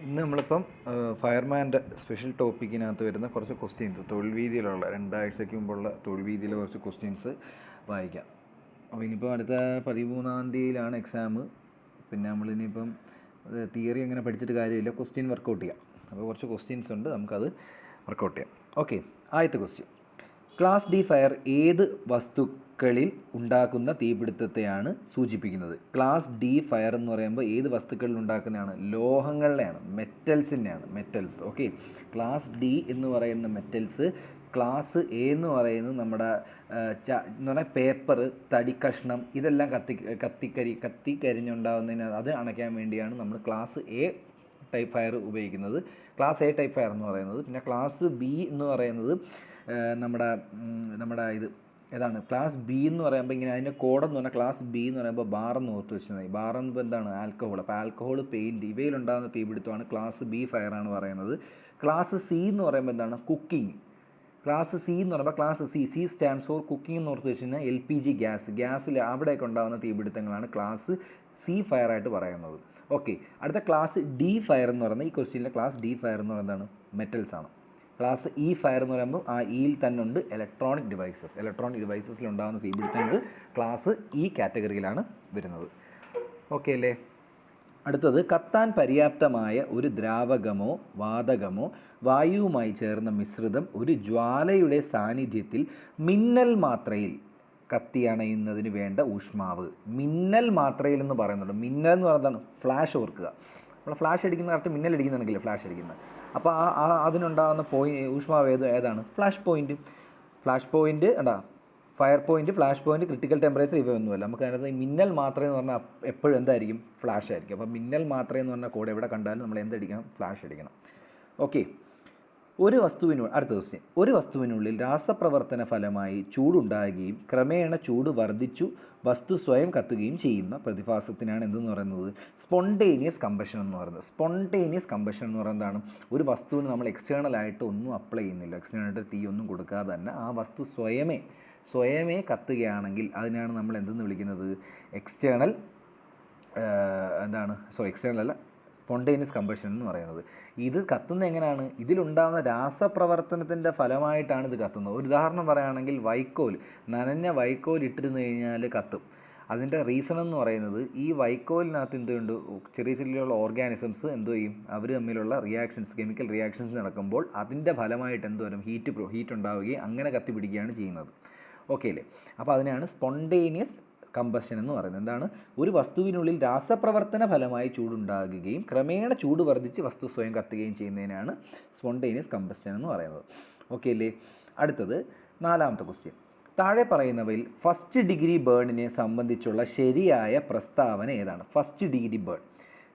ഇന്ന് നമ്മളിപ്പം ഫയർമാൻ്റെ സ്പെഷ്യൽ ടോപ്പിക്കിനകത്ത് വരുന്ന കുറച്ച് ക്വസ്റ്റ്യൻസ് തൊഴിൽ വീതിയിലുള്ള 2 ആഴ്ചയ്ക്ക് മുമ്പുള്ള തൊഴിൽ വീതിയിലെ കുറച്ച് ക്വസ്റ്റ്യൻസ് വായിക്കാം. അപ്പോൾ ഇനിയിപ്പോൾ അടുത്ത 13-ാം തീയതിയിലാണ് എക്സാം. പിന്നെ നമ്മളിനിയിപ്പം തിയറി അങ്ങനെ പഠിച്ചിട്ട് കാര്യമില്ല, ക്വസ്റ്റ്യൻ വർക്കൗട്ട് ചെയ്യാം. അപ്പോൾ കുറച്ച് ക്വസ്റ്റ്യൻസ് ഉണ്ട്, നമുക്കത് വർക്കൗട്ട് ചെയ്യാം. ഓക്കെ, ആദ്യത്തെ ക്വസ്റ്റ്യൻ. ക്ലാസ് ഡി ഫയർ ഏത് വസ്തുക്കളിൽ ഉണ്ടാക്കുന്ന തീപിടുത്തത്തെയാണ് സൂചിപ്പിക്കുന്നത്? ക്ലാസ് ഡി ഫയർ എന്ന് പറയുമ്പോൾ ഏത് വസ്തുക്കളിൽ ഉണ്ടാക്കുന്നതാണ്? ലോഹങ്ങളിലെയാണ്, മെറ്റൽസിൻ്റെയാണ്, മെറ്റൽസ്. ഓക്കെ, ക്ലാസ് ഡി എന്ന് പറയുന്ന മെറ്റൽസ്. ക്ലാസ് എ എന്ന് പറയുന്നത് നമ്മുടെ എന്ന് പറഞ്ഞാൽ പേപ്പർ, തടി കഷ്ണം, ഇതെല്ലാം കത്തിക്കരിഞ്ഞുണ്ടാകുന്നതിന് അത് അണയ്ക്കാൻ വേണ്ടിയാണ് നമ്മൾ ക്ലാസ് എ ടൈപ്പ് ഫയർ ഉപയോഗിക്കുന്നത്, ക്ലാസ് എ ടൈപ്പ് ഫയർ എന്ന് പറയുന്നത്. പിന്നെ ക്ലാസ് ബി എന്ന് പറയുന്നത് നമ്മുടെ ഇത് ഏതാണ്? ക്ലാസ് ബി എന്ന് പറയുമ്പോൾ ഇങ്ങനെ അതിൻ്റെ കോഡെന്ന് പറഞ്ഞാൽ ക്ലാസ് ബി എന്ന് പറയുമ്പോൾ ബാറെന്ന് ഓർത്ത് വെച്ചാൽ മതി. ബാറെന്ന് എന്താണ്? ആൽക്കഹോൾ. അപ്പോൾ ആൽക്കഹോൾ, പെയിൻറ്റ്, ഇവയിലുണ്ടാകുന്ന തീപിടുത്തമാണ് ക്ലാസ് ബി ഫയറാണ് പറയുന്നത്. ക്ലാസ് സി എന്ന് പറയുമ്പോൾ എന്താണ്? കുക്കിംഗ്. ക്ലാസ് സി എന്ന് പറയുമ്പോൾ class C stands for cooking എന്ന് ഓർത്ത് വെച്ച് കഴിഞ്ഞാൽ LPG ഗ്യാസിൽ അവിടെയൊക്കെ ഉണ്ടാകുന്ന തീപിടുത്തങ്ങളാണ് ക്ലാസ് സി ഫയറായിട്ട് പറയുന്നത്. ഓക്കെ, അടുത്ത ക്ലാസ് ഡി ഫയർ എന്ന് പറയുന്നത്, ഈ ക്വസ്റ്റ്യനിലെ ക്ലാസ് ഡി ഫയർ എന്ന് പറയുന്നതാണ് മെറ്റൽസ് ആണ്. ക്ലാസ് ഇ ഫയർ എന്ന് പറയുമ്പോൾ ആ ഇയിൽ തന്നെ ഉണ്ട് ഇലക്ട്രോണിക് ഡിവൈസസിലുണ്ടാകുന്ന തീപിടുത്തങ്ങൾ ക്ലാസ് ഇ കാറ്റഗറിയിലാണ് വരുന്നത്. ഓക്കെ അല്ലേ? അടുത്തത്, കത്താൻ പര്യാപ്തമായ ഒരു ദ്രാവകമോ വാതകമോ വായുവുമായി ചേർന്ന മിശ്രിതം ഒരു ജ്വാലയുടെ സാന്നിധ്യത്തിൽ മിന്നൽ മാത്രയിൽ കത്തിയണയുന്നതിന് വേണ്ട ഊഷ്മാവ്. മിന്നൽ മാത്രയിൽ എന്ന് പറയുന്നുണ്ട്. മിന്നൽ എന്ന് പറയുന്നതാണ് ഫ്ലാഷ്. ഓർക്കുക, നമ്മൾ ഫ്ലാഷ് അടിക്കുന്ന കറക്റ്റ് മിന്നൽ അടിക്കുന്നുണ്ടെങ്കിലേ ഫ്ലാഷ് അടിക്കുന്നത്. അപ്പോൾ അതിനുണ്ടാകുന്ന ഊഷ്മാവ് ഏതാണ്? ഫ്ലാഷ് പോയിൻറ്റ് ഉണ്ടാ, fire point, flash point, critical temperature, ഇവയൊന്നുമല്ല. നമുക്ക് അതിനകത്ത് മിന്നൽ മാത്രം എന്ന് പറഞ്ഞാൽ എപ്പോഴും എന്തായിരിക്കും? ഫ്ലാഷ് ആയിരിക്കും. അപ്പോൾ മിന്നൽ മാത്രം എന്ന് പറഞ്ഞാൽ കോഡ് എവിടെ കണ്ടാലും നമ്മൾ എന്തടിക്കണം? ഫ്ലാഷ് അടിക്കണം. ഓക്കെ, അടുത്ത ക്വസ്റ്റ്യൻ. ഒരു വസ്തുവിനുള്ളിൽ രാസപ്രവർത്തന ഫലമായി ചൂടുണ്ടാകുകയും ക്രമേണ ചൂട് വർദ്ധിച്ചു വസ്തു സ്വയം കത്തുകയും ചെയ്യുന്ന പ്രതിഭാസത്തിനാണ് എന്തെന്ന് പറയുന്നത്? സ്പോണ്ടേനിയസ് കമ്പഷൻ എന്ന് പറയുന്നത്. സ്പോണ്ടേനിയസ് കമ്പഷൻ എന്ന് പറയുന്നതാണ്, ഒരു വസ്തുവിന് നമ്മൾ എക്സ്റ്റേണലായിട്ട് ഒന്നും അപ്ലൈ ചെയ്യുന്നില്ല, എക്സ്റ്റേണലായിട്ട് തീ ഒന്നും കൊടുക്കാതെ തന്നെ ആ വസ്തു സ്വയമേ കത്തുകയാണെങ്കിൽ അതിനാണ് നമ്മൾ എന്തെന്ന് വിളിക്കുന്നത്? എക്സ്റ്റേണൽ അല്ല, സ്പോണ്ടേനിയസ് കമ്പഷൻ എന്ന് പറയുന്നത്. ഇത് കത്തുന്നത് എങ്ങനെയാണ്? ഇതിലുണ്ടാകുന്ന രാസപ്രവർത്തനത്തിൻ്റെ ഫലമായിട്ടാണ് ഇത് കത്തുന്നത്. ഒരു ഉദാഹരണം പറയുകയാണെങ്കിൽ നനഞ്ഞ വൈക്കോൽ ഇട്ടിരുന്നു കഴിഞ്ഞാൽ കത്തും. അതിൻ്റെ റീസൺ എന്ന് പറയുന്നത്, ഈ വൈക്കോലിനകത്ത് എന്തുകൊണ്ട് ചെറിയ ചെറിയ ഓർഗാനിസംസ് എന്തു ചെയ്യും? അവർ തമ്മിലുള്ള കെമിക്കൽ റിയാക്ഷൻസ് നടക്കുമ്പോൾ അതിൻ്റെ ഫലമായിട്ട് എന്തുവരും? ഹീറ്റ് ഉണ്ടാവുകയും അങ്ങനെ കത്തിപ്പിടിക്കുകയാണ് ചെയ്യുന്നത്. ഓക്കെ അല്ലേ? അപ്പോൾ അതിനാണ് സ്പോണ്ടേനിയസ് കമ്പഷൻ എന്ന് പറയുന്നത്. എന്താണ്? ഒരു വസ്തുവിനുള്ളിൽ രാസപ്രവർത്തന ഫലമായി ചൂടുണ്ടാകുകയും ക്രമേണ ചൂട് വർദ്ധിച്ച് വസ്തു സ്വയം കത്തുകയും ചെയ്യുന്നതിനാണ് സ്പോണ്ടേനിയസ് കമ്പഷൻ എന്ന് പറയുന്നത്. ഓക്കെ അല്ലേ? അടുത്തത് 4ാമത്തെ ക്വസ്റ്റ്യൻ. താഴെ പറയുന്നവയിൽ ഫസ്റ്റ് ഡിഗ്രി ബേണിനെ സംബന്ധിച്ചുള്ള ശരിയായ പ്രസ്താവന ഏതാണ്? ഫസ്റ്റ് ഡിഗ്രി ബേൺ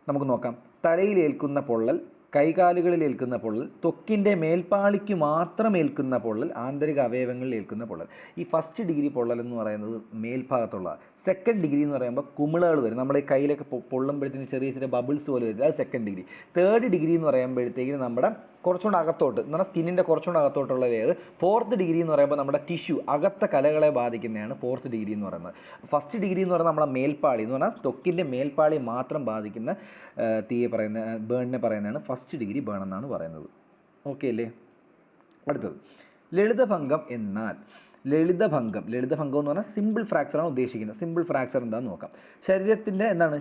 നമുക്ക് നോക്കാം. തലയിലേൽക്കുന്ന പൊള്ളൽ, കൈകാലുകളിൽ ഏൽക്കുന്ന പൊള്ളൽ, ത്വക്കിൻ്റെ മേൽപ്പാളിക്ക് മാത്രം ഏൽക്കുന്ന പൊള്ളൽ, ആന്തരിക അവയവങ്ങളിൽ ഏൽക്കുന്ന പൊള്ളൽ. ഈ ഫസ്റ്റ് ഡിഗ്രി പൊള്ളൽ എന്ന് പറയുന്നത് മേൽഭാഗത്തുള്ള. സെക്കൻഡ് ഡിഗ്രി എന്ന് പറയുമ്പോൾ കുമിളകൾ വരും, നമ്മുടെ ഈ കയ്യിലൊക്കെ പൊള്ളുമ്പോഴത്തേന് ചെറിയ ചെറിയ ബബിൾസ് പോലെ വരും, അത് സെക്കൻഡ് ഡിഗ്രി. തേർഡ് ഡിഗ്രി എന്ന് പറയുമ്പോഴത്തേക്കും നമ്മുടെ കുറച്ചുകൂടെ അകത്തോട്ട് എന്ന് പറഞ്ഞാൽ സ്കിന്നിൻ്റെ കുറച്ചുകൂടെ അകത്തോട്ടുള്ള ലെയർ. ഫോർത്ത് ഡിഗ്രി എന്ന് പറയുമ്പോൾ നമ്മുടെ ടിഷ്യൂ, അകത്ത കലകളെ ബാധിക്കുന്നതാണ് ഫോർത്ത് ഡിഗ്രി എന്ന് പറയുന്നത്. ഫസ്റ്റ് ഡിഗ്രി എന്ന് പറയുന്നത് നമ്മുടെ മേൽപ്പാളി എന്ന് പറഞ്ഞാൽ ത്വക്കിൻ്റെ മേൽപ്പാളി മാത്രം ബാധിക്കുന്ന ബേണിനെ പറയുന്നതാണ് ഫസ്റ്റ് ഡിഗ്രി ബേൺ എന്നാണ് പറയുന്നത്. ഓക്കെ അല്ലേ? അടുത്തത്, ലളിതഭംഗം എന്ന് പറഞ്ഞാൽ സിമ്പിൾ ഫ്രാക്ചറാണ് ഉദ്ദേശിക്കുന്നത്. സിമ്പിൾ ഫ്രാക്ചർ എന്താണെന്ന് നോക്കാം.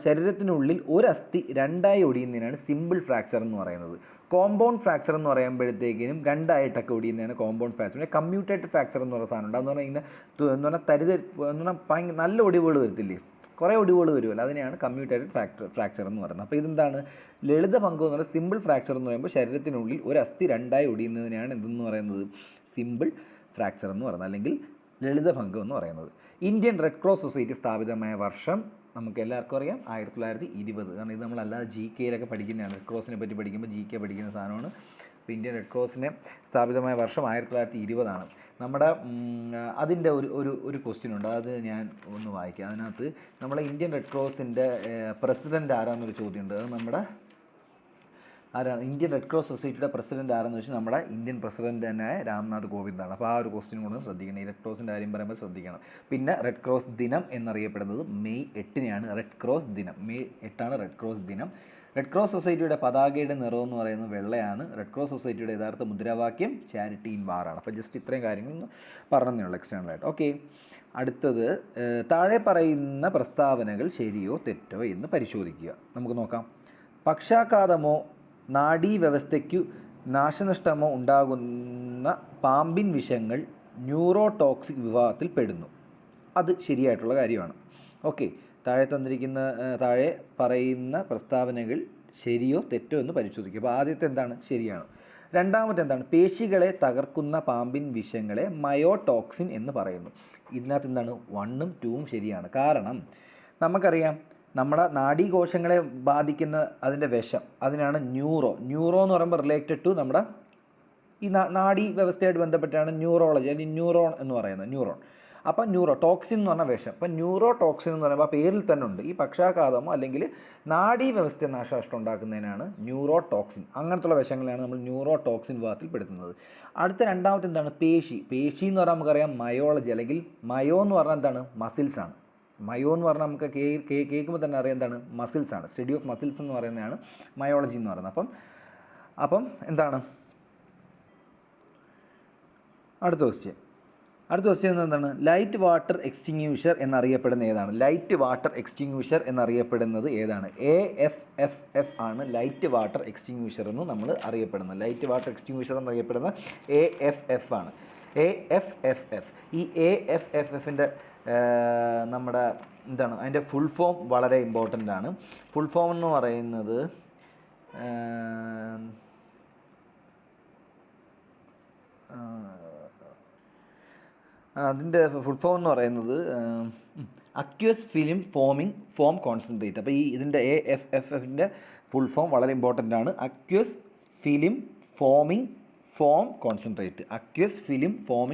ശരീരത്തിനുള്ളിൽ ഒരു അസ്ഥി 2ആയി ഒടിയുന്നതിനാണ് സിമ്പിൾ ഫ്രാക്ചർ എന്ന് പറയുന്നത്. കോമ്പൗണ്ട് ഫ്രാക്ചർ എന്ന് പറയുമ്പോഴത്തേക്കിനും 2ആയിട്ടൊക്കെ ഒടിയുന്നതാണ് കോമ്പൗണ്ട് ഫ്രാക്ചർ. പിന്നെ കമ്മ്യൂട്ടേറ്റഡ് ഫ്രാക്ചർ എന്ന് പറയുന്ന സാധനം ഉണ്ട്. അതെന്ന് പറഞ്ഞാൽ നല്ല ഒടിവുകൾ വരത്തില്ലേ, കുറേ ഒടിവുകൾ വരുമല്ലോ, അതിനെയാണ് കമ്മ്യൂട്ടേറ്റഡ് ഫ്രാക്ചർ എന്ന് പറയുന്നത്. അപ്പോൾ ഇതെന്താണ്? ലളിതഭംഗം എന്ന് പറയുന്നത് സിമ്പിൾ ഫ്രാക്ചർ എന്ന് പറയുമ്പോൾ ശരീരത്തിനുള്ളിൽ ഒരു അസ്ഥി 2ആയി ഒടിയുന്നതിനാണ് എന്തെന്ന് പറയുന്നത്? സിമ്പിൾ ഫ്രാക്ചർ എന്ന് പറയുന്നത്, അല്ലെങ്കിൽ ലളിതഭംഗം എന്ന് പറയുന്നത്. ഇന്ത്യൻ റെഡ് ക്രോസ് സൊസൈറ്റി സ്ഥാപിതമായ വർഷം നമുക്ക് എല്ലാവർക്കും അറിയാം, 1920. കാരണം ഇത് നമ്മളല്ലാതെ GK പഠിക്കുന്നതാണ്. റെഡ് ക്രോസിനെ പറ്റി പഠിക്കുമ്പോൾ GK പഠിക്കുന്ന സാധനമാണ്. അപ്പോൾ ഇന്ത്യൻ റെഡ് ക്രോസിനെ സ്ഥാപിതമായ വർഷം 1920 നമ്മുടെ അതിൻ്റെ ഒരു ക്വസ്റ്റ്യൻ ഉണ്ട്, അത് ഞാൻ ഒന്ന് വായിക്കാം. അതിനകത്ത് നമ്മുടെ ഇന്ത്യൻ റെഡ് ക്രോസിൻ്റെ പ്രസിഡൻ്റ് ആരാന്നൊരു ചോദ്യമുണ്ട്. അത് നമ്മുടെ ആരാണ് ഇന്ത്യൻ റെഡ് ക്രോസ് സൊസൈറ്റിയുടെ പ്രസിഡന്റ് ആരെന്ന് വെച്ചാൽ നമ്മുടെ ഇന്ത്യൻ പ്രസിഡന്റ് തന്നെ രാംനാഥ് കോവിന്ദാണ്. അപ്പോൾ ആ ഒരു ക്വസ്റ്റ്യൻ കൂടെ ശ്രദ്ധിക്കണം. ഈ റെഡ് ക്രോസിൻ്റെ കാര്യം പറയുമ്പോൾ ശ്രദ്ധിക്കണം. പിന്നെ റെഡ് ക്രോസ് ദിനം എന്നറിയപ്പെടുന്നത് മെയ് 8-നാണ് റെഡ് ക്രോസ് ദിനം. മെയ് 8 റെഡ് ക്രോസ് ദിനം. റെഡ് ക്രോസ് സൊസൈറ്റിയുടെ പതാകയുടെ നിറം എന്ന് പറയുന്നത് വെള്ളയാണ്. റെഡ് ക്രോസ് സൊസൈറ്റിയുടെ യഥാർത്ഥ മുദ്രാവാക്യം ചാരിറ്റി ഇൻ വാറാണ്. അപ്പോൾ ജസ്റ്റ് ഇത്രയും കാര്യങ്ങൾ പറഞ്ഞേ ഉള്ളൂ എക്സ്റ്റേണലായിട്ട്. ഓക്കെ, അടുത്തത് താഴെ പറയുന്ന പ്രസ്താവനകൾ ശരിയോ തെറ്റോ എന്ന് പരിശോധിക്കുക. നമുക്ക് നോക്കാം. പക്ഷാഘാതമോ നാഡീവ്യവസ്ഥയ്ക്കു നാശനഷ്ടമോ ഉണ്ടാകുന്ന പാമ്പിൻ വിഷങ്ങൾ ന്യൂറോടോക്സിക് വിഭാഗത്തിൽ പെടുന്നു. അത് ശരിയായിട്ടുള്ള കാര്യമാണ്. ഓക്കെ, താഴെ പറയുന്ന പ്രസ്താവനകൾ ശരിയോ തെറ്റോ എന്ന് പരിശോധിക്കുക. അപ്പോൾ ആദ്യത്തെ എന്താണ്? ശരിയാണ്. രണ്ടാമത്തെ എന്താണ്? പേശികളെ തകർക്കുന്ന പാമ്പിൻ വിഷങ്ങളെ മയോടോക്സിൻ എന്ന് പറയുന്നു. ഇതിനകത്ത് എന്താണ്? 1ഉം 2ഉം ശരിയാണ്. കാരണം നമുക്കറിയാം നമ്മുടെ നാഡീകോശങ്ങളെ ബാധിക്കുന്ന അതിൻ്റെ വിഷം, അതിനാണ് ന്യൂറോ എന്ന് പറയുമ്പോൾ റിലേറ്റഡ് ടു നമ്മുടെ ഈ നാഡീ വ്യവസ്ഥയായിട്ട് ബന്ധപ്പെട്ടാണ് ന്യൂറോളജി അല്ലെങ്കിൽ ന്യൂറോൺ എന്ന് പറയുന്നത്. ന്യൂറോൺ. അപ്പോൾ ടോക്സിൻ എന്ന് പറഞ്ഞ വിഷം. അപ്പോൾ ന്യൂറോടോക്സിൻ എന്ന് പറയുമ്പോൾ ആ പേരിൽ തന്നെ ഉണ്ട്. ഈ പക്ഷാഘാതമോ അല്ലെങ്കിൽ നാഡീ വ്യവസ്ഥ നാശനഷ്ടം ഉണ്ടാക്കുന്നതിനാണ് ന്യൂറോടോക്സിൻ. അങ്ങനത്തുള്ള വിഷങ്ങളാണ് നമ്മൾ ന്യൂറോടോക്സിൻ വിഭാഗത്തിൽ പെടുത്തുന്നത്. അടുത്ത രണ്ടാമത്തെ എന്താണ്? പേശി എന്ന് പറഞ്ഞാൽ നമുക്കറിയാം മയോളജി അല്ലെങ്കിൽ മയോ എന്ന് പറഞ്ഞാൽ എന്താണ്? മസിൽസാണ്. മയോ എന്ന് പറഞ്ഞാൽ നമുക്ക് കേൾക്കുമ്പോൾ തന്നെ അറിയാം എന്താണ്? മസിൽസാണ്. സ്റ്റഡി ഓഫ് മസിൽസ് എന്ന് പറയുന്നതാണ് മയോളജി എന്ന് പറയുന്നത്. അപ്പം എന്താണ് അടുത്ത ക്വസ്റ്റ്യൻ എന്താണ്? ലൈറ്റ് വാട്ടർ എക്സ്റ്റിങ്യൂഷർ എന്നറിയപ്പെടുന്ന ഏതാണ്? ലൈറ്റ് വാട്ടർ എക്സ്റ്റിങ്യൂഷർ എന്നറിയപ്പെടുന്നത് ഏതാണ്? AFFF ആണ് ലൈറ്റ് വാട്ടർ എക്സ്റ്റിങ്യൂഷർ എന്ന് നമ്മൾ അറിയപ്പെടുന്നത്. ലൈറ്റ് വാട്ടർ എക്സ്റ്റിങ്യൂഷർ എന്നറിയപ്പെടുന്ന AFF ആണ്. AFFF. ഈ AFFFൻ്റെ നമ്മുടെ എന്താണ് അതിൻ്റെ ഫുൾ ഫോം വളരെ ഇമ്പോർട്ടൻ്റ് ആണ്. ഫുൾ ഫോം എന്ന് പറയുന്നത് അതിൻ്റെ ഫുൾ ഫോം എന്ന് പറയുന്നത് അക്വസ് ഫിലിം ഫോം കോൺസെൻട്രേറ്റ്. അപ്പോൾ ഇതിൻ്റെ AFFFൻ്റെ ഫുൾ ഫോം വളരെ ഇമ്പോർട്ടൻ്റ് ആണ്. Aqueous film form concentrate. Aqueous film form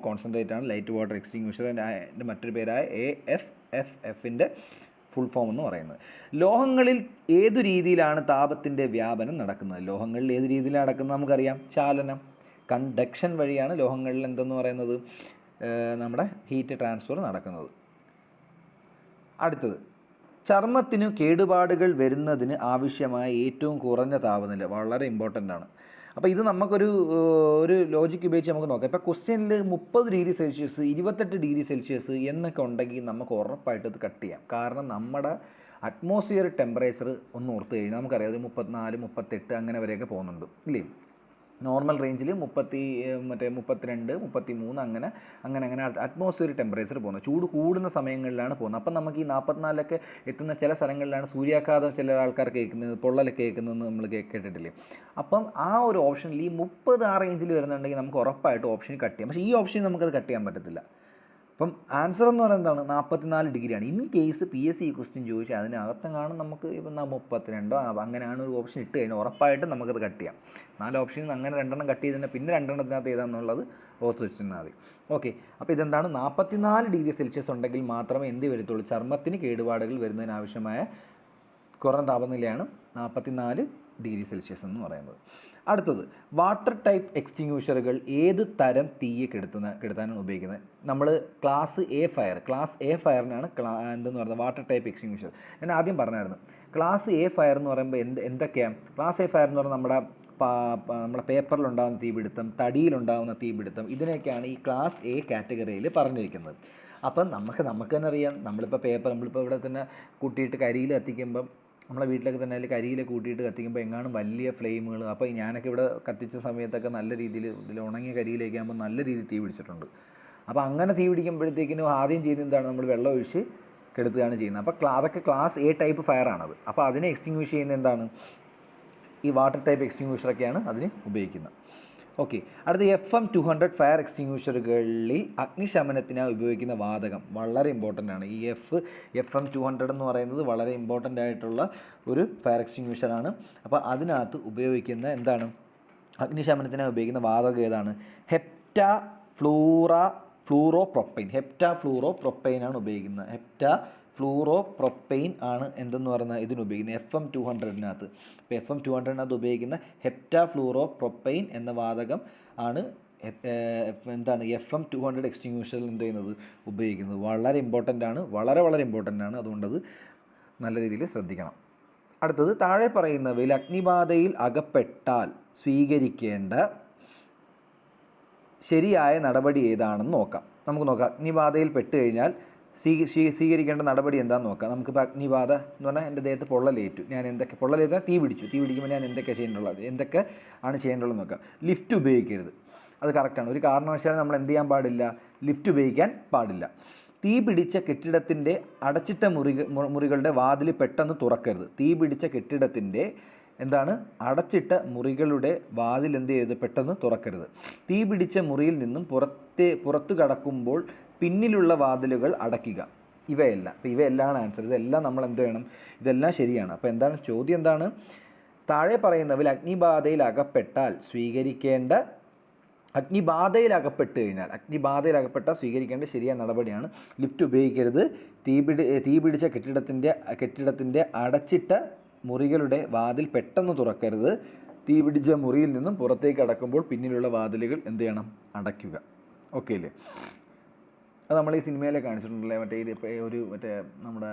concentrate ആണ് ലൈറ്റ് വാട്ടർ എക്സ്റ്റിങ്യൂഷർ. എൻ്റെ മറ്റൊരു പേരായ AFFFൻ്റെ ഫുൾ ഫോം എന്ന് പറയുന്നത്. ലോഹങ്ങളിൽ ഏതു രീതിയിലാണ് താപത്തിൻ്റെ വ്യാപനം നടക്കുന്നത്? ലോഹങ്ങളിൽ ഏത് രീതിയിലാണ് നടക്കുന്നത്? നമുക്കറിയാം, ചാലനം, കണ്ടക്ഷൻ വഴിയാണ് ലോഹങ്ങളിൽ എന്തെന്ന് പറയുന്നത് നമ്മുടെ ഹീറ്റ് ട്രാൻസ്ഫർ നടക്കുന്നത്. അടുത്തത്, ചർമ്മത്തിന് കേടുപാടുകൾ വരുന്നതിന് ആവശ്യമായ ഏറ്റവും കുറഞ്ഞ താപനില. വളരെ ഇമ്പോർട്ടൻ്റ് ആണ്. അപ്പോൾ ഇത് നമുക്കൊരു ലോജിക്ക് ഉപയോഗിച്ച് നമുക്ക് നോക്കാം. ഇപ്പോൾ ക്വസ്റ്റ്യനിൽ 30 ഡിഗ്രി സെൽഷ്യസ് 28 ഡിഗ്രി സെൽഷ്യസ് എന്നൊക്കെ ഉണ്ടെങ്കിൽ നമുക്ക് ഉറപ്പായിട്ട് ഇത് കട്ട് ചെയ്യാം. കാരണം നമ്മുടെ അറ്റ്മോസ്ഫിയർ ടെമ്പറേച്ചർ ഒന്ന് ഓർത്ത് കഴിഞ്ഞാൽ നമുക്കറിയാം 34, 38 അങ്ങനെ വരെയൊക്കെ പോകുന്നുണ്ട് ഇല്ലേ? നോർമൽ റേഞ്ചിൽ 32, 33 അങ്ങനെ അറ്റ്മോസ്ഫിയർ ടെമ്പറേച്ചർ പോകുന്നത്. ചൂട് കൂടുന്ന സമയങ്ങളിലാണ് പോകുന്നത്. അപ്പം നമുക്ക് ഈ 44 എത്തുന്ന ചില സ്ഥലങ്ങളിലാണ് സൂര്യാഘാതം ചില ആൾക്കാർ കേൾക്കുന്നത്, പൊള്ളലൊക്കെ കേൾക്കുന്നതെന്ന് നമ്മൾ കേട്ടിട്ടില്ലേ? അപ്പം ആ ഒരു ഓപ്ഷനിൽ ഈ 30 ആ റേഞ്ചിൽ വരുന്നുണ്ടെങ്കിൽ നമുക്ക് ഉറപ്പായിട്ട് ഓപ്ഷൻ കട്ട് ചെയ്യാം. പക്ഷേ ഈ ഓപ്ഷൻ നമുക്കത് കട്ട് ചെയ്യാൻ പറ്റത്തില്ല. അപ്പം ആൻസർ എന്ന് പറയുന്നത് എന്താണ്? 44 ഡിഗ്രിയാണ്. ഇൻ കേസ് PSC ഈ ക്വസ്റ്റ്യൻ ചോദിച്ചാൽ അതിനകത്തെങ്ങാണ് നമുക്ക് ഇപ്പം 32 അങ്ങനെയാണ് ഒരു ഓപ്ഷൻ ഇട്ട് കഴിഞ്ഞാൽ ഉറപ്പായിട്ടും നമുക്കത് കട്ട് ചെയ്യാം. 4 ഓപ്ഷനിൽ അങ്ങനെ 2 കട്ട് ചെയ്തതിന് പിന്നെ 2 ഏതാണെന്നുള്ളത് ഓർത്ത് വെച്ചിരുന്നാൽ മതി. ഓക്കെ, അപ്പോൾ ഇതെന്താണ്? 44 ഡിഗ്രി സെൽഷ്യസ് ഉണ്ടെങ്കിൽ മാത്രമേ എന്ത് വരത്തുള്ളൂ? ചർമ്മത്തിന് കേടുപാടുകൾ വരുന്നതിനാവശ്യമായ കുറഞ്ഞ താപനിലയാണ് 44 ഡിഗ്രി സെൽഷ്യസ് എന്ന് പറയുന്നത്. അടുത്തത്, വാട്ടർ ടൈപ്പ് എക്സ്റ്റിങ്യൂഷറുകൾ ഏത് തരം തീയെ കെടുത്താനാണ് ഉപയോഗിക്കുന്നത്? നമ്മൾ ക്ലാസ് എ ഫയറിനാണ് എന്തെന്ന് പറയുന്നത് വാട്ടർ ടൈപ്പ് എക്സ്റ്റിങ്യൂഷർ. ഞാൻ ആദ്യം പറഞ്ഞായിരുന്നു ക്ലാസ് എ ഫയർ എന്ന് പറയുമ്പോൾ എന്തൊക്കെയാണ്? ക്ലാസ് എ ഫയർ എന്ന് പറഞ്ഞാൽ നമ്മുടെ പേപ്പറിലുണ്ടാകുന്ന തീപിടുത്തം, തടിയിലുണ്ടാകുന്ന തീപിടുത്തം, ഇതിനൊക്കെയാണ് ഈ ക്ലാസ് എ കാറ്റഗറിയിൽ പറഞ്ഞിരിക്കുന്നത്. അപ്പം നമുക്ക് തന്നെ അറിയാം, നമ്മളിപ്പോൾ ഇവിടെ തന്നെ കൂട്ടിയിട്ട് കരിയിൽ കത്തിക്കുമ്പം നമ്മളെ വീട്ടിലൊക്കെ തന്നെ അതിൽ കരിയിലെ കൂട്ടിയിട്ട് കത്തിക്കുമ്പോൾ എങ്ങാനും വലിയ ഫ്ലെയിമുകൾ. അപ്പോൾ ഞാനൊക്കെ ഇവിടെ കത്തിച്ച സമയത്തൊക്കെ നല്ല രീതിയിൽ ഇതിൽ ഉണങ്ങിയ കരിയിലേക്ക് ആകുമ്പോൾ നല്ല രീതിയിൽ തീ പിടിച്ചിട്ടുണ്ട്. അപ്പോൾ അങ്ങനെ തീ പിടിക്കുമ്പോഴത്തേക്കിനും ആദ്യം ചെയ്യുന്നത് എന്താണ്? നമ്മൾ വെള്ളം ഒഴിച്ച് കെടുത്തുകയാണ് ചെയ്യുന്നത്. അപ്പോൾ അതൊക്കെ ക്ലാസ് എ ടൈപ്പ് ഫയറാണത്. അപ്പോൾ അതിനെ എക്സ്റ്റിങ്വിഷ് ചെയ്യുന്നത് എന്താണ്? ഈ വാട്ടർ ടൈപ്പ് എക്സ്റ്റിങ്വിഷറൊക്കെയാണ് അതിന് ഉപയോഗിക്കുന്നത്. ഓക്കെ, അടുത്ത FM200 ഫയർ എക്സ്റ്റിങ്വിഷറുകളിൽ അഗ്നിശമനത്തിനായി ഉപയോഗിക്കുന്ന വാതകം വളരെ ഇമ്പോർട്ടൻ്റ് ആണ്. ഈ FM200 എന്ന് പറയുന്നത് വളരെ ഇമ്പോർട്ടൻ്റ് ആയിട്ടുള്ള ഒരു ഫയർ എക്സ്റ്റിങ്വിഷറാണ്. അപ്പോൾ അതിനകത്ത് ഉപയോഗിക്കുന്ന എന്താണ്? അഗ്നിശമനത്തിനായി ഉപയോഗിക്കുന്ന വാതകം ഏതാണ്? ഹെപ്റ്റാ ഫ്ലൂറോപ്രൊപ്പൈൻ ആണ് ഉപയോഗിക്കുന്നത്. ഫ്ലൂറോപ്രൊപ്പെയിൻ ആണ് എന്തെന്ന് പറയുന്നത് ഇതിന് ഉപയോഗിക്കുന്നത് FM200-നകത്ത്. ഇപ്പോൾ FM200-നകത്ത് ഉപയോഗിക്കുന്ന ഹെപ്റ്റാഫ്ലൂറോപ്രൊപ്പെയിൻ എന്ന വാതകം ആണ് എന്താണ് FM200 എക്സ്റ്റിങ്ക്വിഷറിൽ എന്ത് ചെയ്യുന്നത് ഉപയോഗിക്കുന്നത്. വളരെ ഇമ്പോർട്ടൻ്റ് ആണ്, വളരെ വളരെ ഇമ്പോർട്ടൻ്റ് ആണ്. അതുകൊണ്ടത് നല്ല രീതിയിൽ ശ്രദ്ധിക്കണം. അടുത്തത് താഴെ പറയുന്നവയിൽ അഗ്നിബാധയിൽ അകപ്പെട്ടാൽ സ്വീകരിക്കേണ്ട ശരിയായ നടപടി ഏതാണെന്ന് നോക്കാം. നമുക്ക് നോക്കാം. അഗ്നിബാധയിൽ പെട്ട് കഴിഞ്ഞാൽ സ്വീകരിക്കേണ്ട നടപടി എന്താണെന്ന് നോക്കാം. നമുക്കിപ്പോൾ അഗ്നിബാധ എന്ന് പറഞ്ഞാൽ എൻ്റെ ദേഹത്ത് പൊള്ളലേറ്റു, ഞാൻ എന്തൊക്കെ പൊള്ളലേറ്റാൽ തീ പിടിക്കുമ്പോൾ ഞാൻ എന്തൊക്കെ ആണ് ചെയ്യേണ്ടതെന്ന് നോക്കാം. ലിഫ്റ്റ് ഉപയോഗിക്കരുത്, അത് കറക്റ്റാണ്. ഒരു കാരണവശാലും നമ്മൾ എന്ത് ചെയ്യാൻ പാടില്ല, ലിഫ്റ്റ് ഉപയോഗിക്കാൻ പാടില്ല. തീ പിടിച്ച കെട്ടിടത്തിൻ്റെ അടച്ചിട്ട മുറികളുടെ വാതിൽ പെട്ടെന്ന് തുറക്കരുത്. തീ പിടിച്ച കെട്ടിടത്തിൻ്റെ അടച്ചിട്ട മുറികളുടെ വാതിൽ എന്ത് ചെയ്യരുത്, പെട്ടെന്ന് തുറക്കരുത്. തീ പിടിച്ച മുറിയിൽ നിന്നും പുറത്തു കടക്കുമ്പോൾ പിന്നിലുള്ള വാതിലുകൾ അടയ്ക്കുക. ഇവയെല്ലാം, അപ്പോൾ ഇവയെല്ലാം ആൻസർ. ഇതെല്ലാം നമ്മൾ എന്ത് ചെയ്യണം, ഇതെല്ലാം ശരിയാണ്. അപ്പോൾ ചോദ്യം എന്താണ്, താഴെ പറയുന്നവയിൽ അഗ്നിബാധയിൽ അഗ്നിബാധയിലകപ്പെട്ടാൽ സ്വീകരിക്കേണ്ട ശരിയായ നടപടിയാണ് ലിഫ്റ്റ് ഉപയോഗിക്കരുത്. തീ പിടിച്ച കെട്ടിടത്തിൻ്റെ അടച്ചിട്ട മുറികളുടെ വാതിൽ പെട്ടെന്ന് തുറക്കരുത്. തീ പിടിച്ച മുറിയിൽ നിന്നും പുറത്തേക്ക് അടക്കുമ്പോൾ പിന്നിലുള്ള വാതിലുകൾ എന്ത് ചെയ്യണം, അടയ്ക്കുക. ഓക്കെ അല്ലേ? അത് നമ്മൾ ഈ സിനിമയിലെ കാണിച്ചിട്ടുണ്ടല്ലേ, നമ്മുടെ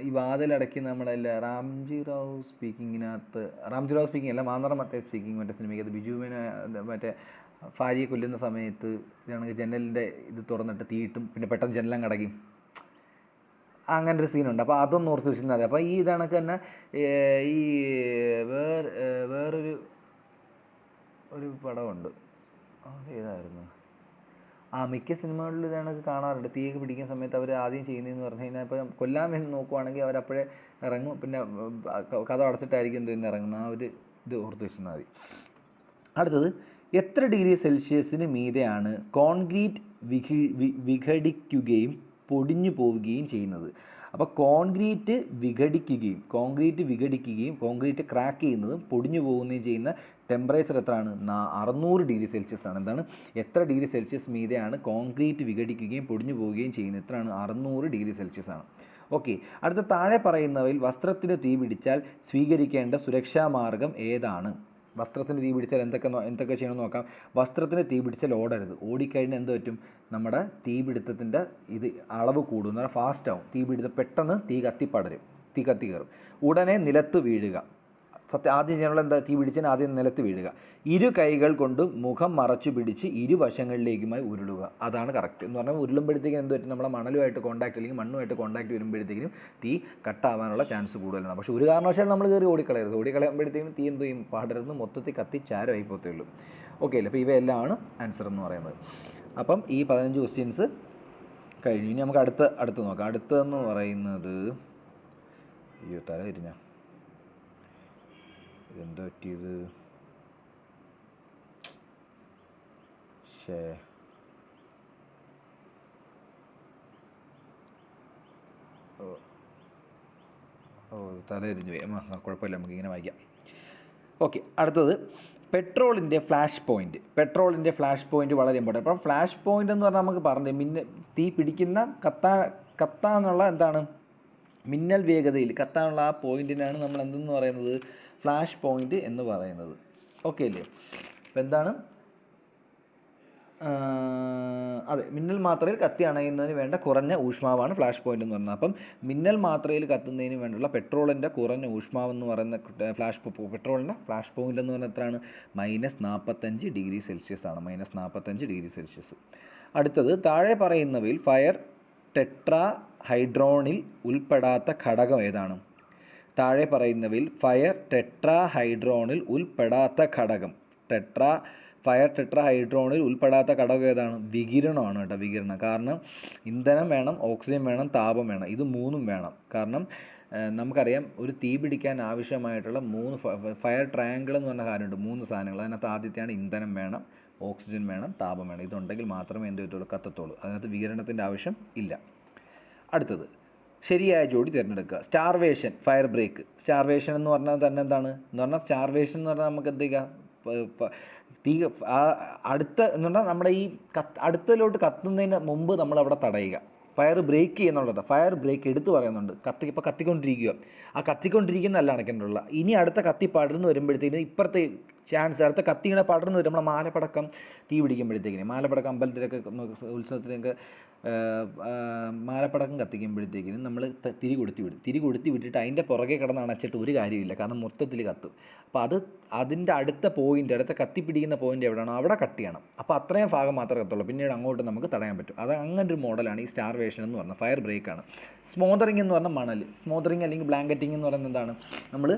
ഈ വാതിലടക്കി നമ്മളല്ല രാംജി റാവു സ്പീക്കിംഗ് അല്ല, മാന്നറ മറ്റേ സ്പീക്കിംഗ് സിനിമയ്ക്ക് ബിജുവിനെ ഭാര്യയെ കൊല്ലുന്ന സമയത്ത് ഇതാണെങ്കിൽ ജനലിൻ്റെ ഇത് തുറന്നിട്ട് തീയിട്ടും പിന്നെ പെട്ടെന്ന് ജനലും കടക്കും, അങ്ങനെ ഒരു സീനുണ്ട്. അപ്പോൾ അതൊന്നും ഓർത്ത് വെച്ചിരുന്നാൽ മതി. അപ്പോൾ ഈ ഇതണക്ക് തന്നെ ഈ വേറൊരു പടമുണ്ട്, ഏതായിരുന്നു, മിക്ക സിനിമകളിലും ഇതണക്ക് കാണാറുണ്ട്. തീയൊക്കെ പിടിക്കുന്ന സമയത്ത് അവർ ആദ്യം ചെയ്യുന്നതെന്ന് പറഞ്ഞു കഴിഞ്ഞാൽ, ഇപ്പോൾ കൊല്ലാൻ വേണ്ടി നോക്കുവാണെങ്കിൽ അവരപ്പോഴേ ഇറങ്ങും, പിന്നെ കഥ അടച്ചിട്ടായിരിക്കും എന്തെങ്കിലും ഇറങ്ങുന്നത്. ആ ഒരു ഇത് ഓർത്ത് വെച്ചാൽ മതി. അടുത്തത്, എത്ര ഡിഗ്രി സെൽഷ്യസിന് മീതെയാണ് കോൺക്രീറ്റ് വിഘടിക്കുകയും പൊടിഞ്ഞു പോവുകയും ചെയ്യുന്നത്? അപ്പോൾ കോൺക്രീറ്റ് വിഘടിക്കുകയും കോൺക്രീറ്റ് ക്രാക്ക് ചെയ്യുന്നതും പൊടിഞ്ഞു പോവുകയും ചെയ്യുന്ന ടെമ്പറേച്ചർ എത്രയാണ്? 600 ഡിഗ്രി സെൽഷ്യസ് ആണ്. എത്ര ഡിഗ്രി സെൽഷ്യസ് മീതെയാണ് കോൺക്രീറ്റ് വിഘടിക്കുകയും പൊടിഞ്ഞു പോവുകയും ചെയ്യുന്നത്? എത്രയാണ്? 600 ഡിഗ്രി സെൽഷ്യസ് ആണ്. ഓക്കെ. അടുത്ത താഴെ പറയുന്നവയിൽ വസ്ത്രത്തിന് തീ പിടിച്ചാൽ സ്വീകരിക്കേണ്ട സുരക്ഷാ മാർഗം ഏതാണ്? വസ്ത്രത്തിന് തീ പിടിച്ചാൽ എന്തൊക്കെ ചെയ്യണമെന്ന് നോക്കാം. വസ്ത്രത്തിന് തീ പിടിച്ചാൽ ഓടരുത്. ഓടിക്കഴിഞ്ഞാൽ എന്ത് പറ്റും, നമ്മുടെ തീപിടുത്തത്തിൻ്റെ അളവ് കൂടും, എന്ന് പറഞ്ഞാൽ ഫാസ്റ്റ് ആവും. പെട്ടെന്ന് തീ കത്തി കയറും. ഉടനെ നിലത്ത് വീഴുക. ആദ്യം ചെയ്യാനുള്ള തീ പിടിച്ചാൽ ആദ്യം നിലത്ത് വീഴുക. ഇരു കൈകൾ കൊണ്ട് മുഖം മറച്ചു പിടിച്ച് ഇരുവശങ്ങളിലേക്കുമായി ഉരുളുക. അതാണ് കറക്റ്റ്. എന്ന് പറഞ്ഞാൽ ഉരുളുമ്പോഴത്തേക്കും എന്ത് പറ്റും, നമ്മളെ മണലുമായിട്ട് കോൺടാക്ട് അല്ലെങ്കിൽ മണ്ണുമായിട്ട് കോൺടാക്ട് വരുമ്പോഴത്തേക്കും തീ കട്ടാവാനുള്ള ചാൻസ് കൂടുതലാണ്. പക്ഷേ ഒരു കാരണവശാലും നമ്മൾ കയറി ഓടിക്കളയരുത്. ഓടിക്കളയുമ്പോഴത്തേക്കും തീ എന്ത് ചെയ്യും, പടർന്ന് മൊത്തത്തിൽ കത്തി ചാരമായി പോകത്തേ ഓക്കെ അല്ലേ? അപ്പോൾ ഇവയെല്ലാമാണ് ആൻസർ എന്ന് പറയുന്നത്. അപ്പം ഈ 15 ക്വസ്റ്റ്യൻസ് കഴിഞ്ഞു. ഇനി നമുക്ക് അടുത്ത് നോക്കാം. അടുത്തതെന്ന് പറയുന്നത് തല തിരിഞ്ഞ ഇതെന്താ പറ്റിയത്, തല തിരിഞ്ഞു പോയി. കുഴപ്പമില്ല, നമുക്കിങ്ങനെ വായിക്കാം. ഓക്കെ. അടുത്തത്, പെട്രോളിൻ്റെ ഫ്ലാഷ് പോയിൻറ്റ് വളരെ ഇമ്പോർട്ടൻ്റ്. അപ്പം ഫ്ലാഷ് പോയിൻ്റ് എന്ന് പറഞ്ഞാൽ നമുക്ക് പറഞ്ഞു തീ പിടിക്കുന്ന കത്താനുള്ള മിന്നൽ വേഗതയിൽ കത്താനുള്ള ആ പോയിൻറ്റിനാണ് നമ്മൾ എന്തെന്ന് പറയുന്നത്, ഫ്ലാഷ് പോയിൻ്റ് എന്ന് പറയുന്നത്. ഓക്കെ അല്ലേ? അപ്പം അതെ, മിന്നൽ മാത്രയിൽ കത്തി അണയുന്നതിന് വേണ്ട കുറഞ്ഞ ഊഷ്മാവാണ് ഫ്ലാഷ് പോയിൻ്റ് എന്ന് പറയുന്നത്. അപ്പം മിന്നൽ മാത്രയിൽ കത്തുന്നതിന് വേണ്ടിയുള്ള പെട്രോളിൻ്റെ കുറഞ്ഞ ഊഷ്മാവെന്ന് പറയുന്ന പെട്രോളിൻ്റെ ഫ്ലാഷ് പോയിൻ്റ് എന്ന് പറയുന്നത് എത്രയാണ്? -45 ഡിഗ്രി സെൽഷ്യസ് ആണ്. -45 ഡിഗ്രി സെൽഷ്യസ്. അടുത്തത്, താഴെ പറയുന്നവയിൽ ഫയർ ടെട്രാഹൈഡ്രോണിൽ ഉൾപ്പെടാത്ത ഘടകം ഏതാണ്? താഴെ പറയുന്നവയിൽ ഫയർ ടെട്രാഹൈഡ്രോണിൽ ഉൾപ്പെടാത്ത ഘടകം ഏതാണ്? വികിരണമാണ് കേട്ടോ, വികിരണം. കാരണം ഇന്ധനം വേണം, ഓക്സിജൻ വേണം, താപം വേണം. ഇത് മൂന്നും വേണം. കാരണം നമുക്കറിയാം, ഒരു തീ പിടിക്കാൻ ആവശ്യമായിട്ടുള്ള 3 ഫയർ ട്രയാങ്കിൾ എന്ന് പറഞ്ഞ കാര്യമുണ്ട്. 3 സാധനങ്ങൾ. അതിനകത്ത് ആദ്യത്തെയാണ് ഇന്ധനം വേണം, ഓക്സിജൻ വേണം, താപം വേണം. ഇതുണ്ടെങ്കിൽ മാത്രമേ എന്ത് പറ്റുള്ളൂ, കത്തത്തുള്ളൂ. അതിനകത്ത് വികിരണത്തിൻ്റെ ആവശ്യം ഇല്ല. അടുത്തത്, ശരിയായ ജോഡി തിരഞ്ഞെടുക്കുക. Starvation, fire break. സ്റ്റാർവേഷൻ എന്ന് പറഞ്ഞാൽ തന്നെ എന്താണ് എന്ന് പറഞ്ഞാൽ, സ്റ്റാർവേഷൻ എന്ന് പറഞ്ഞാൽ നമുക്ക് എന്ത് ചെയ്യുക, തീ എന്ന് പറഞ്ഞാൽ നമ്മുടെ ഈ അടുത്തതിലോട്ട് കത്തുന്നതിന് മുമ്പ് നമ്മളവിടെ തടയുക. ഫയർ ബ്രേക്ക് ചെയ്യുന്നുള്ളത്, ഫയർ ബ്രേക്ക് എടുത്ത് പറയുന്നുണ്ട്. ഇപ്പോൾ കത്തിക്കൊണ്ടിരിക്കുക, ആ കത്തിക്കൊണ്ടിരിക്കുന്നതല്ല അണയ്ക്കേണ്ടുള്ള, ഇനി അടുത്ത കത്തി പടർന്ന് വരുമ്പോഴത്തേക്കും ഇപ്പുറത്തെ ചാൻസ് അടുത്ത കത്തി ഇങ്ങനെ പടർന്ന് വരും. നമ്മളെ മാലപ്പടക്കം തീ പിടിക്കുമ്പോഴത്തേക്കിന്, മാലപ്പടക്കം അമ്പലത്തിലൊക്കെ ഉത്സവത്തിനൊക്കെ മാലപ്പടക്കം കത്തിക്കുമ്പോഴത്തേക്കിനും നമ്മൾ തിരി കൊളുത്തി വിട്ടിട്ട് അതിൻ്റെ പുറകെ കിടന്ന് അണച്ചിട്ട് ഒരു കാര്യമില്ല, കാരണം മൊത്തത്തിൽ കത്തും. അപ്പോൾ അതിൻ്റെ അടുത്ത പോയിൻ്റ്, അടുത്ത കത്തിപ്പിടിക്കുന്ന പോയിൻ്റ് എവിടെയാണോ അവിടെ കട്ട് ചെയ്യണം. അപ്പോൾ അത്രയും ഭാഗം മാത്രമേ കത്തുള്ളൂ, പിന്നീട് അങ്ങോട്ട് നമുക്ക് തടയാൻ പറ്റും. അത് അങ്ങനെ ഒരു മോഡലാണ് ഈ സ്റ്റാർവേഷൻ എന്ന് പറഞ്ഞാൽ. ഫയർ ബ്രേക്കാണ്. സ്മോദറിങ് എന്ന് പറഞ്ഞാൽ മണൽ, സ്മോദറിങ് അല്ലെങ്കിൽ ബ്ലാങ്കറ്റിംഗ് എന്ന് പറയുന്നത് എന്താണ്, നമ്മൾ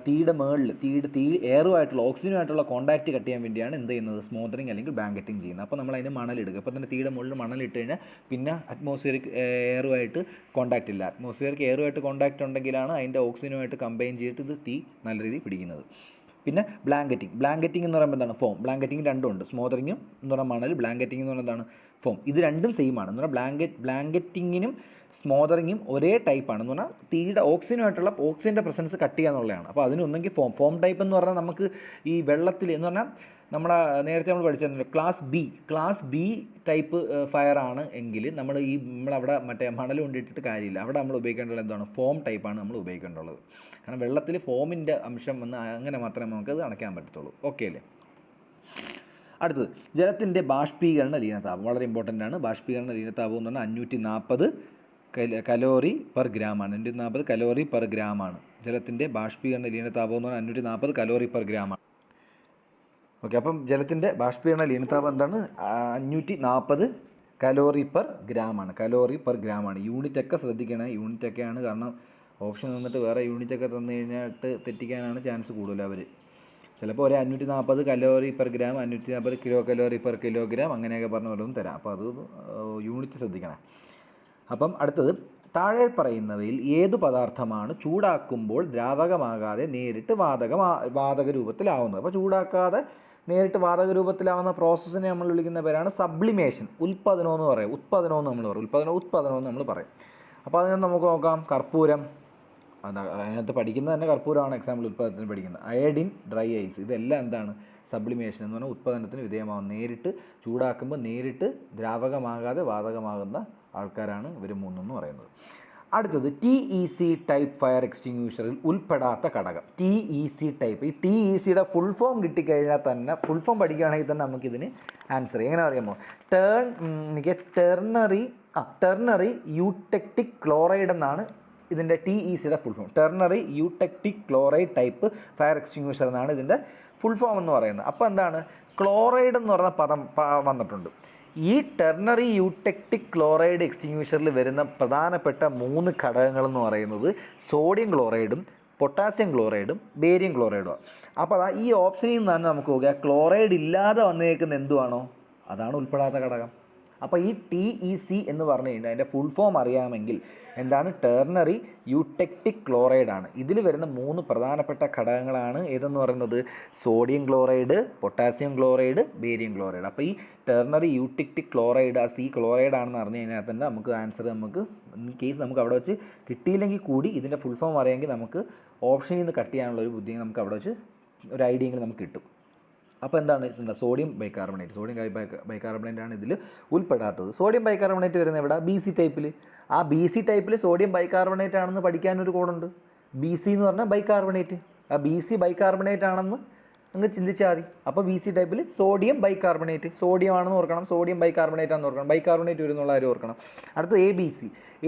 തീയുടെ മുകളിൽ തീ എയറുമായിട്ടുള്ള ഓക്സിജനുമായിട്ടുള്ള കോൺടാക്റ്റ് കട്ട് ചെയ്യാൻ വേണ്ടിയാണ് എന്ത് ചെയ്യുന്നത്, സ്മോദറിങ് അല്ലെങ്കിൽ ബ്ലാങ്കറ്റിംഗ് ചെയ്യുന്നത്. അപ്പോൾ നമ്മൾ അതിന് മണലെടുക്കുക. അപ്പോൾ തന്നെ തീയുടെ മുകളിൽ മണലിട്ട് കഴിഞ്ഞാൽ പിന്നെ അറ്റ്മോസ്ഫിയറിക് എയറുമായിട്ട് കോൺടാക്റ്റ് ഇല്ല. അറ്റ്മോസ്ഫിയറിക് എയറുമായിട്ട് കോൺടാക്റ്റ് ഉണ്ടെങ്കിലാണ് അതിൻ്റെ ഓക്സിജനുമായിട്ട് കമ്പൈൻ ചെയ്തിട്ട് ഇത് തീ നല്ല രീതിയിൽ പിടിക്കുന്നത്. പിന്നെ ബ്ലാങ്കറ്റിംഗ് എന്ന് പറയുമ്പോൾ എന്താണ്, ഫോം. ബ്ലാങ്കറ്റിംഗ് രണ്ടുമുണ്ട്, സ്മോദറിങ്ങും എന്ന് പറഞ്ഞാൽ മണൽ, ബ്ലാങ്കറ്റിംഗ് എന്ന് പറഞ്ഞാൽ എന്താണ്, ഫോം. ഇത് രണ്ടും സെയിം ആണ്. എന്ന് പറഞ്ഞാൽ ബ്ലാങ്കറ്റിങ്ങിനും സ്മോദറിങ്ങും ഒരേ ടൈപ്പാണ്. എന്ന് പറഞ്ഞാൽ തീയുടെ ഓക്സിജൻ്റെ പ്രസൻസ് കട്ട് ചെയ്യുക എന്നുള്ളതാണ്. അപ്പോൾ അതിനൊന്നെങ്കിൽ ഫോം ടൈപ്പ് എന്ന് പറഞ്ഞാൽ നമുക്ക് ഈ വെള്ളത്തിൽ എന്ന് പറഞ്ഞാൽ നേരത്തെ നമ്മൾ പഠിച്ചിരുന്നല്ലോ ക്ലാസ് ബി ടൈപ്പ് ഫയർ ആണ് എങ്കിൽ നമ്മളവിടെ മറ്റേ മണൽ കൊണ്ടിട്ടിട്ട് കാര്യമില്ല. അവിടെ നമ്മൾ ഉപയോഗിക്കേണ്ടത് എന്താണ്, ഫോം ടൈപ്പാണ് നമ്മൾ ഉപയോഗിക്കേണ്ടുള്ളത്. കാരണം വെള്ളത്തിൽ ഫോമിൻ്റെ അംശം വന്ന് അങ്ങനെ മാത്രമേ നമുക്കത് അണയ്ക്കാൻ പറ്റത്തുള്ളൂ. ഓക്കെ അല്ലേ? അടുത്തത് ജലത്തിൻ്റെ ബാഷ്പീകരണ ലീനതാപം. വളരെ ഇമ്പോർട്ടൻ്റ് ആണ്. ബാഷ്പീകരണ ലീനതാപം എന്ന് പറഞ്ഞാൽ 540 കലോറി പെർ ഗ്രാമാണ്. 540 കലോറി പെർ ഗ്രാമാണ്. ജലത്തിൻ്റെ ബാഷ്പീകരണ ലീനതാപം എന്ന് പറഞ്ഞാൽ 540 കലോറി പെർ ഗ്രാമാണ്. ഓക്കെ, അപ്പം ജലത്തിൻ്റെ ബാഷ്പീകരണ ലീനതാപം എന്താണ്, 540 കലോറി പെർ ഗ്രാമാണ്. യൂണിറ്റൊക്കെ ശ്രദ്ധിക്കണം, യൂണിറ്റൊക്കെയാണ്. കാരണം ഓപ്ഷൻ തന്നിട്ട് വേറെ യൂണിറ്റൊക്കെ തന്നു കഴിഞ്ഞിട്ട് തെറ്റിക്കാനാണ് ചാൻസ് കൂടുതൽ. അവർ ചിലപ്പോൾ ഒരു 540 calorie per gram, 540 kilo calorie per kilogram അങ്ങനെയൊക്കെ പറഞ്ഞ് ഓരോന്നും തരാം. അപ്പോൾ അത് യൂണിറ്റ് ശ്രദ്ധിക്കണം. അപ്പം അടുത്തത്, താഴെ പറയുന്നവയിൽ ഏതു പദാർത്ഥമാണ് ചൂടാക്കുമ്പോൾ ദ്രാവകമാകാതെ നേരിട്ട് വാതക രൂപത്തിലാവുന്നത്? അപ്പോൾ ചൂടാക്കാതെ നേരിട്ട് വാതക രൂപത്തിലാവുന്ന പ്രോസസ്സിനെ നമ്മൾ വിളിക്കുന്ന പേരാണ് സബ്ലിമേഷൻ. ഉൽപ്പദനം എന്ന് പറയും. ഉത്പദനം എന്ന് നമ്മൾ പറയും. അപ്പോൾ അതിന് നമുക്ക് നോക്കാം. കർപ്പൂരം, അതിനകത്ത് പഠിക്കുന്നത് തന്നെ കർപ്പൂരമാണ്. എക്സാമ്പിൾ ഉൽപ്പദനത്തിന് പഠിക്കുന്നത്. അയഡിൻ, ഡ്രൈ ഐസ്, ഇതെല്ലാം എന്താണ്, സബ്ലിമേഷൻ എന്ന് പറഞ്ഞാൽ ഉത്പദനത്തിന് വിധേയമാകും. നേരിട്ട് ചൂടാക്കുമ്പോൾ നേരിട്ട് ദ്രാവകമാകാതെ വാതകമാകുന്ന ആൾക്കാരാണ് ഇവർ മൂന്നെന്ന് പറയുന്നത്. അടുത്തത് TEC ടൈപ്പ് ഫയർ എക്സ്റ്റിങ്യൂഷറിൽ ഉൾപ്പെടാത്ത ഘടകം. TEC type. ഈ TECയുടെ ഫുൾ ഫോം കിട്ടിക്കഴിഞ്ഞാൽ തന്നെ, ഫുൾ ഫോം പഠിക്കുകയാണെങ്കിൽ തന്നെ നമുക്കിതിന് ആൻസർ ചെയ്യാം. എങ്ങനെ അറിയാമോ? ടെർണറി യൂടെക്റ്റിക് ക്ലോറൈഡ് എന്നാണ് ഇതിൻ്റെ TECയുടെ full form. Ternary eutectic chloride type fire extinguisher എന്നാണ് ഇതിൻ്റെ ഫുൾ ഫോം എന്ന് പറയുന്നത്. അപ്പോൾ എന്താണ്, ക്ലോറൈഡ് എന്ന് പറഞ്ഞ പദം വന്നിട്ടുണ്ട്. ഈ ടെർണറി യൂടെക്റ്റിക് ക്ലോറൈഡ് എക്സ്റ്റിങ്യൂഷറിൽ വരുന്ന പ്രധാനപ്പെട്ട 3 ഘടകങ്ങളെന്ന് പറയുന്നത് സോഡിയം ക്ലോറൈഡും പൊട്ടാസ്യം ക്ലോറൈഡും ബേരിയം ക്ലോറൈഡുമാണ്. അപ്പോൾ ഈ ഓപ്ഷനിൽ നിന്ന് തന്നെ നമുക്ക് നോക്കുക, ക്ലോറൈഡ് ഇല്ലാതെ വന്നേക്കുന്ന എന്തുവാണോ അതാണ് ഉൾപ്പെടാത്ത ഘടകം. അപ്പോൾ ഈ TEC എന്ന് പറഞ്ഞു കഴിഞ്ഞാൽ അതിൻ്റെ ഫുൾ ഫോം അറിയാമെങ്കിൽ എന്താണ്, ടെർണറി യൂടെക്റ്റിക് ക്ലോറൈഡ് ആണ്. ഇതിൽ വരുന്ന 3 പ്രധാനപ്പെട്ട ഘടകങ്ങളാണ് ഏതെന്ന് പറയുന്നത്, sodium chloride, potassium chloride, barium chloride. അപ്പോൾ ഈ ടെർണറി യൂടെക്റ്റിക് ക്ലോറൈഡ് ആ ക്ലോറൈഡ് ആണെന്ന് അറിഞ്ഞു കഴിഞ്ഞാൽ തന്നെ നമുക്ക് ആൻസർ നമുക്ക് ഇൻ കേസ് നമുക്ക് അവിടെ വെച്ച് കിട്ടിയില്ലെങ്കിൽ കൂടി ഇതിൻ്റെ ഫുൾ ഫോം അറിയാമെങ്കിൽ നമുക്ക് ഓപ്ഷനിൽ നിന്ന് കട്ട് ചെയ്യാനുള്ള ഒരു ബുദ്ധി നമുക്ക് അവിടെ വെച്ച് ഒരു ഐഡിയെങ്കിലും നമുക്ക് കിട്ടും. അപ്പോൾ എന്താണ് സോഡിയം ബൈകാർബണേറ്റ് ആണ് ഇതിൽ ഉൾപ്പെടാത്തത്. സോഡിയം ബൈകാർബണേറ്റ് വരുന്നത് എവിടെ, BC ടൈപ്പിൽ. ആ BC ടൈപ്പിൽ സോഡിയം ബൈകാർബണേറ്റ് ആണെന്ന് പഠിക്കാനൊരു കോഡുണ്ട്. BC എന്ന് പറഞ്ഞാൽ ബൈകാർബണേറ്റ്. ആ BC ബൈകാർബണേറ്റ് ആണെന്ന് അങ്ങ് ചിന്തിച്ചാൽ മതി. അപ്പോൾ BC ടൈപ്പിൽ സോഡിയം ബൈകാർബണേറ്റ്, സോഡിയം ആണെന്ന് ഓർക്കണം, സോഡിയം ബൈകാർബണേറ്റ് ആണെന്ന് ഓർക്കണം, ബൈകാർബണേറ്റ് വരുന്നുള്ള കാര്യം ഓർക്കണം. അടുത്ത്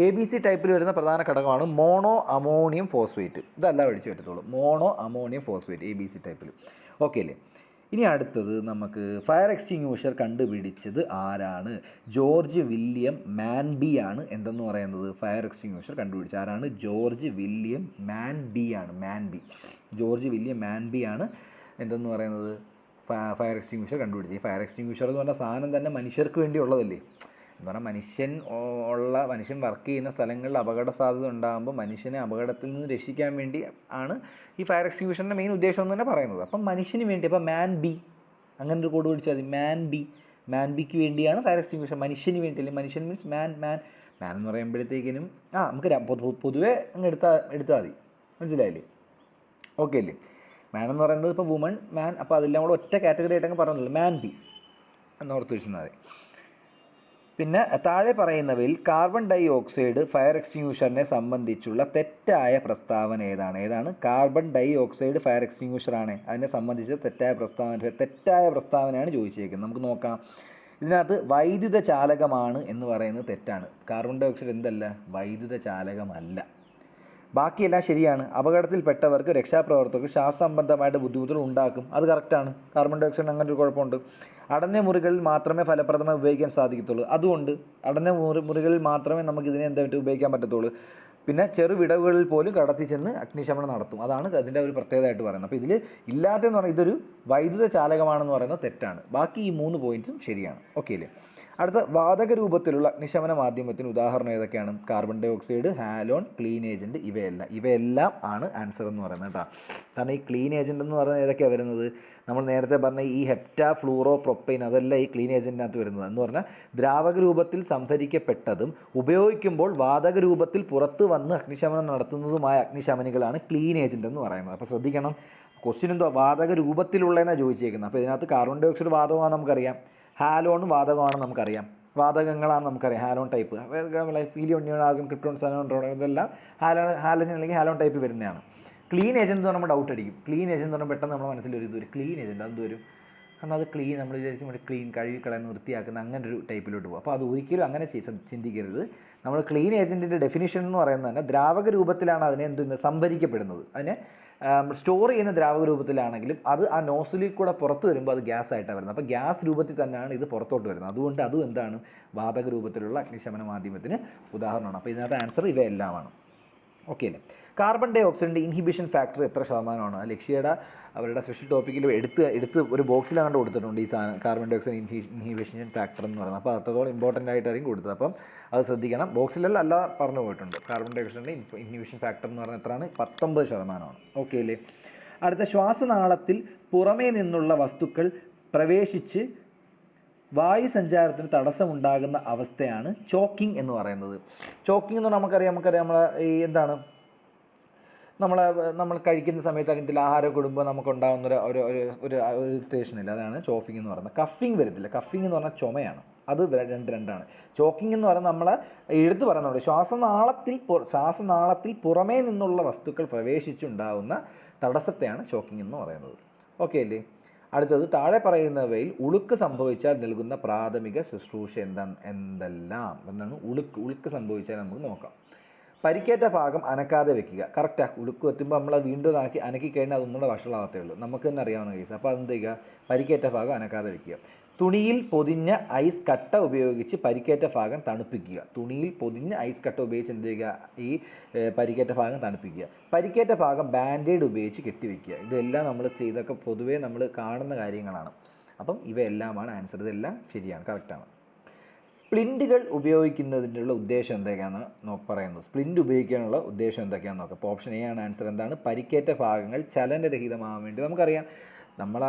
ABC ടൈപ്പിൽ വരുന്ന പ്രധാന ഘടകമാണ് മോണോ അമോണിയം ഫോസ്ഫേറ്റ്. ഇതല്ല പഠിച്ചു പറ്റത്തുള്ളൂ, മോണോ അമോണിയം ഫോസ്ഫേറ്റ് ABC ടൈപ്പിൽ. ഓക്കെ അല്ലേ? ഇനി അടുത്തത് നമുക്ക് ഫയർ എക്സ്റ്റിങ്യൂഷർ കണ്ടുപിടിച്ചത് ആരാണ്? ജോർജ് വില്യം മാൻബി ആണ് എന്തെന്ന് പറയുന്നത്, ഫയർ എക്സ്റ്റിങ്യൂഷർ കണ്ടുപിടിച്ചത് ആരാണ്? ജോർജ് വില്യം മാൻബി ആണ്. ജോർജ് വില്യം മാൻബി ആണ് എന്തെന്ന് പറയുന്നത്, ഫയർ എക്സ്റ്റിങ്യൂഷർ കണ്ടുപിടിച്ചത്. ഈ ഫയർ എക്സ്റ്റിങ്യൂഷർ എന്ന് പറഞ്ഞ സാധനം തന്നെ മനുഷ്യർക്ക് വേണ്ടിയുള്ളതല്ലേ. എന്ന് പറഞ്ഞാൽ മനുഷ്യൻ വർക്ക് ചെയ്യുന്ന സ്ഥലങ്ങളിൽ അപകട സാധ്യത ഉണ്ടാകുമ്പോൾ മനുഷ്യനെ അപകടത്തിൽ നിന്ന് രക്ഷിക്കാൻ വേണ്ടി ആണ് ഈ ഫയർ എക്സ്റ്റിങ്യൂഷറിൻ്റെ മെയിൻ ഉദ്ദേശം എന്ന് തന്നെ പറയുന്നത്. അപ്പം മനുഷ്യന് വേണ്ടി, അപ്പോൾ മാൻബി അങ്ങനെ ഒരു കോഡ് പിടിച്ചാൽ മതി. മാൻബിക്ക് വേണ്ടിയാണ് ഫയർ എക്സ്റ്റിങ്യൂഷർ, മനുഷ്യന് വേണ്ടിയല്ലേ. മനുഷ്യൻ മീൻസ് മാൻ എന്ന് പറയുമ്പോഴത്തേക്കിനും നമുക്ക് പൊതുവേ അങ്ങ് എടുത്താൽ മതി. മനസ്സിലായില്ലേ? ഓക്കെ അല്ലേ? മാൻ എന്ന് പറയുന്നത് ഇപ്പോൾ വുമൺ, മാൻ, അപ്പോൾ അതെല്ലാം കൂടെ ഒറ്റ കാറ്റഗറി ആയിട്ടങ്ങ് പറഞ്ഞല്ലോ, മാൻബി എന്നോർത്ത് വെച്ചാൽ മതി. പിന്നെ താഴെ പറയുന്നവയിൽ കാർബൺ ഡൈ ഓക്സൈഡ് ഫയർ എക്സ്റ്റിങ്യൂഷറിനെ സംബന്ധിച്ചുള്ള തെറ്റായ പ്രസ്താവന ഏതാണ് കാർബൺ ഡൈ ഓക്സൈഡ് ഫയർ എക്സ്റ്റിങ്യൂഷറാണ്, അതിനെ സംബന്ധിച്ച് തെറ്റായ പ്രസ്താവനയാണ് ചോദിച്ചേക്കുന്നത്. നമുക്ക് നോക്കാം. ഇതിനകത്ത് വൈദ്യുത ചാലകമാണ് എന്ന് പറയുന്നത് തെറ്റാണ്. കാർബൺ ഡൈ ഓക്സൈഡ് എന്തല്ല, വൈദ്യുത ചാലകമല്ല. ബാക്കിയെല്ലാം ശരിയാണ്. അപകടത്തിൽപ്പെട്ടവർക്ക് രക്ഷാപ്രവർത്തകർക്ക് ശ്വാസസംബന്ധമായിട്ട് ബുദ്ധിമുട്ടുകൾ ഉണ്ടാക്കും, അത് കറക്റ്റാണ്. കാർബൺ ഡൈ ഓക്സൈഡ് അങ്ങനെ ഒരു കുഴപ്പമുണ്ട്. അടഞ്ഞ മുറികളിൽ മാത്രമേ ഫലപ്രദമായി ഉപയോഗിക്കാൻ സാധിക്കത്തുള്ളൂ, അതുകൊണ്ട് അടഞ്ഞ മുറികളിൽ മാത്രമേ നമുക്ക് ഇതിനെ ഉപയോഗിക്കാൻ പറ്റത്തുള്ളൂ. പിന്നെ ചെറു വിടവുകളിൽ പോലും കടത്തി ചെന്ന് അഗ്നിശമനം നടത്തും, അതാണ് അതിൻ്റെ ഒരു പ്രത്യേകതയായിട്ട് പറയുന്നത്. അപ്പോൾ ഇതിൽ ഇല്ലാത്തതെന്ന് പറഞ്ഞാൽ ഇതൊരു വൈദ്യുത ചാലകമാണെന്ന് പറയുന്നത് തെറ്റാണ്. ബാക്കി ഈ 3 പോയിൻറ്റ്സും ശരിയാണ്. ഓക്കെ അല്ലേ? അടുത്ത വാതക രൂപത്തിലുള്ള അഗ്നിശമന മാധ്യമത്തിന് ഉദാഹരണം ഏതൊക്കെയാണ്? Carbon dioxide, halon, clean agent, ഇവയെല്ലാം ആണ് ആൻസർ എന്ന് പറയുന്നത് കേട്ടോ. കാരണം ഈ ക്ലീൻ ഏജൻറ്റ് എന്ന് പറയുന്നത് ഏതൊക്കെയാണ് വരുന്നത്? നമ്മൾ നേരത്തെ പറഞ്ഞ ഈ ഹെപ്റ്റാ ഫ്ലൂറോ പ്രൊപ്പൈൻ, അതല്ല ഈ ക്ലീൻ ഏജൻറ്റിനകത്ത് വരുന്നത്. എന്ന് പറഞ്ഞാൽ ദ്രാവക രൂപത്തിൽ സംഭരിക്കപ്പെട്ടതും ഉപയോഗിക്കുമ്പോൾ വാതക രൂപത്തിൽ പുറത്ത് വന്ന് അഗ്നിശമനം നടത്തുന്നതുമായ അഗ്നിശമനികളാണ് ക്ലീൻ ഏജൻറ്റ് എന്ന് പറയുന്നത്. അപ്പോൾ ശ്രദ്ധിക്കണം, ക്വസ്റ്റ്യൻ എന്തോ വാതക രൂപത്തിലുള്ളതെന്നാണ് ചോദിച്ചേക്കുന്നത്. അപ്പോൾ ഇതിനകത്ത് കാർബൺ ഡൈ ഓക്സൈഡ് വാതകമാണെന്ന് നമുക്കറിയാം, ഹാലോൺ വാതകമാണെന്ന് നമുക്കറിയാം, വാതകങ്ങളാണ് നമുക്കറിയാം. Halon type, helium, neon, argon, krypton, സലോൺ, റോഡൺ, ഇതെല്ലാം ഹാലോജൻ അല്ലെങ്കിൽ ഹാലോൺ ടൈപ്പ് വരുന്നതാണ്. ക്ലീൻ ഏജൻറ്റ് എന്ന് പറയുമ്പോൾ ഡൗട്ട് അടിക്കും. ക്ലീൻ ഏജൻറ്റ് എന്ന് പറയുമ്പോൾ പെട്ടെന്ന് നമ്മുടെ മനസ്സിലൊരു ഒരു ക്ലീൻ ഏജൻറ്റ് അത് വരും. കാരണം അത് ക്ലീൻ, നമ്മൾ വിചാരിക്കും ഒരു ക്ലീൻ, കഴുകിക്കളയുന്ന, വൃത്തിയാക്കുന്ന അങ്ങനെ ഒരു ടൈപ്പിലോട്ട് പോകും. അപ്പോൾ അത് ഒരിക്കലും അങ്ങനെ ചിന്തിക്കരുത്. നമ്മൾ ക്ലീൻ ഏജൻറ്റിൻ്റെ ഡെഫിനിഷൻ എന്ന് പറയുന്നത് തന്നെ ദ്രാവക രൂപത്തിലാണ് അതിനെ സംഭരിക്കപ്പെടുന്നത്. അതിനെ സ്റ്റോർ ചെയ്യുന്ന ദ്രാവക രൂപത്തിലാണെങ്കിലും അത് ആ നോസിലിൽ കൂടെ പുറത്ത് വരുമ്പോൾ അത് ഗ്യാസ് ആയിട്ടാണ് വരുന്നത്. അപ്പോൾ ഗ്യാസ് രൂപത്തിൽ തന്നെയാണ് ഇത് പുറത്തോട്ട് വരുന്നത്. അതുകൊണ്ട് അതും എന്താണ്, വാതക രൂപത്തിലുള്ള അഗ്നിശമന മാധ്യമത്തിന് ഉദാഹരണമാണ്. അപ്പോൾ ഇതിനകത്ത് ആൻസർ ഇവയെല്ലാമാണ്. ഓക്കെ അല്ലേ? കാർബൺ ഡൈ ഓക്സൈഡിൻ്റെ ഇൻഹിബിഷൻ ഫാക്ടർ എത്ര ശതമാനമാണ്? ലക്ഷ്യയുടെ അവരുടെ സ്പെഷ്യൽ ടോപ്പിക്കിൽ എടുത്ത് ഒരു ബോക്സിലാണ്ട് കൊടുത്തിട്ടുണ്ട് ഈ സാധനം, carbon dioxide inhibition factor എന്ന് പറയുന്നത്. അപ്പോൾ അത്രത്തോളം ഇമ്പോർട്ടൻ്റ് ആയിട്ടായിരിക്കും കൊടുത്തത്. അപ്പം അത് ശ്രദ്ധിക്കണം. ബോക്സിലല്ല അല്ല പറഞ്ഞു പോയിട്ടുണ്ട്. കാർബൺ ഡൈ ഓക്സൈഡിൻ്റെ ഇൻഹിബിഷൻ ഫാക്ടർ എന്ന് പറയുന്നത് എത്രയാണ്? 19%. ഓക്കെ അല്ലേ? അടുത്ത, ശ്വാസനാളത്തിൽ പുറമേ നിന്നുള്ള വസ്തുക്കൾ പ്രവേശിച്ച് വായു സഞ്ചാരത്തിന് തടസ്സമുണ്ടാകുന്ന അവസ്ഥയാണ് ചോക്കിംഗ് എന്ന് പറയുന്നത്. ചോക്കിംഗ് എന്ന് നമുക്കറിയാം നമ്മളെ ഈ എന്താണ്, നമ്മൾ കഴിക്കുന്ന സമയത്ത് അതിൻ്റെ ആഹാരം കൊടുക്കുമ്പോൾ നമുക്കുണ്ടാകുന്ന ഒരു ഇറിറ്റേഷനില്ല, അതാണ് ചോക്കിംഗ് എന്ന് പറയുന്നത്. കഫിങ് വരത്തില്ല. കഫിങ് എന്ന് പറഞ്ഞാൽ ചുമയാണ്, അത് രണ്ടാണ്. ചോക്കിംഗ് എന്ന് പറഞ്ഞാൽ നമ്മൾ എടുത്ത് പറയുന്നുണ്ട് ശ്വാസനാളത്തിൽ പുറമേ നിന്നുള്ള വസ്തുക്കൾ പ്രവേശിച്ചുണ്ടാകുന്ന തടസ്സത്തെയാണ് ചോക്കിംഗ് എന്ന് പറയുന്നത്. ഓക്കെ അല്ലേ? അടുത്തത്, താഴെ പറയുന്നവയിൽ ഉളുക്ക് സംഭവിച്ചാൽ നൽകുന്ന പ്രാഥമിക ശുശ്രൂഷ എന്തെല്ലാം എന്നാണ്? ഉളുക്ക് സംഭവിച്ചാൽ നമുക്ക് നോക്കാം. പരിക്കേറ്റ ഭാഗം അനക്കാതെ വെക്കുക. കറക്റ്റാണ്. ഉളുക്ക് എത്തുമ്പോൾ നമ്മൾ വീണ്ടും അനക്കി കഴിഞ്ഞാൽ അതൊന്നുകൂടെ വഷളാവത്തേ ഉള്ളൂ. നമുക്ക് തന്നെ അറിയാവുന്ന കേസ്. അപ്പോൾ അതെന്ത് ചെയ്യുക? പരിക്കേറ്റ ഭാഗം അനക്കാതെ വെക്കുക. തുണിയിൽ പൊതിഞ്ഞ ഐസ് കട്ട ഉപയോഗിച്ച് പരിക്കേറ്റ ഭാഗം തണുപ്പിക്കുക. തുണിയിൽ പൊതിഞ്ഞ ഐസ് കട്ട ഉപയോഗിച്ച് എന്ത് ചെയ്യുക? ഈ പരിക്കേറ്റ ഭാഗം തണുപ്പിക്കുക. പരിക്കേറ്റ ഭാഗം ബാൻഡേഡ് ഉപയോഗിച്ച് കെട്ടിവെക്കുക. ഇതെല്ലാം നമ്മൾ ചെയ്തൊക്കെ പൊതുവേ നമ്മൾ കാണുന്ന കാര്യങ്ങളാണ്. അപ്പം ഇവയെല്ലാമാണ് ആൻസർ. ഇതെല്ലാം ശരിയാണ്, കറക്റ്റാണ്. സ്പ്ലിൻറ്റുകൾ ഉപയോഗിക്കുന്നതിനുള്ള ഉദ്ദേശം എന്തൊക്കെയാണെന്ന് പറയുന്നത്. സ്പ്ലിൻറ്റ് ഉപയോഗിക്കാനുള്ള ഉദ്ദേശം എന്തൊക്കെയാണെന്ന് നോക്കാം. അപ്പോൾ ഓപ്ഷൻ എ ആണ് ആൻസർ. എന്താണ്? പരിക്കേറ്റ ഭാഗങ്ങൾ ചലനരഹിതമാകാൻ വേണ്ടി. നമുക്കറിയാം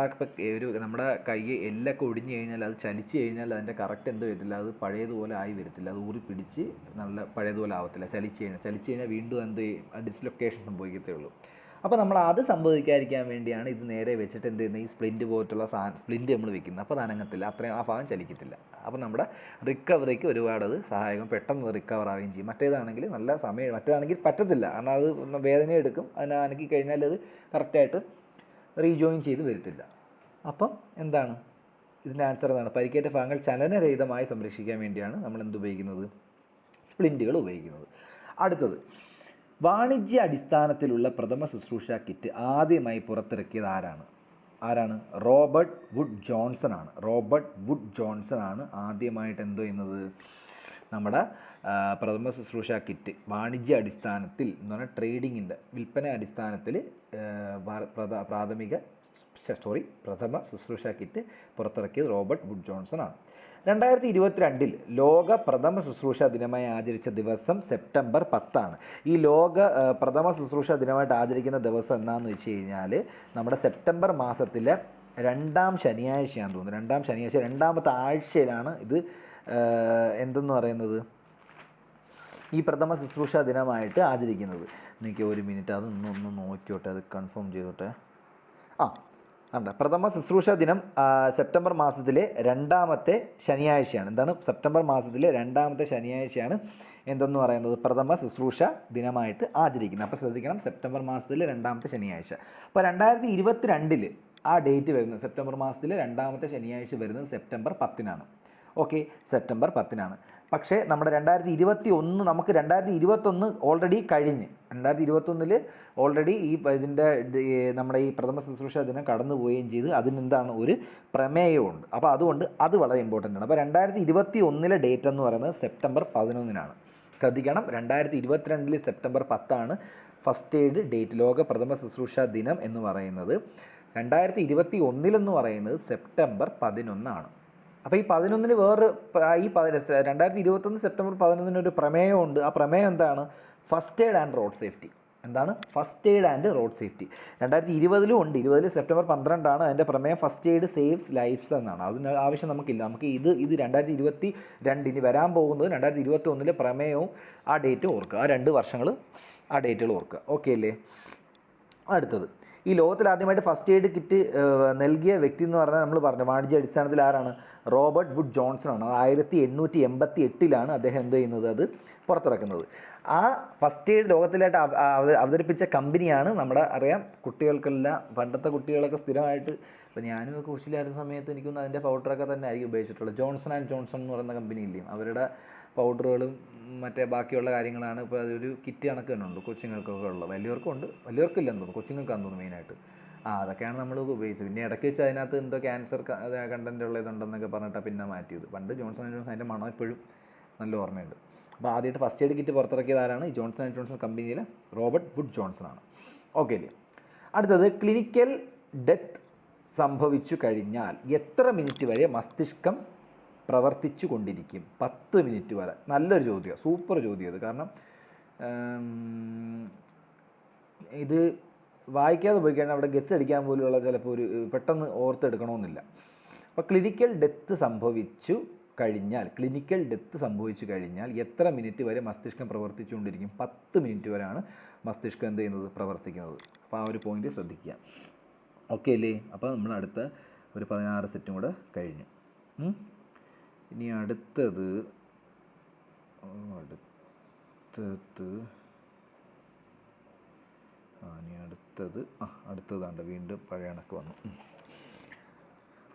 നമ്മുടെ കൈ എല്ലൊക്കെ ഒടിഞ്ഞു കഴിഞ്ഞാൽ, അത് ചലിച്ചു കഴിഞ്ഞാൽ അതിൻ്റെ കറക്റ്റ് എന്തോ വരത്തില്ല, അത് പഴയതുപോലെ ആയി വരത്തില്ല, അത് ഊറി പിടിച്ച് നല്ല പഴയതുപോലെ ആവത്തില്ല. ചലിച്ചു കഴിഞ്ഞാൽ വീണ്ടും എന്ത് ഡിസ്ലൊക്കേഷൻ സംഭവിക്കത്തേ ഉള്ളൂ. അപ്പോൾ നമ്മൾ അത് സംഭവിക്കാതിരിക്കാൻ വേണ്ടിയാണ് ഇത് നേരെ വെച്ചിട്ട് എന്ത് ചെയ്യുന്നത്? ഈ സ്പ്ലിൻറ്റ് പോയിട്ടുള്ള സ്പ്ലിൻറ്റ് നമ്മൾ വെക്കുന്നത്. അപ്പോൾ അത് അനങ്ങത്തില്ല, അത്രയും ആ ഭാഗം ചലിക്കത്തില്ല. അപ്പോൾ നമ്മുടെ റിക്കവറിക്ക് ഒരുപാട് അത് സഹായകം, പെട്ടെന്ന് റിക്കവർ ആവുകയും ചെയ്യും. മറ്റേതാണെങ്കിൽ നല്ല സമയം, മറ്റേതാണെങ്കിൽ പറ്റത്തില്ല, കാരണം അത് വേദന എടുക്കും. അതിനെ അനക്കി കഴിഞ്ഞാൽ അത് കറക്റ്റായിട്ട് റീജോയിൻ ചെയ്ത് വരത്തില്ല. അപ്പം എന്താണ് ഇതിൻ്റെ ആൻസർ? എന്താണ്? പരിക്കേറ്റ ഭാഗങ്ങൾ ചലനരഹിതമായി സംരക്ഷിക്കാൻ വേണ്ടിയാണ് നമ്മൾ ഉപയോഗിക്കുന്നത്? സ്പ്ലിൻറ്റുകൾ ഉപയോഗിക്കുന്നത്. അടുത്തത്, വാണിജ്യ അടിസ്ഥാനത്തിലുള്ള പ്രഥമ ശുശ്രൂഷ കിറ്റ് ആദ്യമായി പുറത്തിറക്കിയത് ആരാണ്? റോബർട്ട് വുഡ് ജോൺസൺ ആണ് ആദ്യമായിട്ട് എന്തോ ചെയ്യുന്നത്? നമ്മുടെ പ്രഥമ ശുശ്രൂഷ കിറ്റ് വാണിജ്യ അടിസ്ഥാനത്തിൽ എന്ന് പറഞ്ഞാൽ ട്രേഡിങ്ങിൻ്റെ വിൽപ്പന അടിസ്ഥാനത്തിൽ പ്രഥമ ശുശ്രൂഷ കിറ്റ് പുറത്തിറക്കിയത് റോബർട്ട് വുഡ് ജോൺസൺ ആണ്. 2022 ലോക പ്രഥമ ശുശ്രൂഷ ദിനമായി ആചരിച്ച ദിവസം സെപ്റ്റംബർ 10. ഈ ലോക പ്രഥമ ശുശ്രൂഷ ദിനമായിട്ട് ആചരിക്കുന്ന ദിവസം എന്നാന്ന് വെച്ച് കഴിഞ്ഞാൽ നമ്മുടെ സെപ്റ്റംബർ മാസത്തിലെ 2ാം ശനിയാഴ്ചയാണെന്ന് തോന്നുന്നു. 2ാം ശനിയാഴ്ച 2ാമത്തെ ആഴ്ചയിലാണ് ഇത് എന്തെന്ന് പറയുന്നത്, ഈ പ്രഥമ ശുശ്രൂഷ ദിനമായിട്ട് ആചരിക്കുന്നത്. എനിക്ക് ഒരു മിനിറ്റ് അതൊന്ന് നോക്കിയോട്ടെ, അത് കൺഫേം ചെയ്തോട്ടെ. ഉണ്ട്. പ്രഥമ ശുശ്രൂഷ ദിനം സെപ്റ്റംബർ മാസത്തിലെ രണ്ടാമത്തെ ശനിയാഴ്ചയാണ്. എന്താണ്? സെപ്റ്റംബർ മാസത്തിലെ രണ്ടാമത്തെ ശനിയാഴ്ചയാണ് എന്തെന്ന് പറയുന്നത് പ്രഥമ ശുശ്രൂഷ ദിനമായിട്ട് ആചരിക്കുന്നത്. അപ്പോൾ ശ്രദ്ധിക്കണം, സെപ്റ്റംബർ മാസത്തിലെ രണ്ടാമത്തെ ശനിയാഴ്ച. അപ്പോൾ 2022 ആ ഡേറ്റ് വരുന്നത്, സെപ്റ്റംബർ മാസത്തിലെ രണ്ടാമത്തെ ശനിയാഴ്ച വരുന്നത് സെപ്റ്റംബർ 10-നാണ്. ഓക്കെ, സെപ്റ്റംബർ 10-നാണ്. പക്ഷേ നമ്മുടെ 2021 നമുക്ക് 2021 ഓൾറെഡി കഴിഞ്ഞ്, 2021 ഓൾറെഡി ഇതിൻ്റെ നമ്മുടെ ഈ പ്രഥമ ശുശ്രൂഷ ദിനം കടന്നു പോവുകയും ചെയ്ത് അതിനെന്താണ് ഒരു പ്രമേയമുണ്ട്. അപ്പോൾ അതുകൊണ്ട് അത് വളരെ ഇമ്പോർട്ടൻ്റ് ആണ്. അപ്പോൾ 2021 ഡേറ്റ് എന്ന് പറയുന്നത് സെപ്റ്റംബർ 11-നാണ്. ശ്രദ്ധിക്കണം, 2022 സെപ്റ്റംബർ 10 ഫസ്റ്റ് എയ്ഡ് ഡേറ്റ്, ലോക പ്രഥമ ശുശ്രൂഷ ദിനം എന്ന് പറയുന്നത്. 2021 എന്ന് പറയുന്നത് സെപ്റ്റംബർ 11 അപ്പോൾ ഈ 11 വേറെ ഈ 2021 സെപ്റ്റംബർ 11 ഒരു പ്രമേയമുണ്ട്. ആ പ്രമേയം എന്താണ്? First aid and road safety. എന്താണ്? First aid and road safety. 2020 ഉണ്ട്. 20 സെപ്റ്റംബർ 12 അതിൻ്റെ പ്രമേയം ഫസ്റ്റ് എയ്ഡ് സേവ്സ് ലൈഫ്സ് എന്നാണ്. അതിന് ആവശ്യം നമുക്കില്ല. നമുക്ക് ഇത് 2022 ഇനി വരാൻ പോകുന്നത് 2021 പ്രമേയവും ആ ഡേറ്റ് ഓർക്കുക. ആ 2 വർഷങ്ങൾ ആ ഡേറ്റുകൾ ഓർക്കുക. ഓക്കെ അല്ലേ? അടുത്തത്, ഈ ലോകത്തിൽ ആദ്യമായിട്ട് ഫസ്റ്റ് എയ്ഡ് കിറ്റ് നൽകിയ വ്യക്തി എന്ന് പറഞ്ഞാൽ നമ്മൾ പറഞ്ഞു വാണിജ്യ അടിസ്ഥാനത്തിൽ ആരാണ്? റോബർട്ട് വുഡ് ജോൺസൺ ആണ്. 1888 അദ്ദേഹം എന്ത് ചെയ്യുന്നത്? അത് പുറത്തിറക്കുന്നത്. ആ ഫസ്റ്റ് എയ്ഡ് ലോകത്തിലായിട്ട് അവതരിപ്പിച്ച കമ്പനിയാണ് നമ്മുടെ അറിയാം കുട്ടികൾക്കെല്ലാം, പണ്ടത്തെ കുട്ടികളൊക്കെ സ്ഥിരമായിട്ട്, ഇപ്പോൾ ഞാനും ഒക്കെ കുശിലായിരുന്ന സമയത്ത് എനിക്കൊന്ന് അതിൻ്റെ പൗഡറൊക്കെ തന്നെ ആയിരിക്കും ഉപയോഗിച്ചിട്ടുള്ളത്. ജോൺസൺ ആൻഡ് ജോൺസൺ എന്ന് പറയുന്ന കമ്പനി ഇല്ലേ, അവരുടെ പൗഡറുകളും മറ്റേ ബാക്കിയുള്ള കാര്യങ്ങളാണ് ഇപ്പോൾ അതൊരു കിറ്റ് കണക്ക് തന്നെ ഉണ്ട് കൊച്ചുങ്ങൾക്കൊക്കെ ഉള്ളത്. വലിയവർക്കും ഉണ്ട്, വലിയവർക്കില്ലെന്ന് തോന്നുന്നു, കൊച്ചുങ്ങൾക്കാന്ന് തോന്നുന്നു മെയിനായിട്ട്. അതൊക്കെയാണ് നമ്മൾ ഉപയോഗിച്ചത്. പിന്നെ ഇടയ്ക്ക് വെച്ച് അതിനകത്ത് എന്തോ ക്യാൻസർ കണ്ടൻറ്റ് ഉള്ളതുണ്ടെന്നൊക്കെ പറഞ്ഞിട്ടാണ് പിന്നെ മാറ്റിയത്. പണ്ട് ജോൺസൺ ആൻഡ് ജോൺസൺ അതിൻ്റെ മണം ഇപ്പോഴും നല്ല ഓർമ്മയുണ്ട്. അപ്പോൾ ആദ്യമായിട്ട് ഫസ്റ്റ് എയ്ഡ് കിറ്റ് പുറത്തിറക്കിയത് ആരാണ്? ഈ ജോൺസൺ ആൻഡ് ജോൺസൺ കമ്പനിയിലെ റോബർട്ട് വുഡ് ജോൺസൺ ആണ്. ഓക്കെ അല്ലേ? അടുത്തത്, ക്ലിനിക്കൽ ഡെത്ത് സംഭവിച്ചു കഴിഞ്ഞാൽ എത്ര മിനിറ്റ് വരെ മസ്തിഷ്കം പ്രവർത്തിച്ചു കൊണ്ടിരിക്കും? 10 മിനിറ്റ് വരെ. നല്ലൊരു ചോദ്യം, സൂപ്പർ ചോദ്യം ഇത്. കാരണം ഇത് വായിക്കാതെ പോയി കഴിഞ്ഞാൽ അവിടെ ഗസ് അടിക്കാൻ പോലുള്ള ചിലപ്പോൾ ഒരു പെട്ടെന്ന് ഓർത്തെടുക്കണമെന്നില്ല. അപ്പോൾ ക്ലിനിക്കൽ ഡെത്ത് സംഭവിച്ചു കഴിഞ്ഞാൽ എത്ര മിനിറ്റ് വരെ മസ്തിഷ്കം പ്രവർത്തിച്ചുകൊണ്ടിരിക്കും? 10 മിനിറ്റ് വരെയാണ് മസ്തിഷ്കം എന്ത് ചെയ്യുന്നത്? പ്രവർത്തിക്കുന്നത്. അപ്പോൾ ആ ഒരു പോയിന്റ് ശ്രദ്ധിക്കുക. ഓക്കെ അല്ലേ? അപ്പോൾ നമ്മൾ അടുത്ത ഒരു 16 സെറ്റും കൂടെ കഴിഞ്ഞു. ഇനി അടുത്തത് അടുത്തതാണ്ട് വീണ്ടും പഴയ കണക്ക് വന്നു.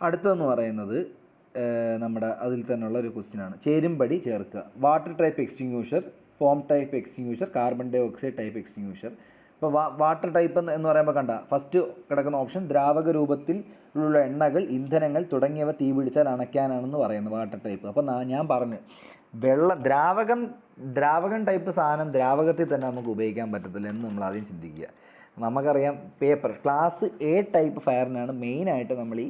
അടുത്തതെന്ന് പറയുന്നത് നമ്മുടെ അതിൽ തന്നെയുള്ള ഒരു ക്വസ്റ്റ്യനാണ്. ചേരുംപടി ചേർക്കുക. Water type extinguisher, foam type extinguisher, carbon dioxide type extinguisher. ഇപ്പോൾ വാട്ടർ ടൈപ്പ് എന്ന് പറയുമ്പോൾ കണ്ട ഫസ്റ്റ് കിടക്കുന്ന ഓപ്ഷൻ ദ്രാവക രൂപത്തിലുള്ള എണ്ണകൾ, ഇന്ധനങ്ങൾ തുടങ്ങിയവ തീപിടിച്ചാൽ അണയ്ക്കാനാണെന്ന് പറയുന്നത് വാട്ടർ ടൈപ്പ്. അപ്പോൾ ഞാൻ പറഞ്ഞു ദ്രാവകം ടൈപ്പ് സാധനം ദ്രാവകത്തിൽ തന്നെ നമുക്ക് ഉപയോഗിക്കാൻ പറ്റത്തില്ല എന്ന് നമ്മൾ ആദ്യം ചിന്തിക്കുക. നമുക്കറിയാം പേപ്പർ ക്ലാസ് എ ടൈപ്പ് ഫയറിനാണ് മെയിനായിട്ട് നമ്മൾ ഈ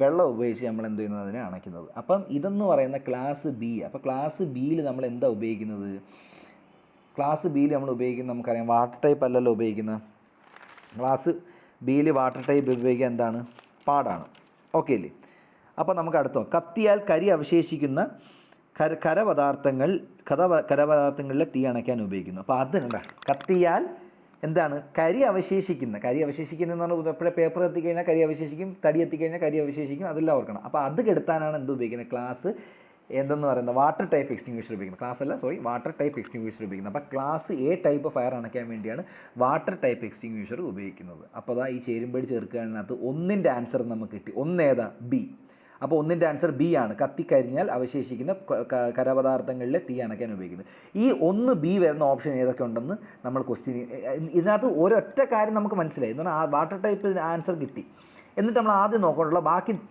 വെള്ളം ഉപയോഗിച്ച് നമ്മൾ എന്ത് ചെയ്യുന്നത്? അതിനെ അണയ്ക്കുന്നത്. അപ്പം ഇതെന്ന് പറയുന്ന ക്ലാസ് ബി. അപ്പോൾ ക്ലാസ് ബിയിൽ നമ്മൾ എന്താ ഉപയോഗിക്കുന്നത്? ക്ലാസ് ബിയിൽ നമ്മൾ ഉപയോഗിക്കുന്നത് നമുക്കറിയാം വാട്ടർ ടൈപ്പ് അല്ലല്ലോ ഉപയോഗിക്കുന്നത്. ക്ലാസ് ബിയിൽ വാട്ടർ ടൈപ്പ് ഉപയോഗിക്കുക എന്താണ്? പാടാണ്. ഓക്കെ അല്ലേ? അപ്പോൾ നമുക്ക് അടുത്തോ, കത്തിയാൽ കരി അവശേഷിക്കുന്ന കരപദാർത്ഥങ്ങളിലെ തീ അണയ്ക്കാൻ ഉപയോഗിക്കുന്നു. അപ്പോൾ അത് കണ്ട, കത്തിയാൽ എന്താണ്? കരി അവശേഷിക്കുന്ന എന്ന് പറഞ്ഞാൽ എപ്പോഴും പേപ്പർ എത്തിക്കഴിഞ്ഞാൽ കരി അവശേഷിക്കും, തടി എത്തിക്കഴിഞ്ഞാൽ കരി അവശേഷിക്കും, അതെല്ലാം ഓർക്കണം. അപ്പോൾ അത് കെടുത്താനാണ് എന്ത് ഉപയോഗിക്കുന്നത്? ക്ലാസ് എന്തെന്ന് പറയുന്നത് വാട്ടർ ടൈപ്പ് എക്സ്റ്റിങ്ക്യൂഷർ ഉപയോഗിക്കുന്നത്. വാട്ടർ ടൈപ്പ് എക്സ്റ്റിങ്ക്യൂഷർ ഉപയോഗിക്കുന്നത്. അപ്പോൾ ക്ലാസ് എ ടൈപ്പ് ഫയർ അണയ്ക്കാൻ വേണ്ടിയാണ് വാട്ടർ ടൈപ്പ് എക്സ്റ്റിങ്ക്യൂഷർ ഉപയോഗിക്കുന്നത്. അപ്പോൾ അതാ ഈ ചേരുംപടി ചേർക്കുന്നതിനകത്ത് 1ൻ്റെ ആൻസർ നമുക്ക് കിട്ടി. 1 ഏതാ? ബി. അപ്പോൾ 1ൻ്റെ ആൻസർ ബി ആണ്. കത്തിക്കരിഞ്ഞാൽ അവശേഷിക്കുന്ന കരപദാർത്ഥങ്ങളിലെ തീ അണയ്ക്കാൻ ഉപയോഗിക്കുന്നത്. ഈ 1 ബി വരുന്ന ഓപ്ഷൻ ഏതൊക്കെ ഉണ്ടെന്ന് നമ്മൾ ഇതിനകത്ത് ഒരൊറ്റ കാര്യം നമുക്ക് മനസ്സിലായി. എന്ന് പറഞ്ഞാൽ ആ വാട്ടർ ടൈപ്പ് ആൻസർ കിട്ടി. എന്നിട്ട് നമ്മൾ ആദ്യം നോക്കാനുള്ള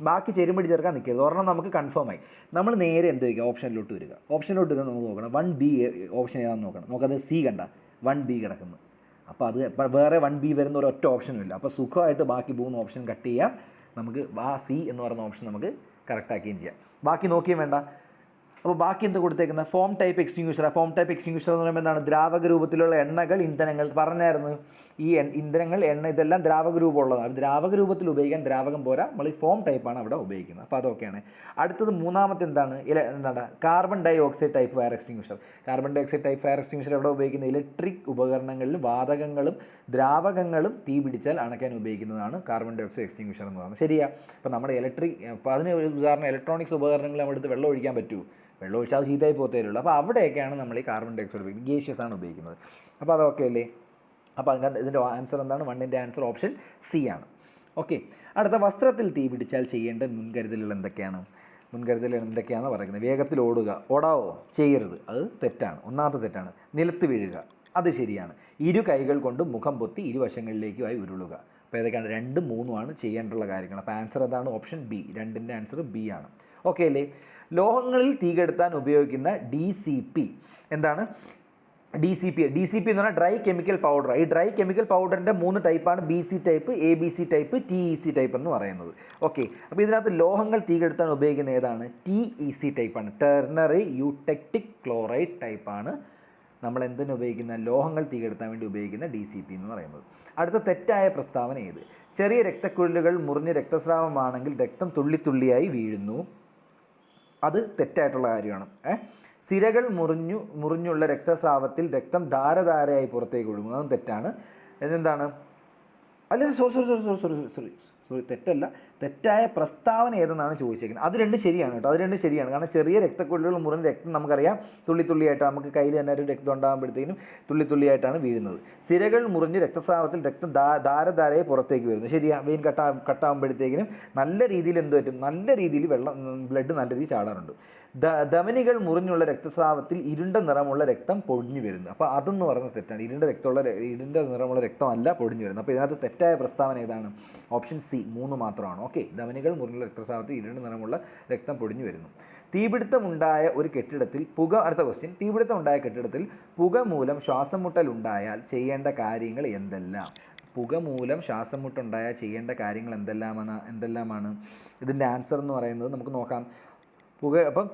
ബാക്കി ചേരുംപടി ചേർക്കാൻ നിൽക്കരുത്. ഒരെണ്ണം നമുക്ക് കൺഫേം ആയി. നമ്മൾ നേരെ എന്ത് വയ്ക്കുക? ഓപ്ഷനിലോട്ട് വരിക. നമുക്ക് നോക്കണം 1B ഓപ്ഷൻ ഏതാണെന്ന് നോക്കണം. നമുക്കത് സി കണ്ട 1B കിടക്കുന്നു. അപ്പോൾ അത് വേറെ 1B വരുന്ന ഒരൊറ്റ ഓപ്ഷനും ഇല്ല. അപ്പോൾ സുഖമായിട്ട് ബാക്കി 3 ഓപ്ഷൻ കട്ട് ചെയ്യാം. നമുക്ക് ആ സി എന്ന് പറയുന്ന ഓപ്ഷൻ നമുക്ക് കറക്റ്റാക്കുകയും ചെയ്യാം. ബാക്കി നോക്കിയും വേണ്ട. അപ്പോൾ ബാക്കി എന്ത് കൊടുത്തേക്കുന്നത് form type extinguisher. Form type extinguisher എന്ന് പറയുമ്പോൾ എന്താണ്? ദ്രാവക രൂപത്തിലുള്ള എണ്ണകൾ, ഇന്ധനങ്ങൾ പറഞ്ഞായിരുന്നു. ഈ ഇന്ധനങ്ങൾ, എണ്ണ ഇതെല്ലാം ദ്രാവക രൂപമുള്ളതാണ്. ദ്രാവക രൂപത്തിൽ ഉപയോഗിക്കാൻ ദ്രാവകം പോരാ, നമ്മൾ ഈ ഫോം ടൈപ്പാണ് അവിടെ ഉപയോഗിക്കുന്നത്. അപ്പോൾ അതൊക്കെയാണ്. അടുത്തത് മൂന്നാമത്തെ എന്താണ്? Carbon dioxide type fire extinguisher. Carbon dioxide type fire extinguisher എവിടെ ഉപയോഗിക്കുന്നത്? ഇലക്ട്രിക് ഉപകരണങ്ങളിലും വാതകങ്ങളും ദ്രാവകങ്ങളും തീ പിടിച്ചാൽ അണയ്ക്കാൻ ഉപയോഗിക്കുന്നതാണ് കാർബൺ ഡൈ ഓക്സൈഡ് എക്സ്റ്റിങ്യൂഷർ എന്ന് പറയുന്നത്. ശരിയാ? അപ്പോൾ നമ്മുടെ അപ്പോൾ അതിന് ഒരു ഉദാഹരണം ഇലക്ട്രോണിക്സ് ഉപകരണങ്ങൾ നമ്മുടെ അടുത്ത് വെള്ളം ഒഴിക്കാൻ പറ്റുമോ? വെള്ളം ഒഴിച്ചാൽ അത് ചീത്തയായി പോകത്തേയുള്ളൂ. അപ്പോൾ അവിടെയൊക്കെയാണ് നമ്മൾ ഈ കാർബൺ ഡൈ ഓക്സൈഡ് ഉപയോഗിക്കുന്നത്. ഗേഷ്യസ് ആണ് ഉപയോഗിക്കുന്നത്. അപ്പോൾ അതൊക്കെ അല്ലേ? അപ്പോൾ ഇതിൻ്റെ ആൻസർ എന്താണ്? 1ൻ്റെ ആൻസർ ഓപ്ഷൻ സി ആണ്. ഓക്കെ. അടുത്ത, വസ്ത്രത്തിൽ തീ പിടിച്ചാൽ ചെയ്യേണ്ട മുൻകരുതലുകൾ എന്തൊക്കെയാണ്? മുൻകരുതലുകൾ എന്തൊക്കെയാണെന്ന് പറയുന്നത്? വേഗത്തിൽ ഓടാവോ? ചെയ്യരുത്, അത് തെറ്റാണ്. ഒന്നാമത്തെ തെറ്റാണ്. നിലത്ത് വീഴുക, അത് ശരിയാണ്. ഇരു കൈകൾ കൊണ്ട് മുഖം പൊത്തി ഇരുവശങ്ങളിലേക്കുമായി ഉരുളുക. അപ്പോൾ ഏതൊക്കെയാണ്? 2, 3 ചെയ്യേണ്ടുള്ള കാര്യങ്ങൾ. അപ്പോൾ ആൻസർ എന്താണ്? Option B. 2ൻ്റെ ആൻസർ ബി ആണ്. ഓക്കെ അല്ലേ? ലോഹങ്ങളിൽ തീ കെടുത്താൻ ഉപയോഗിക്കുന്ന DCP എന്താണ്? DCP എന്ന് പറഞ്ഞാൽ ഡ്രൈ കെമിക്കൽ പൗഡർ. ഈ ഡ്രൈ കെമിക്കൽ പൗഡറിൻ്റെ 3 ടൈപ്പാണ്: BC type, ABC type, TEC type എന്ന് പറയുന്നത്. ഓക്കെ. അപ്പോൾ ഇതിനകത്ത് ലോഹങ്ങൾ തീ കെടുത്താൻ ഉപയോഗിക്കുന്ന ഏതാണ്? TEC ടൈപ്പാണ്. ടെർണറി യൂടെക്റ്റിക് ക്ലോറൈഡ് ടൈപ്പാണ് നമ്മൾ എന്തിനു ഉപയോഗിക്കുന്ന? ലോഹങ്ങൾ തീ കെടുത്താൻ വേണ്ടി ഉപയോഗിക്കുന്ന DCP എന്ന് പറയുന്നത്. അടുത്ത തെറ്റായ പ്രസ്താവന ഏത്? ചെറിയ രക്തക്കുഴലുകൾ മുറിഞ്ഞ് രക്തസ്രാവമാണെങ്കിൽ രക്തം തുള്ളിത്തുള്ളിയായി വീഴുന്നു. അത് തെറ്റായിട്ടുള്ള കാര്യമാണ്. സിരകൾ മുറിഞ്ഞുള്ള രക്തസ്രാവത്തിൽ രക്തം ധാരധാരയായി പുറത്തേക്ക് ഒഴുകുന്നു. അതും തെറ്റാണ്. എന്താണ്? അല്ല, സോറി, തെറ്റല്ല. തെറ്റായ പ്രസ്താവന ഏതെന്നാണ് ചോദിച്ചേക്കുന്നത്. അത് രണ്ടും ശരിയാണ് കേട്ടോ. അത് രണ്ടും ശരിയാണ്. കാരണം ചെറിയ രക്തക്കുഴലുകൾ മുറിഞ്ഞ രക്തം നമുക്കറിയാം തുള്ളിത്തുള്ളിയായിട്ട്, നമുക്ക് കയ്യിൽ തന്നെ ഒരു രക്തം ഉണ്ടാകുമ്പോഴത്തേക്കും തുള്ളിത്തുള്ളിയായിട്ടാണ് വീഴുന്നത്. സിരകൾ മുറിഞ്ഞ് രക്തസ്രാവത്തിൽ രക്തം ധാരധാരയെ പുറത്തേക്ക് വരുന്നു. ശരിയാ. വെയിൻ കട്ടാകുമ്പോഴത്തേക്കിനും നല്ല രീതിയിൽ എന്ത് പറ്റും? നല്ല രീതിയിൽ ബ്ലഡ് നല്ല രീതിയിൽ ചാടാറുണ്ട്. ധമനികൾ മുറിഞ്ഞുള്ള രക്തസ്രാവത്തിൽ ഇരുണ്ട നിറമുള്ള രക്തം പൊടിഞ്ഞു വരുന്നു. അപ്പോൾ അതെന്ന് പറയുന്നത് തെറ്റാണ്. ഇരുണ്ട നിറമുള്ള രക്തമല്ല പൊടിഞ്ഞു വരുന്നത്. അപ്പോൾ ഇതിനകത്ത് തെറ്റായ പ്രസ്താവന ഏതാണ്? ഓപ്ഷൻ സി, 3 മാത്രമാണ്. ഓക്കെ. ധമനികൾ മുറിഞ്ഞുള്ള രക്തസ്രാവത്തിൽ ഇരുണ്ട നിറമുള്ള രക്തം പൊടിഞ്ഞു വരുന്നു. തീപിടുത്തമുണ്ടായ ഒരു കെട്ടിടത്തിൽ അടുത്ത ക്വസ്റ്റ്യൻ. തീപിടുത്തമുണ്ടായ കെട്ടിടത്തിൽ പുക മൂലം ശ്വാസം മുട്ടൽ ഉണ്ടായാൽ ചെയ്യേണ്ട കാര്യങ്ങൾ എന്തെല്ലാം? പുക മൂലം ശ്വാസം മുട്ടുണ്ടായാൽ ചെയ്യേണ്ട കാര്യങ്ങൾ എന്തെല്ലാമാണ്? ഇതിൻ്റെ ആൻസർ എന്ന് പറയുന്നത് നമുക്ക് നോക്കാം. അപ്പം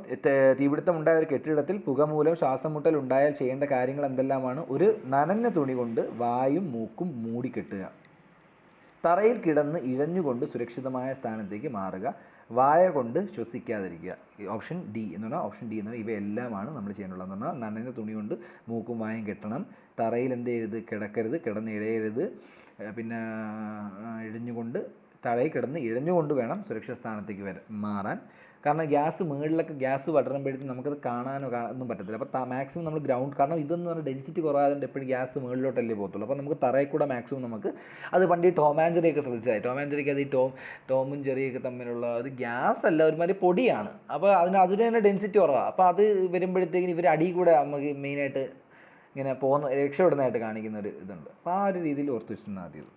തീപിടുത്തമുണ്ടായ ഒരു കെട്ടിടത്തിൽ പുക മൂലം ശ്വാസം മുട്ടൽ ഉണ്ടായാൽ ചെയ്യേണ്ട കാര്യങ്ങൾ എന്തെല്ലാമാണ്? ഒരു നനഞ്ഞ തുണി കൊണ്ട് വായും മൂക്കും മൂടിക്കെട്ടുക. തറയിൽ കിടന്ന് ഇഴഞ്ഞുകൊണ്ട് സുരക്ഷിതമായ സ്ഥാനത്തേക്ക് മാറുക. വായ കൊണ്ട് ശ്വസിക്കാതിരിക്കുക. ഓപ്ഷൻ ഡി എന്ന് പറഞ്ഞാൽ ഇവയെല്ലാമാണ് നമ്മൾ ചെയ്യേണ്ടതെന്ന് പറഞ്ഞാൽ നനഞ്ഞ തുണി കൊണ്ട് മൂക്കും വായും കെട്ടണം. തറയിൽ കിടക്കരുത്, കിടന്നിഴയരുത്. പിന്നെ തറയിൽ കിടന്ന് ഇഴഞ്ഞുകൊണ്ട് വേണം സുരക്ഷിത സ്ഥാനത്തേക്ക് മാറാൻ. കാരണം ഗ്യാസ് പടരുമ്പോഴത്തേക്കും നമുക്കത് കാണാനോ ഒന്നും പറ്റത്തില്ല. അപ്പോൾ മാക്സിമം നമ്മൾ കാരണം ഇതെന്ന് പറഞ്ഞാൽ ഡെൻസിറ്റി കുറവായതുകൊണ്ട് എപ്പോഴും ഗ്യാസ് മുകളിലോട്ടല്ലേ പോകത്തുള്ളൂ. അപ്പോൾ നമുക്ക് തറയിൽ കൂടെ മാക്സിമം നമുക്ക് അത് പണ്ട് ഈ ടോം ആൻഡ് ജെറിയൊക്കെ ശ്രദ്ധിച്ചാൽ അത് ഈ ടോമും ജെറിയൊക്കെ തമ്മിലുള്ള അത് ഗ്യാസ് അല്ല, ഒരുമാതിരി പൊടിയാണ്. അപ്പോൾ അതിന് തന്നെ ഡെൻസിറ്റി കുറവാണ്. അപ്പോൾ അത് വരുമ്പോഴത്തേക്കും ഇവർ അടിയിൽ കൂടെ നമുക്ക് മെയിനായിട്ട് ഇങ്ങനെ രക്ഷപ്പെടുന്നതായിട്ട് കാണിക്കുന്ന ഒരു ഇതുണ്ട്. അപ്പോൾ ആ ഒരു രീതിയിൽ ഓർത്ത് വെച്ചാൽ മതി.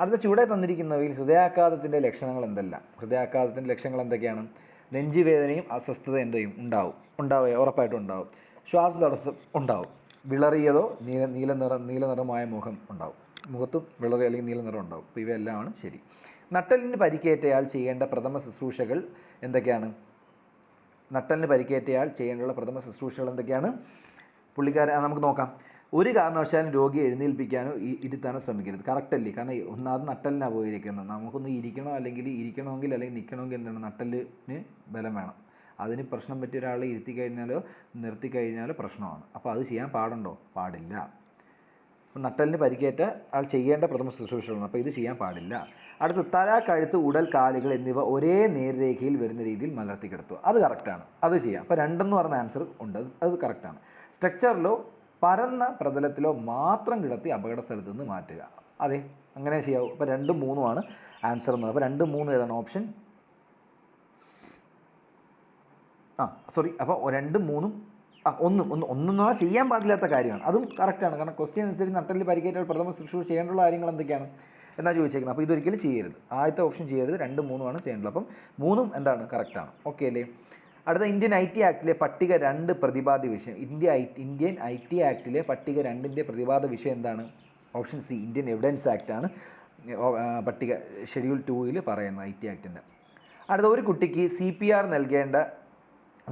അടുത്ത ചുവടെ തന്നിരിക്കുന്നവയിൽ ഹൃദയാഘാതത്തിൻ്റെ ലക്ഷണങ്ങൾ എന്തെല്ലാം? ഹൃദയാഘാതത്തിൻ്റെ ലക്ഷണങ്ങൾ എന്തൊക്കെയാണ്? നെഞ്ചുവേദനയും അസ്വസ്ഥത ഉണ്ടാവും. ഉറപ്പായിട്ടും ഉണ്ടാവും. ശ്വാസതടസ്സം ഉണ്ടാവും. വിളറിയതോ നീല നിറമായ മുഖം ഉണ്ടാവും. മുഖത്ത് വിളറി അല്ലെങ്കിൽ നീല നിറം ഉണ്ടാവും. അപ്പോൾ ഇവയെല്ലാമാണ് ശരി. നട്ടലിന് പരിക്കേറ്റയാൾ ചെയ്യേണ്ട പ്രഥമ ശുശ്രൂഷകൾ എന്തൊക്കെയാണ്? നട്ടലിന് പരിക്കേറ്റയാൾ ചെയ്യേണ്ടുള്ള പ്രഥമ ശുശ്രൂഷകൾ എന്തൊക്കെയാണ്? നമുക്ക് നോക്കാം. ഒരു കാരണവശാലും രോഗിയെ എഴുന്നേൽപ്പിക്കാനോ ഇരുത്താനോ ശ്രമിക്കരുത്. കറക്റ്റല്ലേ? കാരണം ഒന്നാമത് നട്ടലിനാണ് പോയിരിക്കുന്നത്. നമുക്കൊന്ന് ഇരിക്കണമെങ്കിൽ നിൽക്കണമെങ്കിൽ എന്താണ്? നട്ടലിന് ബലം വേണം. അതിന് പ്രശ്നം പറ്റിയ ഒരാളെ നിർത്തിക്കഴിഞ്ഞാലോ പ്രശ്നമാണ്. അപ്പോൾ അത് ചെയ്യാൻ പാടില്ല. അപ്പം നട്ടലിന് പരിക്കേറ്റ ആൾ ചെയ്യേണ്ട പ്രഥമ ശുശ്രൂഷകളാണ്. അപ്പോൾ ഇത് ചെയ്യാൻ പാടില്ല. അടുത്ത്, തല, കഴുത്ത്, ഉടൽ, കാലുകൾ എന്നിവ ഒരേ നേർരേഖയിൽ വരുന്ന രീതിയിൽ മലർത്തി കിടത്തുക. അത് കറക്റ്റാണ്. അത് ചെയ്യാം. അപ്പോൾ 2 പറഞ്ഞ ആൻസർ ഉണ്ട്. അത് കറക്റ്റാണ്. സ്ട്രക്ചറിലോ പരന്ന പ്രതലത്തിലോ മാത്രം കിടത്തി അപകട സ്ഥലത്ത് നിന്ന് മാറ്റുക. അതെ, അങ്ങനെ ചെയ്യാവും. അപ്പോൾ 2, 3 ആൻസർ എന്നത്. അപ്പോൾ 2, 3 ഏതാണ്? ഓപ്ഷൻ അപ്പോൾ 2, 3 ഒന്നെന്ന് പറഞ്ഞാൽ ചെയ്യാൻ പാടില്ലാത്ത കാര്യമാണ്. അതും കറക്റ്റാണ്. കാരണം ക്വസ്റ്റ്യൻ അനുസരിച്ച് നട്ടലിൽ പരിക്കേറ്റാൽ പ്രഥമ ശുശ്രൂഷ ചെയ്യേണ്ടുള്ള കാര്യങ്ങൾ എന്തൊക്കെയാണ് എന്നാണ് ചോദിച്ചേക്കുന്നത്. അപ്പോൾ ഇതൊരിക്കലും ചെയ്യരുത്. ആദ്യത്തെ ഓപ്ഷൻ ചെയ്യരുത്. 2, 3 ചെയ്യേണ്ടത്. അപ്പം 3 എന്താണ്? കറക്റ്റാണ്. ഓക്കെ അല്ലേ? അടുത്ത, ഇന്ത്യൻ IT ആക്ടിലെ പട്ടിക 2 പ്രതിപാദ്യ വിഷയം. ഇന്ത്യൻ IT ആക്ടിലെ പട്ടിക 2ൻ്റെ പ്രതിപാദ്യ വിഷയം എന്താണ്? ഓപ്ഷൻ സി, ഇന്ത്യൻ എവിഡൻസ് ആക്റ്റാണ് പട്ടിക ഷെഡ്യൂൾ 2 പറയുന്നത് IT ആക്ടിൻ്റെ. അടുത്ത, ഒരു കുട്ടിക്ക് CPR നൽകേണ്ട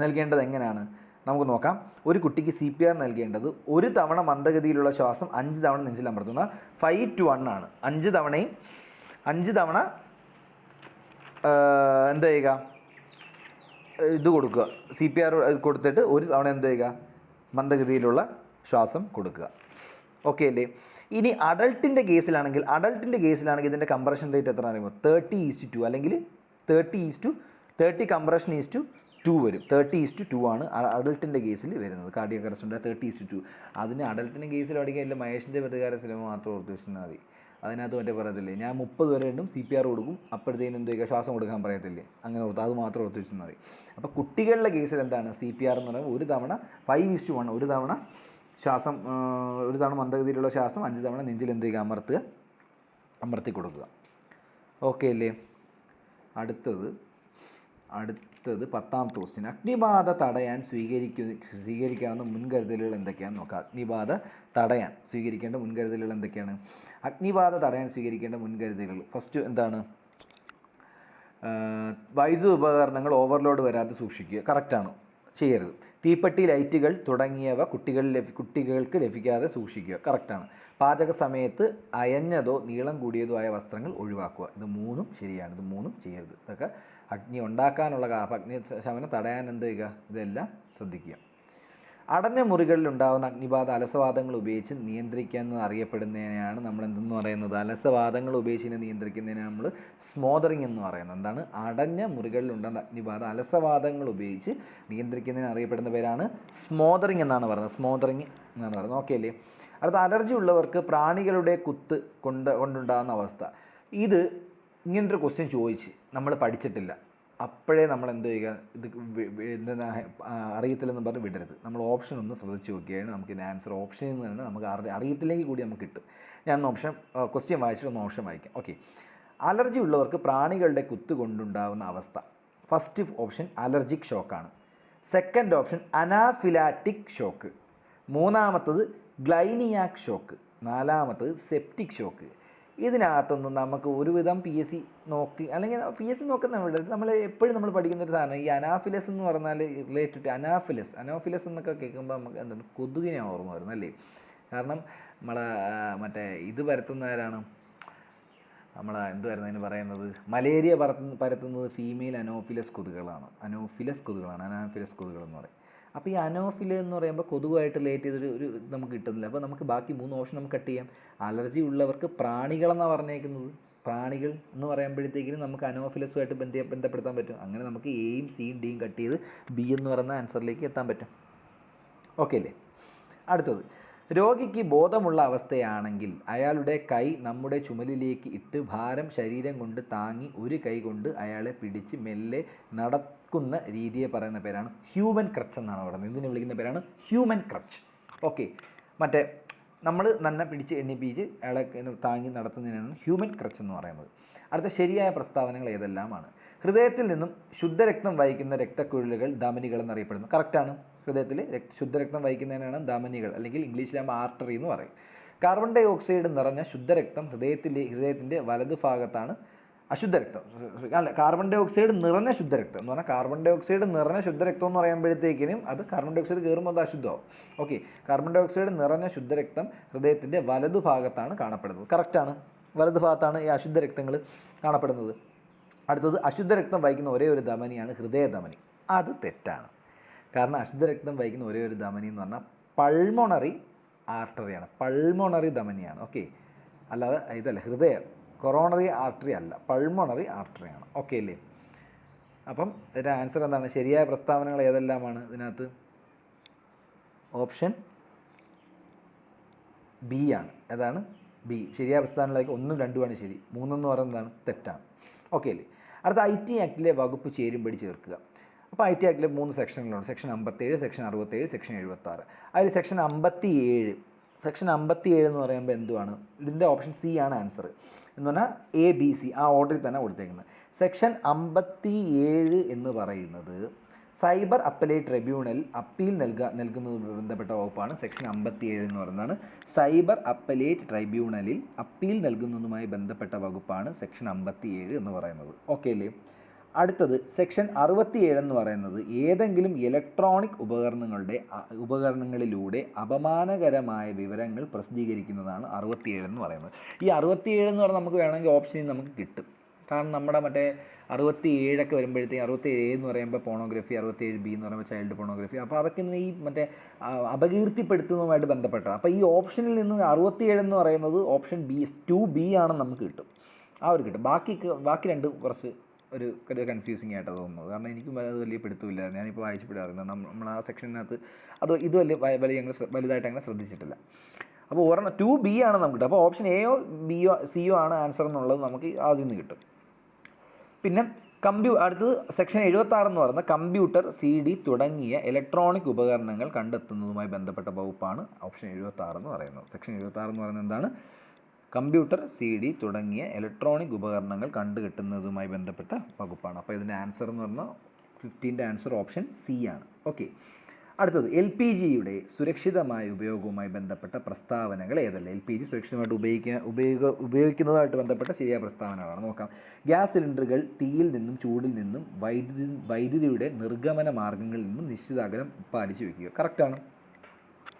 നൽകേണ്ടത് എങ്ങനെയാണ് നമുക്ക് നോക്കാം. ഒരു കുട്ടിക്ക് CPR നൽകേണ്ടത് ഒരു തവണ മന്ദഗതിയിലുള്ള ശ്വാസം 5 തവണ നെഞ്ചിൽ അമർത്തുന്ന 5-1 ആണ്. 5 തവണ എന്ത് ചെയ്യുക, ഇത് കൊടുക്കുക, CPR കൊടുത്തിട്ട് ഒരു തവണ എന്ത് ചെയ്യുക, മന്ദഗതിയിലുള്ള ശ്വാസം കൊടുക്കുക. ഓക്കെ അല്ലേ? ഇനി അഡൾട്ടിൻ്റെ കേസിലാണെങ്കിൽ ഇതിൻ്റെ കംപ്രഷൻ റേറ്റ് എത്ര അറിയുമോ? 30:2 അല്ലെങ്കിൽ 30 കംപ്രഷൻ 2 വരും. 30:2 ആണ് അഡൾട്ടിൻ്റെ കേസിൽ വരുന്നത്. Cardiac arrest 30:2. അതിന് അഡൾട്ടിൻ്റെ കേസിൽ പഠിക്കാനില്ല, മഹേഷിൻ്റെ പ്രതികാര സിനിമ മാത്രം ഓർത്ത് വെച്ചാൽ മതി. അതിനകത്ത് മറ്റേ പറയത്തില്ലേ, ഞാൻ 30 വരെ ഉണ്ടും CPR കൊടുക്കും, അപ്പോഴത്തേനും എന്ത് ചെയ്യുക, ശ്വാസം കൊടുക്കാൻ പറയത്തില്ലേ, അങ്ങനെ ഓർത്ത് അത് മാത്രം ഓർത്ത് വെച്ചാൽ മതി. അപ്പോൾ കുട്ടികളുടെ കേസിൽ എന്താണ് CPR എന്ന് പറയുമ്പോൾ ഒരു തവണ 5:1, ഒരു തവണ ശ്വാസം, ഒരു തവണ മന്ദഗതിയിലുള്ള ശ്വാസം 5 തവണ നെഞ്ചിൽ എന്ത് ചെയ്യുക, അമർത്തി കൊടുക്കുക. ഓക്കെ അല്ലേ? അടുത്തത് 10ാമത്തെ ക്വസ്റ്റ്യൻ. അഗ്നിബാധ തടയാൻ സ്വീകരിക്കാവുന്ന മുൻകരുതലുകൾ എന്തൊക്കെയാണെന്ന് നോക്കാം. അഗ്നിബാധ തടയാൻ സ്വീകരിക്കേണ്ട മുൻകരുതലുകൾ എന്തൊക്കെയാണ്? അഗ്നിബാധ തടയാൻ സ്വീകരിക്കേണ്ട മുൻകരുതലുകൾ ഫസ്റ്റ് എന്താണ്? വൈദ്യുത ഉപകരണങ്ങൾ ഓവർലോഡ് വരാതെ സൂക്ഷിക്കുക. കറക്റ്റാണ്, ചെയ്യരുത്. തീപ്പെട്ടി, ലൈറ്റുകൾ തുടങ്ങിയവ കുട്ടികൾക്ക് ലഭിക്കാതെ സൂക്ഷിക്കുക. കറക്റ്റാണ്. പാചക സമയത്ത് അയഞ്ഞതോ നീളം കൂടിയതോ ആയ വസ്ത്രങ്ങൾ ഒഴിവാക്കുക. ഇത് 3ഉം ശരിയാണ്. ഇത് 3ഉം ചെയ്യരുത്. ഇതൊക്കെ അഗ്നി ഉണ്ടാക്കാനുള്ള അഗ്നി ശമനം തടയാൻ എന്ത് ചെയ്യുക, ഇതെല്ലാം ശ്രദ്ധിക്കുക. അടഞ്ഞ മുറികളിൽ ഉണ്ടാകുന്ന അഗ്നിബാധ അലസവാദങ്ങൾ ഉപയോഗിച്ച് നിയന്ത്രിക്കുന്നത് അറിയപ്പെടുന്നതിനെയാണ് നമ്മൾ എന്തെന്ന് പറയുന്നത്? അലസവാദങ്ങൾ ഉപയോഗിച്ച് നിയന്ത്രിക്കുന്നതിനെ നമ്മൾ സ്മോദറിങ് എന്ന് പറയുന്നത്. എന്താണ്? അടഞ്ഞ മുറികളിൽ ഉണ്ടാകുന്ന അഗ്നിബാധ അലസവാദങ്ങൾ ഉപയോഗിച്ച് നിയന്ത്രിക്കുന്നതിന് അറിയപ്പെടുന്ന പേരാണ് സ്മോദറിങ് എന്നാണ് പറയുന്നത്. ഓക്കെ അല്ലേ? അടുത്ത അലർജി ഉള്ളവർക്ക് പ്രാണികളുടെ കുത്ത് കൊണ്ടുണ്ടാകുന്ന അവസ്ഥ. ഇത് ഇങ്ങനൊരു ക്വസ്റ്റ്യൻ ചോദിച്ച് നമ്മൾ പഠിച്ചിട്ടില്ല, അപ്പോഴേ നമ്മൾ എന്ത് ചെയ്യുക, ഇത് അറിയത്തില്ലെന്ന് പറഞ്ഞ് വിടരുത്. നമ്മൾ ഓപ്ഷൻ ഒന്ന് ശ്രദ്ധിച്ച് നോക്കിയാണ് നമുക്ക് ഇതിൻ്റെ ആൻസർ ഓപ്ഷനിൽ നിന്ന് തന്നെ നമുക്ക് അറിയത്തില്ലെങ്കിൽ കൂടി നമുക്ക് കിട്ടും. ഞാൻ ക്വസ്റ്റ്യൻ വായിച്ചിട്ട് ഒന്ന് ഓപ്ഷൻ വായിക്കാം. ഓക്കെ. അലർജി ഉള്ളവർക്ക് പ്രാണികളുടെ കുത്ത് കൊണ്ടുണ്ടാകുന്ന അവസ്ഥ. ഫസ്റ്റ് ഓപ്ഷൻ അലർജിക് ഷോക്കാണ്. Second option anaphylactic shock. മൂന്നാമത്തത് ഗ്ലൈനിയാക് ഷോക്ക്. നാലാമത്തത് സെപ്റ്റിക് ഷോക്ക്. ഇതിനകത്തൊന്നും നമുക്ക് ഒരുവിധം PSC നോക്കി, അല്ലെങ്കിൽ PSC നോക്കുന്ന നമ്മൾ എപ്പോഴും നമ്മൾ പഠിക്കുന്നൊരു സാധനം ഈ അനാഫിലസ് എന്ന് പറഞ്ഞാൽ റിലേറ്റഡ് അനോഫിലസ് എന്നൊക്കെ കേൾക്കുമ്പോൾ നമുക്ക് എന്താണ് കൊതുകിനെ ഓർമ്മ വരുന്നത് അല്ലേ? കാരണം മറ്റേ ഇത് പരത്തുന്നവരാണ്, എന്തുവായിരുന്നു അതിന് പറയുന്നത്, മലേറിയ പരത്തുന്നത് ഫീമെയിൽ അനോഫിലസ് കൊതുകുകളാണ്. അനാഫിലസ് കൊതുകുകൾ എന്ന് പറയും. അപ്പോൾ ഈ അനോഫില എന്ന് പറയുമ്പോൾ കൊതുകുമായിട്ട് റിലേറ്റ് ചെയ്തൊരു നമുക്ക് കിട്ടുന്നില്ല. അപ്പോൾ നമുക്ക് ബാക്കി 3 ഓപ്ഷൻ നമുക്ക് കട്ട് ചെയ്യാം. അലർജി ഉള്ളവർക്ക് പ്രാണികളെന്നാണ് പറഞ്ഞേക്കുന്നത്. പ്രാണികൾ എന്ന് പറയുമ്പോഴത്തേക്കിനും നമുക്ക് അനോഫിലസുമായിട്ട് ബന്ധപ്പെടുത്താൻ പറ്റും. അങ്ങനെ നമുക്ക് എയും സിയും ഡിയും കട്ട് ചെയ്ത് ബി എന്ന് പറയുന്ന ആൻസറിലേക്ക് എത്താൻ പറ്റും. ഓക്കെ അല്ലേ? അടുത്തത്, രോഗിക്ക് ബോധമുള്ള അവസ്ഥയാണെങ്കിൽ അയാളുടെ കൈ നമ്മുടെ ചുമലിലേക്ക് ഇട്ട് ഭാരം ശരീരം കൊണ്ട് താങ്ങി ഒരു കൈ കൊണ്ട് അയാളെ പിടിച്ച് മെല്ലെ നടക്കുന്ന രീതിയെ പറയുന്ന പേരാണ് ഹ്യൂമൻ ക്രച്ച് എന്നാണ് പറയുന്നത്. ഇതിനെ വിളിക്കുന്ന പേരാണ് ഹ്യൂമൻ ക്രച്ച്. ഓക്കെ. മറ്റേ നമ്മൾ തന്നെ പിടിച്ച് എണ്ണിപ്പിച്ച് അയാളെ താങ്ങി നടത്തുന്നതിനാണ് ഹ്യൂമൻ ക്രച്ച് എന്ന് പറയുന്നത്. അടുത്ത ശരിയായ പ്രസ്താവനകൾ ഏതെല്ലാമാണ്? ഹൃദയത്തിൽ നിന്നും ശുദ്ധരക്തം വഹിക്കുന്ന രക്തക്കുഴലുകൾ ധമനികൾ എന്നറിയപ്പെടുന്നു. കറക്റ്റാണ്. ഹൃദയത്തിൽ ശുദ്ധരക്തം വഹിക്കുന്നതിനാണ് ധമനികൾ, അല്ലെങ്കിൽ ഇംഗ്ലീഷിലാകുമ്പോൾ ആർട്ടറി എന്ന് പറയും. കാർബൺ ഡൈ ഓക്സൈഡ് നിറഞ്ഞ ശുദ്ധരക്തം ഹൃദയത്തിൻ്റെ വലതുഭാഗത്താണ്. കാർബൺ ഡൈ ഓക്സൈഡ് നിറഞ്ഞ ശുദ്ധരക്തം എന്ന് പറഞ്ഞാൽ കാർബൺ ഡൈ ഓക്സൈഡ് നിറഞ്ഞ ശുദ്ധരക്തം എന്ന് പറയുമ്പോഴത്തേക്കിനും അത് കാർബൺ ഡൈ ഓക്സൈഡ് കയറുമ്പോൾ അത് അശുദ്ധമാവും. ഓക്കെ. കാർബൺ ഡൈ ഓക്സൈഡ് നിറഞ്ഞ ശുദ്ധരക്തം ഹൃദയത്തിൻ്റെ വലതുഭാഗത്താണ് കാണപ്പെടുന്നത്. കറക്റ്റാണ്. വലതുഭാഗത്താണ് ഈ അശുദ്ധ രക്തങ്ങൾ കാണപ്പെടുന്നത്. അടുത്തത്, അശുദ്ധ രക്തം വഹിക്കുന്ന ഒരേ ഒരു ധമനിയാണ് ഹൃദയധമനി. അത് തെറ്റാണ്. കാരണം അശുദ്ധ രക്തം വഹിക്കുന്ന ഒരേ ഒരു ധമനി എന്ന് പറഞ്ഞാൽ പൾമോണറി ആർട്ടറിയാണ്, പൾമോണറി ധമനിയാണ്. ഓക്കെ. അല്ലാതെ ഇതല്ല, കൊറോണറി ആർട്ടറി അല്ല, പൾമോണറി ആർട്ടറിയാണ്. ഓക്കെ അല്ലേ? അപ്പം ഇതിൻ്റെ ആൻസർ എന്താണ്? ശരിയായ പ്രസ്താവനകൾ ഏതെല്ലാമാണ് ഇതിനകത്ത്? ഓപ്ഷൻ ബി ആണ്. ഏതാണ്? ബി. ശരിയായ പ്രസ്താവനകളായിരിക്കും 1ഉം 2ഉമാണ് ശരി, 3 എന്ന് പറയുന്നതാണ് തെറ്റാണ്. ഓക്കെ അല്ലേ? അടുത്ത IT ആക്ടിലെ വകുപ്പ് ചേരുംപടി ചേർക്കുക. അപ്പോൾ IT ആക്ടിലെ 3 സെക്ഷനുകളുണ്ട്. Section 57, section 67, section 76. അതിൽ സെക്ഷൻ 57 എന്ന് പറയുമ്പോൾ എന്തുവാണ്? ഇതിൻ്റെ ഓപ്ഷൻ സി ആണ് ആൻസർ. എന്ന് പറഞ്ഞാൽ ABC ആ ഓർഡറിൽ തന്നെ കൊടുത്തേക്കുന്നത്. സെക്ഷൻ 57 എന്ന് പറയുന്നത് സൈബർ അപ്പലേറ്റ് ട്രിബ്യൂണൽ അപ്പീൽ നൽകുന്നതുമായി ബന്ധപ്പെട്ട വകുപ്പാണ്. സെക്ഷൻ 57 എന്ന് പറയുന്നതാണ് സൈബർ അപ്പലേറ്റ് ട്രൈബ്യൂണലിൽ അപ്പീൽ നൽകുന്നതുമായി ബന്ധപ്പെട്ട വകുപ്പാണ് സെക്ഷൻ 57 എന്ന് പറയുന്നത്. ഓക്കെ അല്ലേ? അടുത്തത് സെക്ഷൻ 67 എന്ന് പറയുന്നത് ഏതെങ്കിലും ഇലക്ട്രോണിക് ഉപകരണങ്ങളിലൂടെ അപമാനകരമായ വിവരങ്ങൾ പ്രസിദ്ധീകരിക്കുന്നതാണ് 67 എന്ന് പറയുന്നത്. ഈ 67 എന്ന് പറഞ്ഞാൽ നമുക്ക് വേണമെങ്കിൽ ഓപ്ഷനിൽ നമുക്ക് കിട്ടും. കാരണം നമ്മുടെ മറ്റേ 67 വരുമ്പോഴത്തേക്കും 67 എന്ന് പറയുമ്പോൾ പോണോഗ്രഫി, 67B എന്ന് പറയുമ്പോൾ ചൈൽഡ് പോണോഗ്രഫി. അപ്പോൾ അതൊക്കെ ഈ മറ്റേ അപകീർത്തിപ്പെടുത്തുന്നതുമായിട്ട് ബന്ധപ്പെട്ടതാണ്. അപ്പോൾ ഈ ഓപ്ഷനിൽ നിന്ന് 67 എന്ന് പറയുന്നത് ഓപ്ഷൻ 2B ആണെന്ന് നമുക്ക് കിട്ടും. കിട്ടും. ബാക്കി രണ്ടും കുറച്ച് ഒരു കൺഫ്യൂസിങ് ആയിട്ടാണ് തോന്നുന്നത്. കാരണം എനിക്കും അത് വലിയ പിടുത്തമില്ല. ഞാനിപ്പോൾ വായിച്ചപ്പോഴായിരുന്നു നമ്മൾ ആ സെക്ഷനകത്ത് ഇത് വലുതായിട്ട് അങ്ങനെ ശ്രദ്ധിച്ചിട്ടില്ല. അപ്പോൾ 2B ആണ് നമുക്ക് കിട്ടും. അപ്പോൾ ഓപ്ഷൻ എയോ ബിയോ സിയോ ആണ് ആൻസർ എന്നുള്ളത് നമുക്ക് ആദ്യം നിന്ന് കിട്ടും. പിന്നെ അടുത്തത് സെക്ഷൻ 76 എന്ന് പറയുന്നത് കമ്പ്യൂട്ടർ, CD തുടങ്ങിയ ഇലക്ട്രോണിക് ഉപകരണങ്ങൾ കണ്ടെത്തുന്നതുമായി ബന്ധപ്പെട്ട വകുപ്പാണ് ഓപ്ഷൻ 76 എന്ന് പറയുന്നത്. സെക്ഷൻ 76 എന്ന് പറയുന്നത് എന്താണ്? കമ്പ്യൂട്ടർ, CD തുടങ്ങിയ ഇലക്ട്രോണിക് ഉപകരണങ്ങൾ കണ്ടുകിട്ടുന്നതുമായി ബന്ധപ്പെട്ട വകുപ്പാണ്. അപ്പോൾ ഇതിൻ്റെ ആൻസർ എന്ന് പറഞ്ഞാൽ 15ൻ്റെ ആൻസർ ഓപ്ഷൻ C ആണ്. ഓക്കെ, അടുത്തത് LPGയുടെ സുരക്ഷിതമായ ഉപയോഗവുമായി ബന്ധപ്പെട്ട പ്രസ്താവനകൾ ഏതല്ല? LPG സുരക്ഷിതമായിട്ട് ഉപയോഗിക്കുന്നതുമായിട്ട് ബന്ധപ്പെട്ട ശരിയായ പ്രസ്താവനകളാണ്. നോക്കാം. ഗ്യാസ് സിലിണ്ടറുകൾ തീയിൽ നിന്നും ചൂടിൽ നിന്നും വൈദ്യുതിയുടെ നിർഗമന മാർഗ്ഗങ്ങളിൽ നിന്നും നിശ്ചിത അകലം പാലിച്ച് വയ്ക്കുക. കറക്റ്റാണ്.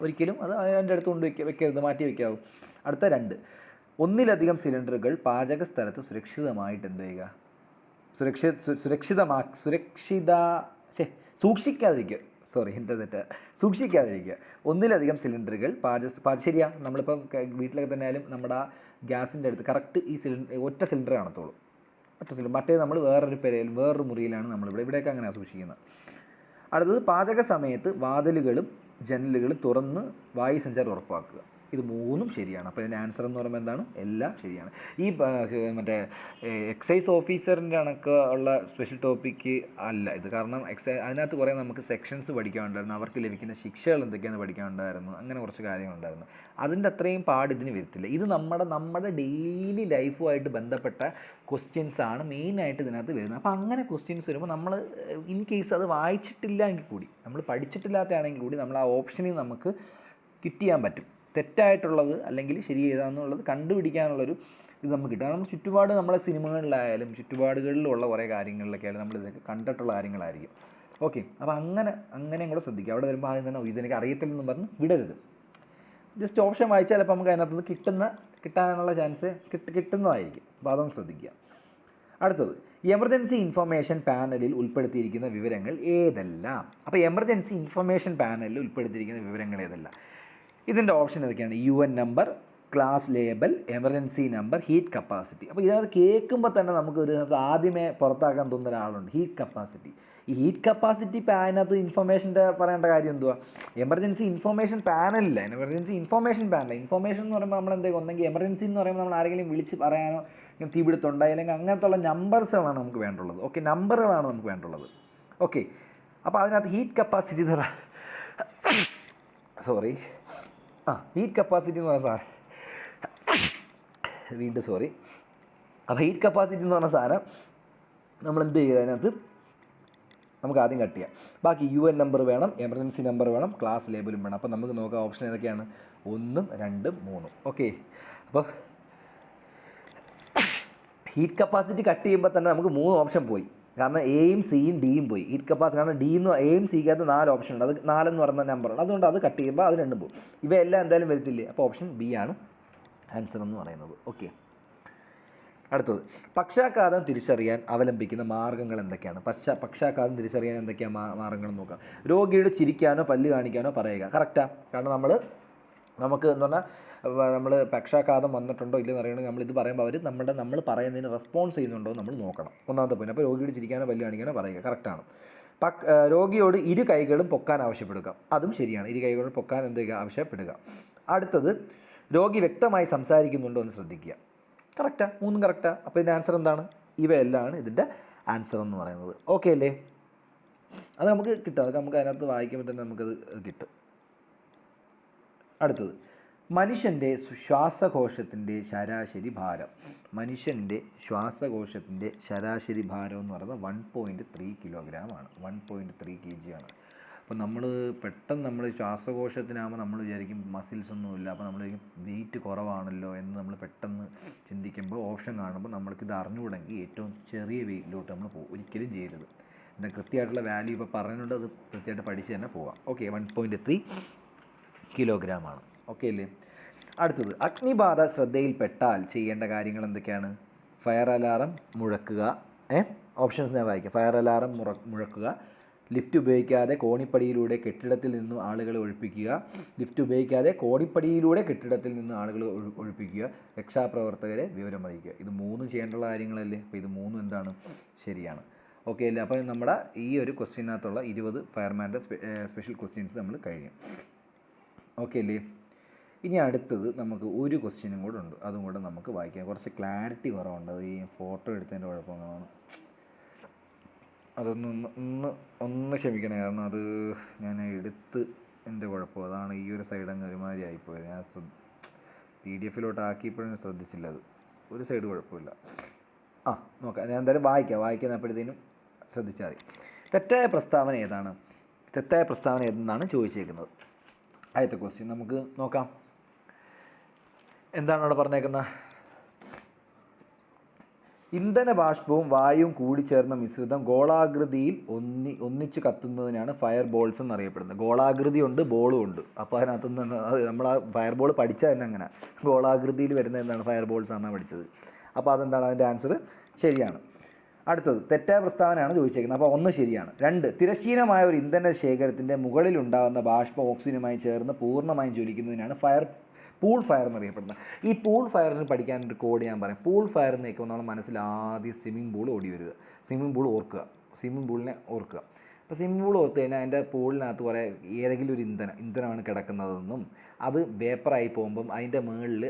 ഒരിക്കലും അത് അതിൻ്റെ അടുത്ത് കൊണ്ട് വെക്കരുത്, മാറ്റി വയ്ക്കാവും. അടുത്ത 2, ഒന്നിലധികം സിലിണ്ടറുകൾ പാചക സ്ഥലത്ത് സുരക്ഷിതമായിട്ട് എന്ത് ചെയ്യുക? സൂക്ഷിക്കാതിരിക്കുക. ഒന്നിലധികം സിലിണ്ടറുകൾ ശരിയാ. നമ്മളിപ്പം വീട്ടിലൊക്കെ തന്നെ ആയാലും നമ്മുടെ ആ ഗ്യാസിൻ്റെ അടുത്ത് കറക്റ്റ് ഈ ഒറ്റ സിലിണ്ടർ കാണത്തുള്ളൂ. ഒറ്റ സിലിണ്ടർ. മറ്റേ നമ്മൾ വേറൊരു മുറിയിലാണ് ഇവിടെയൊക്കെ അങ്ങനെയാണ് സൂക്ഷിക്കുന്നത്. അടുത്തത് പാചക സമയത്ത് വാതിലുകളും ജനലുകളും തുറന്ന് വായുസഞ്ചാരം ഉറപ്പാക്കുക. ഇത് 3ഉം ശരിയാണ്. അപ്പോൾ ഇതിൻ്റെ ആൻസർ എന്ന് പറയുമ്പോൾ എന്താണ്? എല്ലാം ശരിയാണ്. ഈ മറ്റേ എക്സൈസ് ഓഫീസറിൻ്റെ കണക്ക് ഉള്ള സ്പെഷ്യൽ ടോപ്പിക്ക് അല്ല ഇത്. കാരണം അതിനകത്ത് കുറേ നമുക്ക് സെക്ഷൻസ് പഠിക്കാനുണ്ടായിരുന്നു, അവർക്ക് ലഭിക്കുന്ന ശിക്ഷകൾ എന്തൊക്കെയാണെന്ന് പഠിക്കാനുണ്ടായിരുന്നു, അങ്ങനെ കുറച്ച് കാര്യങ്ങളുണ്ടായിരുന്നു. അതിൻ്റെ അത്രയും പാട് ഇതിന് വരത്തില്ല. ഇത് നമ്മുടെ ഡെയിലി ലൈഫുമായിട്ട് ബന്ധപ്പെട്ട ക്വസ്റ്റ്യൻസാണ് മെയിനായിട്ട് ഇതിനകത്ത് വരുന്നത്. അപ്പോൾ അങ്ങനെ ക്വസ്റ്റ്യൻസ് വരുമ്പോൾ നമ്മൾ ഇൻ കേസ് അത് വായിച്ചിട്ടില്ല എങ്കിൽ കൂടി, നമ്മൾ പഠിച്ചിട്ടില്ലാത്തതാണെങ്കിൽ കൂടി നമ്മൾ ആ ഓപ്ഷനിൽ നമുക്ക് കിറ്റ് ചെയ്യാൻ പറ്റും. തെറ്റായിട്ടുള്ളത് അല്ലെങ്കിൽ ശരി ഏതാണെന്നുള്ളത് കണ്ടുപിടിക്കാനുള്ളൊരു ഇത് നമുക്ക് കിട്ടും. കാരണം ചുറ്റുപാട് നമ്മളെ സിനിമകളിലായാലും ചുറ്റുപാടുകളിലുള്ള കുറേ കാര്യങ്ങളിലൊക്കെയായാലും നമ്മളിതൊക്കെ കണ്ടിട്ടുള്ള കാര്യങ്ങളായിരിക്കും. ഓക്കെ, അപ്പോൾ അങ്ങനെയും കൂടെ ശ്രദ്ധിക്കുക. അവിടെ വരുമ്പോൾ ആദ്യം തന്നെ ഇതെനിക്ക് അറിയത്തില്ലെന്നും പറഞ്ഞ് വിടരുത്. ജസ്റ്റ് ഓപ്ഷൻ വായിച്ചാൽ ചിലപ്പോൾ നമുക്ക് അതിനകത്ത് കിട്ടാനുള്ള ചാൻസ് കിട്ടുന്നതായിരിക്കും. അപ്പോൾ അതൊന്ന് ശ്രദ്ധിക്കുക. അടുത്തത്, എമർജൻസി ഇൻഫർമേഷൻ പാനലിൽ ഉൾപ്പെടുത്തിയിരിക്കുന്ന വിവരങ്ങൾ ഏതെല്ലാം? അപ്പോൾ എമർജൻസി ഇൻഫർമേഷൻ പാനലിൽ ഉൾപ്പെടുത്തിയിരിക്കുന്ന വിവരങ്ങൾ ഏതെല്ലാം? ഇതിൻ്റെ ഓപ്ഷൻ ഏതൊക്കെയാണ്? UN number, class label, emergency number, heat capacity. അപ്പോൾ ഇതിനകത്ത് കേൾക്കുമ്പോൾ തന്നെ നമുക്ക് ഇതിനകത്ത് ആദ്യമേ പുറത്താക്കാൻ തോന്നുന്ന ഒരാളുണ്ട്, ഹീറ്റ് കപ്പാസിറ്റി. ഈ ഹീറ്റ് കപ്പാസിറ്റി അതിനകത്ത് ഇൻഫർമേഷൻ്റെ പറയേണ്ട കാര്യം എന്തുവാ? എമർജൻസി ഇൻഫർമേഷൻ പാനലില്ല, എമർജൻസി ഇൻഫർമേഷൻ പാനൽ. ഇൻഫർമേഷൻ എന്ന് പറയുമ്പോൾ നമ്മൾ എന്തെങ്കിലും ഒന്നെങ്കിൽ എമർജൻസി എന്ന് പറയുമ്പോൾ നമ്മൾ ആരെങ്കിലും വിളിച്ച് പറയാനോ തീപിടുത്തുണ്ടായി അല്ലെങ്കിൽ അങ്ങനത്തുള്ള നമ്പേഴ്സുകളാണ് നമുക്ക് വേണ്ടുള്ളത്. ഓക്കെ, നമ്പറുകളാണ് നമുക്ക് വേണ്ടുള്ളത്. ഓക്കെ, അപ്പോൾ അതിനകത്ത് ഹീറ്റ് കപ്പാസിറ്റി എന്ന് പറയാം, ഹീറ്റ് കപ്പാസിറ്റി എന്ന് പറഞ്ഞ സാധനം, അപ്പോൾ ഹീറ്റ് കപ്പാസിറ്റി എന്ന് പറഞ്ഞ സാധനം നമ്മൾ എന്ത് ചെയ്യുക? അതിനകത്ത് നമുക്ക് ആദ്യം കട്ട് ചെയ്യാം. ബാക്കി UN നമ്പർ വേണം, എമർജൻസി നമ്പർ വേണം, ക്ലാസ് ലേബലും വേണം. അപ്പോൾ നമുക്ക് നോക്കാം ഓപ്ഷൻ ഏതൊക്കെയാണ്? 1, 2, 3. ഓക്കെ, അപ്പോൾ ഹീറ്റ് കപ്പാസിറ്റി കട്ട് ചെയ്യുമ്പോൾ തന്നെ നമുക്ക് 3 ഓപ്ഷൻ പോയി. കാരണം എയും സിയും ഡിയും പോയി. ഹീറ്റ് കപ്പാസിറ്റി കാരണം എയും സിക്കകത്ത് 4 ഓപ്ഷൻ ഉണ്ട്. അത് 4 എന്ന് പറയുന്ന നമ്പറാണ്. അതുകൊണ്ട് അത് കട്ട് ചെയ്യുമ്പോൾ അത് 2 പോകും. ഇവയെല്ലാം എന്തായാലും വരത്തില്ലേ? അപ്പോൾ ഓപ്ഷൻ B ആണ് ആൻസർ എന്ന് പറയുന്നത്. ഓക്കെ, അടുത്തത്, പക്ഷാഘാതം തിരിച്ചറിയാൻ അവലംബിക്കുന്ന മാർഗ്ഗങ്ങൾ എന്തൊക്കെയാണ്? പക്ഷാഘാതം തിരിച്ചറിയാൻ എന്തൊക്കെയാണ് മാർഗ്ഗങ്ങൾ നോക്കാം. രോഗിയോട് ചിരിക്കാനോ പല്ല് കാണിക്കാനോ പറയുക. കറക്റ്റാണ്. കാരണം നമുക്ക് എന്ന് പറഞ്ഞാൽ നമ്മൾ പക്ഷാഘാതം വന്നിട്ടുണ്ടോ ഇല്ലെന്ന് അറിയണമെങ്കിൽ നമ്മളിത് പറയുമ്പോൾ അവർ നമ്മൾ പറയുന്നതിന് റെസ്പോൺസ് ചെയ്യുന്നുണ്ടോ നമ്മൾ നോക്കണം. ഒന്നാമത്തെ പോയിന്റ്. അപ്പോൾ രോഗിയോട് ചിരിക്കാനോ പല്ല് കാണിക്കാനോ പറയുക. കറക്റ്റാണ്. രോഗിയോട് 2 കൈകളും പൊക്കാൻ ആവശ്യപ്പെടുക. അതും ശരിയാണ്. 2 കൈകളും പൊക്കാൻ ആവശ്യപ്പെടുക. അടുത്തത്, രോഗി വ്യക്തമായി സംസാരിക്കുന്നുണ്ടോ എന്ന് ശ്രദ്ധിക്കുക. കറക്റ്റാണ്. 3 കറക്റ്റാണ്. അപ്പോൾ ഇതിൻ്റെ ആൻസർ എന്താണ്? ഇവയെല്ലാം ഇതിൻ്റെ ആൻസർ എന്ന് പറയുന്നത്. ഓക്കെ അല്ലേ? അത് നമുക്ക് കിട്ടും. അത് നമുക്ക് അതിനകത്ത് വായിക്കുമ്പോൾ തന്നെ നമുക്കത് കിട്ടും. അടുത്തത്, മനുഷ്യൻ്റെ ശ്വാസകോശത്തിൻ്റെ ശരാശരി ഭാരം. മനുഷ്യൻ്റെ ശ്വാസകോശത്തിൻ്റെ ശരാശരി ഭാരം എന്ന് പറയുന്നത് 1.3 കിലോഗ്രാം ആണ്. 1.3 kg ആണ്. അപ്പോൾ നമ്മൾ പെട്ടെന്ന് നമ്മൾ ശ്വാസകോശത്തിനാകുമ്പോൾ നമ്മൾ വിചാരിക്കും മസിൽസ് ഒന്നുമില്ല, അപ്പോൾ നമ്മൾ വെയിറ്റ് കുറവാണല്ലോ എന്ന് നമ്മൾ പെട്ടെന്ന് ചിന്തിക്കുമ്പോൾ ഓപ്ഷൻ കാണുമ്പോൾ നമ്മൾക്കിത് അറിഞ്ഞുകൂടെങ്കിൽ ഏറ്റവും ചെറിയ വെയിറ്റിലോട്ട് നമ്മൾ പോകും. ഒരിക്കലും ചെയ്യരുത്. എന്താ കൃത്യമായിട്ടുള്ള വാല്യൂ ഇപ്പോൾ പറയുന്നുണ്ട്, അത് കൃത്യമായിട്ട് പഠിച്ച് തന്നെ പോവാം. ഓക്കെ, 1.3 കിലോഗ്രാമാണ്. ഓക്കെ അല്ലേ? അടുത്തത്, അഗ്നിബാധ ശ്രദ്ധയിൽപ്പെട്ടാൽ ചെയ്യേണ്ട കാര്യങ്ങൾ എന്തൊക്കെയാണ്? Fire alarm മുഴക്കുക. ഓപ്ഷൻസ് ഞാൻ വായിക്കാം. ഫയർ അലാറം മുഴക്കുക, ലിഫ്റ്റ് ഉപയോഗിക്കാതെ കോണിപ്പടിയിലൂടെ കെട്ടിടത്തിൽ നിന്നും ആളുകളെ ഒഴിപ്പിക്കുക, ലിഫ്റ്റ് ഉപയോഗിക്കാതെ കോണിപ്പടിയിലൂടെ കെട്ടിടത്തിൽ നിന്ന് ആളുകൾ ഒഴിപ്പിക്കുക, രക്ഷാപ്രവർത്തകരെ വിവരമറിയിക്കുക. ഇത് മൂന്നും ചെയ്യേണ്ടുള്ള കാര്യങ്ങളല്ലേ? അപ്പോൾ ഇത് മൂന്നും എന്താണ്? ശരിയാണ്. ഓക്കെ അല്ലേ? അപ്പോൾ നമ്മുടെ ഈ ഒരു ക്വസ്റ്റ്യനകത്തുള്ള 20 ഫയർമാൻ്റെ സ്പെഷ്യൽ ക്വസ്റ്റ്യൻസ് നമ്മൾ കഴിഞ്ഞു. ഓക്കെ അല്ലേ? ഇനി അടുത്തത് നമുക്ക് ഒരു ക്വസ്റ്റ്യനും കൂടെ ഉണ്ട്, അതും കൂടെ നമുക്ക് വായിക്കാം. കുറച്ച് ക്ലാരിറ്റി കുറവുണ്ട്, അത് ഈ ഫോട്ടോ എടുത്തതിൻ്റെ കുഴപ്പമാണ്. ഒന്ന് ക്ഷമിക്കണേ, കാരണം അത് ഞാൻ എടുത്ത് എൻ്റെ കുഴപ്പം, അതാണ് ഈ ഒരു സൈഡ് അങ്ങ് ഒരുമാതിരി ആയിപ്പോയത്. ഞാൻ PDF ആക്കിയപ്പോഴും ശ്രദ്ധിച്ചില്ല, അത് ഒരു സൈഡ് കുഴപ്പമില്ല. നോക്കാം, ഞാൻ എന്തായാലും വായിക്കുന്നപ്പോഴത്തേനും ശ്രദ്ധിച്ചാൽ മതി. തെറ്റായ പ്രസ്താവന ഏതാണ്? തെറ്റായ പ്രസ്താവന ഏതെന്നാണ് ചോദിച്ചേക്കുന്നത്. ആദ്യത്തെ ക്വസ്റ്റ്യൻ നമുക്ക് നോക്കാം. എന്താണ് അവിടെ പറഞ്ഞേക്കുന്നത്? ഇന്ധന ബാഷ്പവും വായുവും കൂടിച്ചേർന്ന മിശ്രിതം ഗോളാകൃതിയിൽ ഒന്നിച്ച് കത്തുന്നതിനാണ് ഫയർ ബോൾസ് എന്നറിയപ്പെടുന്നത്. ഗോളാകൃതി ഉണ്ട്, ബോളും ഉണ്ട്. അപ്പോൾ അതിനകത്തുനിന്ന് നമ്മൾ ആ ഫയർ ബോൾ പഠിച്ചാൽ തന്നെ അങ്ങനെ ഗോളാകൃതിയിൽ വരുന്ന എന്താണ്? ഫയർ ബോൾസ് ആണെന്നാണ് പഠിച്ചത്. അപ്പോൾ അതെന്താണ്? അതിൻ്റെ ആൻസർ ശരിയാണ്. അടുത്തത് തെറ്റായ പ്രസ്താവനയാണ് ചോദിച്ചേക്കുന്നത്. അപ്പോൾ 1 ശരിയാണ്. 2, തിരശ്ചീനമായ ഒരു ഇന്ധന ശേഖരത്തിൻ്റെ മുകളിലുണ്ടാകുന്ന ബാഷ്പം ഓക്സിജനുമായി ചേർന്ന് പൂർണ്ണമായും ജ്വലിക്കുന്നതിനാണ് പൂൾ ഫയർ എന്നറിയപ്പെടുന്നത്. ഈ പൂൾ ഫയറിന് പഠിക്കാനൊരു കോഡ് ഞാൻ പറയാം. പൂൾ ഫയർ എന്ന് കേൾക്കുമ്പോൾ നമ്മൾ മനസ്സിൽ ആദ്യം സ്വിമ്മിംഗ് പൂൾ ഓടി വരിക. സ്വിമ്മിംഗ് പൂൾ ഓർക്കുക, സ്വിമ്മിംഗ് പൂളിനെ ഓർക്കുക. അപ്പോൾ സ്വിമ്മിംഗ് പൂൾ ഓർത്ത് കഴിഞ്ഞാൽ അതിൻ്റെ പൂളിനകത്ത് കുറേ ഏതെങ്കിലും ഒരു ഇന്ധനമാണ് കിടക്കുന്നതെന്നും അത് വേപ്പറായി പോകുമ്പം അതിൻ്റെ മുകളിൽ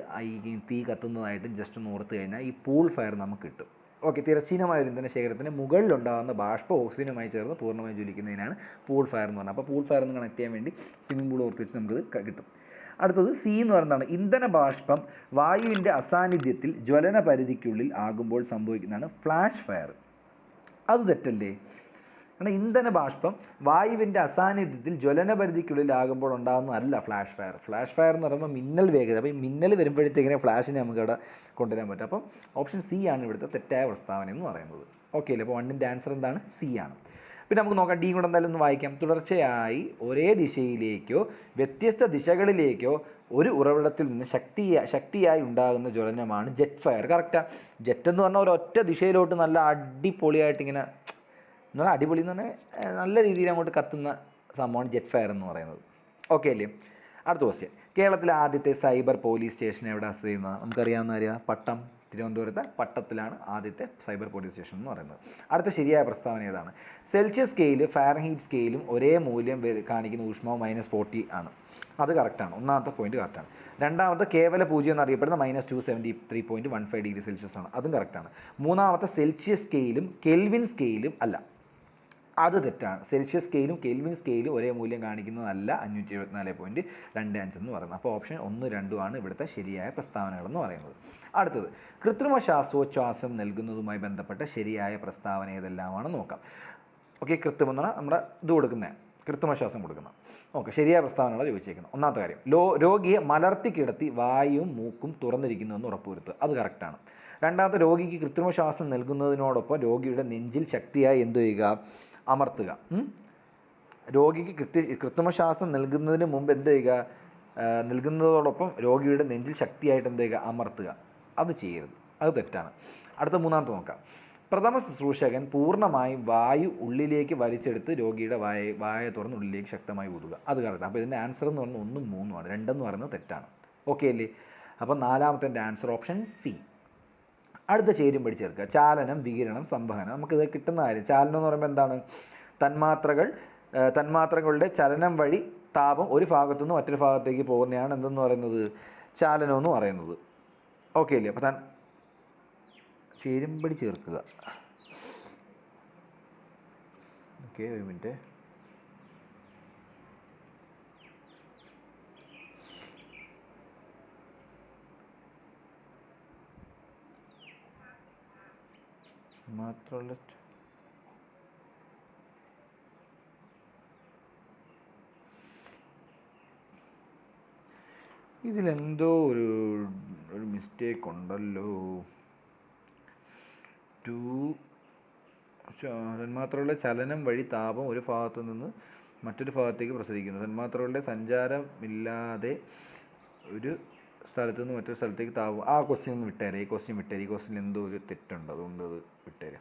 ഈ തീ കത്തുന്നതായിട്ടും ജസ്റ്റ് ഒന്ന് ഓർത്ത് കഴിഞ്ഞാൽ ഈ പൂൾ ഫയർ നമുക്ക് കിട്ടും. ഓക്കെ, തിരശ്ചീനമായ ഒരു ഇന്ധന ശേഖരത്തിന് മുകളിലുണ്ടാകുന്ന ബാഷ്പ ഓക്സിജനുമായി ചേർന്ന് പൂർണ്ണമായി ജ്വലിക്കുന്നതിനാണ് പൂൾ ഫയർ എന്ന് പറഞ്ഞത്. അപ്പോൾ പൂൾ ഫയർ എന്ന് കണക്ട് ചെയ്യാൻ വേണ്ടി സ്വിമ്മിംഗ് പൂൾ ഓർത്ത് വെച്ച് നമുക്കത് കിട്ടും. അടുത്തത് സി എന്ന് പറയുന്നതാണ് ഇന്ധന ബാഷ്പം വായുവിൻ്റെ അസാന്നിധ്യത്തിൽ ജ്വലന പരിധിക്കുള്ളിൽ ആകുമ്പോൾ സംഭവിക്കുന്നതാണ് ഫ്ലാഷ് ഫയർ. അത് തെറ്റല്ലേ? കാരണം ഇന്ധന ബാഷ്പം വായുവിൻ്റെ അസാന്നിധ്യത്തിൽ ജ്വലന പരിധിക്കുള്ളിലാകുമ്പോൾ ഉണ്ടാകുന്നതല്ല ഫ്ലാഷ് ഫയർ. ഫ്ലാഷ് ഫയർ എന്ന് പറയുമ്പോൾ മിന്നൽ വേഗത. അപ്പോൾ ഈ മിന്നൽ വരുമ്പോഴത്തേക്കിനെ ഫ്ലാഷിനെ നമുക്ക് അവിടെ കൊണ്ടുവരാൻ പറ്റും. അപ്പം ഓപ്ഷൻ സി ആണ് ഇവിടുത്തെ തെറ്റായ പ്രസ്താവന എന്ന് പറയുന്നത്. ഓക്കെ അല്ലേ? അപ്പോൾ 1ൻ്റെ ആൻസർ എന്താണ്? സി ആണ്. പിന്നെ നമുക്ക് നോക്കാം, ഡി കൂടെ എന്തായാലും ഒന്ന് വായിക്കാം. തുടർച്ചയായി ഒരേ ദിശയിലേക്കോ വ്യത്യസ്ത ദിശകളിലേക്കോ ഒരു ഉറവിടത്തിൽ നിന്ന് ശക്തിയായി ഉണ്ടാകുന്ന ജ്വലനമാണ് ജെറ്റ് ഫയർ. കറക്റ്റാണ്. ജെറ്റ് എന്ന് പറഞ്ഞാൽ ഒരൊറ്റ ദിശയിലോട്ട് നല്ല അടിപൊളിയായിട്ട് ഇങ്ങനെ, എന്നാൽ അടിപൊളി എന്ന് പറഞ്ഞാൽ നല്ല രീതിയിൽ അങ്ങോട്ട് കത്തുന്ന സംഭവമാണ് ജെറ്റ് ഫയർ എന്ന് പറയുന്നത്. ഓക്കെ അല്ലേ? അടുത്ത ക്വസ്റ്റ്യൻ, കേരളത്തിലെ ആദ്യത്തെ സൈബർ പോലീസ് സ്റ്റേഷൻ എവിടെ സ്ഥിതി ചെയ്യുന്നത്? നമുക്കറിയാവുന്ന കാര്യം, പട്ടം. തിരുവനന്തപുരത്തെ പട്ടത്തിലാണ് ആദ്യത്തെ സൈബർ പോലീസ് സ്റ്റേഷൻ എന്ന് പറയുന്നത്. അടുത്ത ശരിയായ പ്രസ്താവന ഏതാണ്? സെൽഷ്യസ് സ്കെയിൽ ഫാരൻഹീറ്റ് സ്കെയിലും ഒരേ മൂല്യം കാണിക്കുന്ന ഊഷ്മാവ് -40 ആണ്. അത് കറക്റ്റാണ്. ഒന്നാമത്തെ പോയിന്റ് കറക്റ്റാണ്. രണ്ടാമത്തെ കേവല പൂജ്യം എന്നറിയപ്പെടുന്ന -273.15 ഡിഗ്രി സെൽഷ്യസ് ആണ്. അതും കറക്റ്റാണ്. മൂന്നാമത്തെ സെൽഷ്യസ് സ്കെയിലും കെൽവിൻ സ്കെയിലും അല്ല, അത് തെറ്റാണ്. സെൽഷ്യസ് സ്കെയിലും കെൽവിൻ സ്കെയിലും ഒരേ മൂല്യം കാണിക്കുന്നതല്ല 574.25 എന്ന് പറയുന്നത്. അപ്പോൾ ഓപ്ഷൻ 1, 2 ആണ് ഇവിടുത്തെ ശരിയായ പ്രസ്താവനകളെന്ന് പറയുന്നത്. അടുത്തത്, കൃത്രിമ ശ്വാസോച്ഛ്വാസം നൽകുന്നതുമായി ബന്ധപ്പെട്ട ശരിയായ പ്രസ്താവന ഏതെല്ലാമാണ് നോക്കാം. ഓക്കെ, കൃത്രിമം എന്ന് പറഞ്ഞാൽ നമ്മുടെ ഇത് കൊടുക്കുന്നത്, കൃത്രിമ ശ്വാസം കൊടുക്കുന്നത്. ഓക്കെ, ശരിയായ പ്രസ്താവനകൾ ചോദിച്ചേക്കുന്നത്. ഒന്നാമത്തെ കാര്യം, രോഗിയെ മലർത്തി കിടത്തി വായും മൂക്കും തുറന്നിരിക്കുന്നുവെന്ന് ഉറപ്പുവരുത്തുക. അത് കറക്റ്റാണ്. രണ്ടാമത്തെ, രോഗിക്ക് കൃത്രിമ ശ്വാസം നൽകുന്നതിനോടൊപ്പം രോഗിയുടെ നെഞ്ചിൽ ശക്തിയായി എന്ത് ചെയ്യുക? അമർത്തുക. രോഗിക്ക് കൃത്രിമ ശ്വാസം നൽകുന്നതിന് മുമ്പ് എന്ത് ചെയ്യുക? നൽകുന്നതോടൊപ്പം രോഗിയുടെ നെഞ്ചിൽ ശക്തിയായിട്ട് എന്ത് ചെയ്യുക? അമർത്തുക. അത് ചെയ്യരുത്, അത് തെറ്റാണ്. അടുത്ത മൂന്നാമത്തെ നോക്കാം. പ്രഥമ ശുശ്രൂഷകൻ പൂർണ്ണമായും വായു ഉള്ളിലേക്ക് വലിച്ചെടുത്ത് രോഗിയുടെ വായ തുറന്ന് ഉള്ളിലേക്ക് ശക്തമായി ഊതുക. അത് കറക്റ്റ്. അപ്പോൾ ഇതിൻ്റെ ആൻസർ എന്ന് പറഞ്ഞാൽ 1ഉം 3ഉം ആണ്. 2 എന്ന് പറയുന്നത് തെറ്റാണ്. ഓക്കെ അല്ലേ? അപ്പോൾ നാലാമത്തെ ആൻസർ ഓപ്ഷൻ സി. അടുത്ത ചേരുംപടി ചേർക്കുക. ചാലനം, വികിരണം, സംവഹനം. നമുക്കിത് കിട്ടുന്ന കാര്യം. ചാലനം എന്ന് പറയുമ്പോൾ എന്താണ്? തന്മാത്രകളുടെ ചലനം വഴി താപം ഒരു ഭാഗത്തു നിന്ന് മറ്റൊരു ഭാഗത്തേക്ക് പോകുന്നതാണ് എന്തെന്ന് പറയുന്നത്? ചാലനം എന്ന് പറയുന്നത്. ഓക്കെ അല്ലേ? അപ്പോൾ ചേരുംപടി ചേർക്കുക. ഓക്കെ, ഒരു മിനിറ്റ്. മാത്രമല്ല ഇതിലെന്തോ ഒരു മിസ്റ്റേക്ക് ഉണ്ടല്ലോ. തന്മാത്രകളുടെ ചലനം വഴി താപം ഒരു ഭാഗത്തു നിന്ന് മറ്റൊരു ഭാഗത്തേക്ക് പ്രസരിക്കുന്നു. തന്മാത്രകളുടെ സഞ്ചാരമില്ലാതെ ഒരു സ്ഥലത്തു നിന്ന് മറ്റൊരു സ്ഥലത്തേക്ക് താപം. ആ ക്വസ്റ്റ്യൻ ഒന്ന് വിട്ടേരെ. ഈ ക്വസ്റ്റ്യൻ എന്തോ ഒരു തെറ്റുണ്ട്, അതുകൊണ്ട് അത് വിട്ടേരെ.